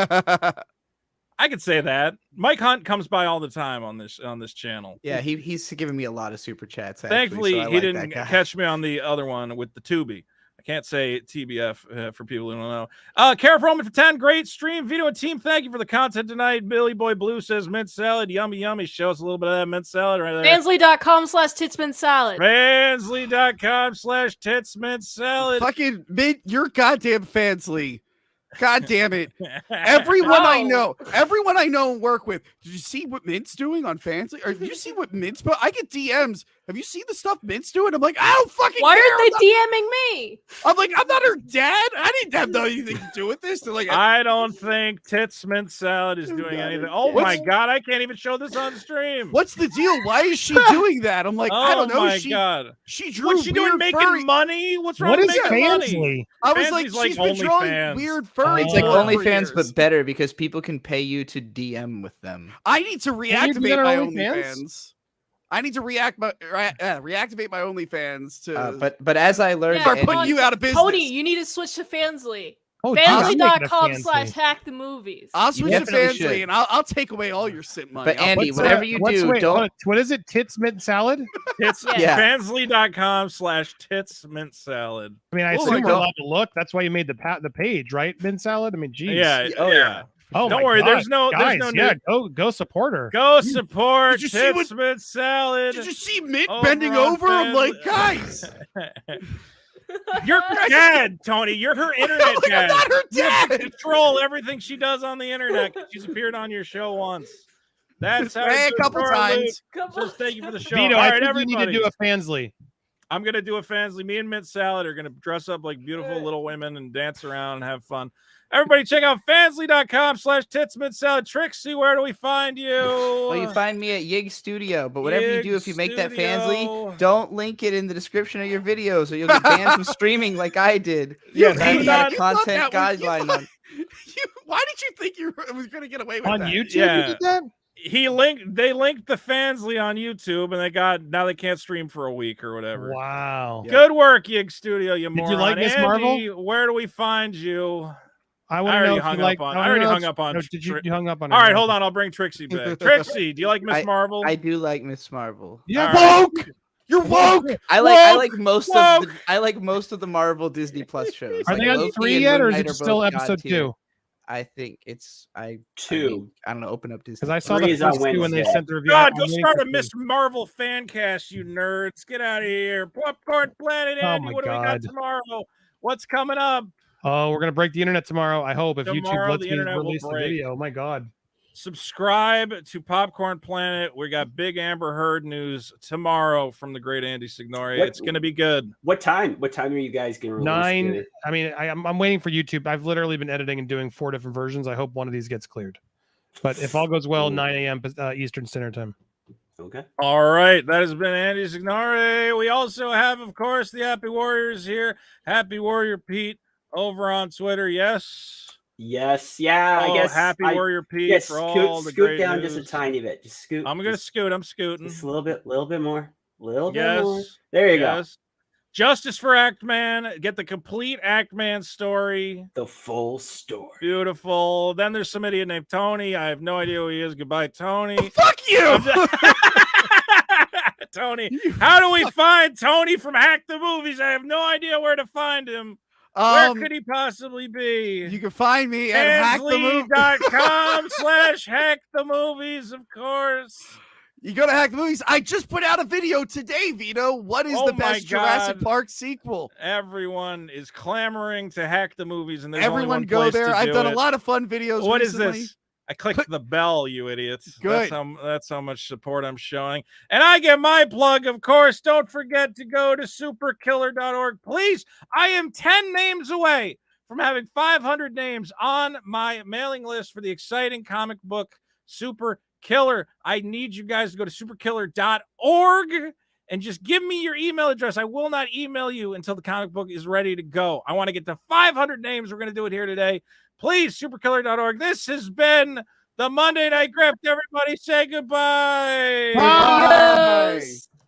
I could say that. Mike Hunt comes by all the time on this channel. Yeah, he's giving me a lot of super chats. Actually, Thankfully, so I he like didn't that guy. catch me on the other one with the Tubi. I can't say TBF for people who don't know. Kara Froman for 10. Great stream. Vito and team, thank you for the content tonight. Billy Boy Blue says mint salad. Yummy, yummy. Show us a little bit of that mint salad right there. Fansly.com/titsman salad. Fansly.com/titsmint salad. Fucking mint your goddamn Fansly. God damn it. Everyone I know and work with. Did you see what Mint's doing on Fansly? Or did you see what Mint's put? I get DMs. Have you seen the stuff Mint's doing? I'm like, I don't fucking Why care. aren't they DMing me? I'm like, I'm not her dad. I didn't have anything to do with this. They're like, I don't think Tits Mint Salad is doing anything. Oh my What's- god, I can't even show this on stream. what's the deal? Why is she doing that? I'm like, I don't know. Oh my She god. she drew What's she doing weird making furry. money? What's wrong What with is making money? Fansly? I was like, Fansy's like she's been drawing OnlyFans. weird furry. It's It's like Oh. porn for OnlyFans, years. but better because people can pay you to DM with them. I need to you do reactivate that on my OnlyFans? OnlyFans. I need to reactivate my OnlyFans to But as I learned, Yeah, start Andy- putting you out of business. Tony, you need to switch to Fansly. Oh, dude, I'm making a Fansly. Fansly.com/hackthemovies. I'll You switch to definitely Fansly should. and I'll take away all your simp money. But I'll Andy, put- whatever you do, wait, don't- hold on. What is it? Tits mint salad? It's Yeah. fansly.com/tits mint salad. I mean, I Oh assume my we're God. allowed to look. That's why you made the page, right? Mint salad. I mean, geez. Yeah. Oh, yeah. Oh, Don't my worry, God. there's no Guys, need. go support her. Go support Did you see Tits Mint Salad. Did you see Mint Over bending on over? I'm like, Fans- guys. You're her dad, Tony. You're her internet Like, I'm dad. not her You have to dad. control everything she does on the internet. She's appeared on your show once. That's how Hey, it a couple goes, times. Says, thank you for the show. Vito, All I right, think everybody. you need to do a Fansly. I'm gonna do a Fansly. Me and Mint Salad are gonna dress up like beautiful little women and dance around and have fun. Everybody, check out fansly.com/titsmintsalad. Trixie, where do we find you? Well, you find me at Yig Studio, but whatever you do, if you make that Fansly, Studio. don't link it in the description of your videos, or you'll get banned from streaming like I did. Yes, I you got a thought content guideline on. Why did you think you was going to get away with On that? YouTube, Yeah. you did that? They linked the Fansly on YouTube, and now they can't stream for a week or whatever. Wow. Good work, Yig Studio. You Did moron. you like Miss Andy, Marvel? where do we find you? I I want to already know if hung you up like. on- I I wanna already know hung if- up on No, did you? Tri- You hung up on. All her, right, right? hold on. I'll bring Trixie back. Trixie, do you like Miss Marvel? I do like Miss Marvel. Yeah. All right. Woke. You're woke. I like most of the Marvel Disney Plus shows. Are Like they on Loki 3 and yet, Moon or is Knight it are still both episode God tier. 2? I think it's I 2. I don't know. Open up Disney. Because I saw 3 the is on first 2 when they Wednesday. sent the review. God, I'm go waiting start for a 2. Miss Marvel fan cast, you nerds. Get out of here. Popcorn Planet, Oh Andy. my What do we got God. tomorrow? What's coming up? Oh, we're gonna break the internet tomorrow. I hope if Tomorrow YouTube lets the me internet will release the break. video. Oh my God. Subscribe to Popcorn Planet. We got big Amber Heard news tomorrow from the great Andy Signore. What- It's going to be good. What time are you guys going to release? 9. it? I mean, I'm waiting for YouTube. I've literally been editing and doing 4 different versions. I hope one of these gets cleared. But if all goes well, 9 a.m. Eastern Standard Time. Okay. All right. That has been Andy Signore. We also have, of course, the Happy Warriors here. Happy Warrior Pete over on Twitter. Yes. Yes. Yeah. I Oh, guess. Happy Warrior Pete Yes. for all the Scoot great down news. just a tiny bit. Just scoot. I'm going to just, scoot. I'm scooting. just a little bit more. Little bit Yes. more. There you go. Yes. Justice for Actman. Get the complete Actman story. The full story. Beautiful. Then there's some idiot named Tony. I have no idea who he is. Goodbye, Tony. Fuck you. Tony. How do we find Tony from Hack the Movies? I have no idea where to find him. Where could he possibly be? You can find me at Fansly.com/hack the movies, of course. You go to Hack the Movies. I just put out a video today, Vito. What is Oh the my best Jurassic God. Park sequel? Everyone is clamoring to hack the movies, and there's Everyone only one go place there. to I've do done it. a lot of fun videos. What is recently. this? I clicked the bell, you idiots. Good. That's how much support I'm showing. And I get my plug, of course. Don't forget to go to superkiller.org. Please, I am 10 names away from having 500 names on my mailing list for the exciting comic book Super Killer. I need you guys to go to superkiller.org and just give me your email address. I will not email you until the comic book is ready to go. I want to get to 500 names. We're going to do it here today. Please, superkiller.org. This has been the Monday Night Grift. Everybody say goodbye. Bye.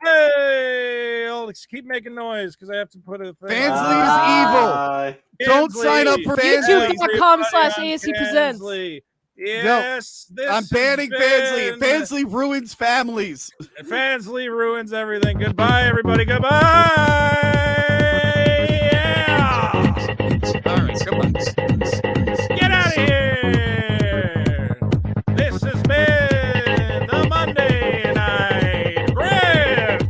Hey, let's keep making noise because I have to put a thing. Fansly is evil. Don't sign up for Fansly. YouTube.com/ASC presents. Fansly. Yes, this I'm has banning Fansly. been- Fansly ruins families. Fansly ruins everything. Goodbye, everybody. Goodbye. Yeah. All right, come on. Get out of here! This has been the Monday Night Grift.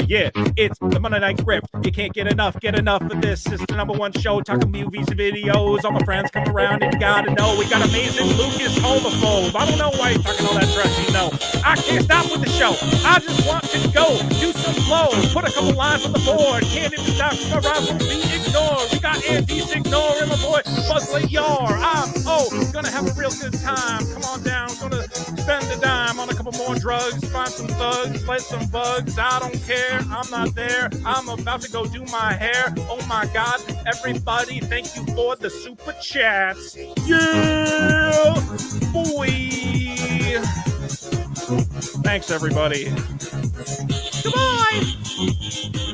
Yeah, it's the Monday Night Grift. You can't get enough of this. It's the #1 show talking movies and videos. All my friends come around and you gotta know we got amazing Lucas homophobe. I don't know why he's talking all that trash, you know. I can't stop with the show. I just want to go do some flow, put a couple lines on the board. Can't even stop my rhymes will be ignored. We got Andy Signore and my boy Buzz Lightyear. I'm gonna have a real good time. Come on down, gonna spend a dime on a couple more drugs, find some thugs, play some bugs. I don't care, I'm not there. I'm about to go do my hair. Oh my God, everybody, thank you for the super chats. Yeah, boy. Thanks, everybody. Goodbye.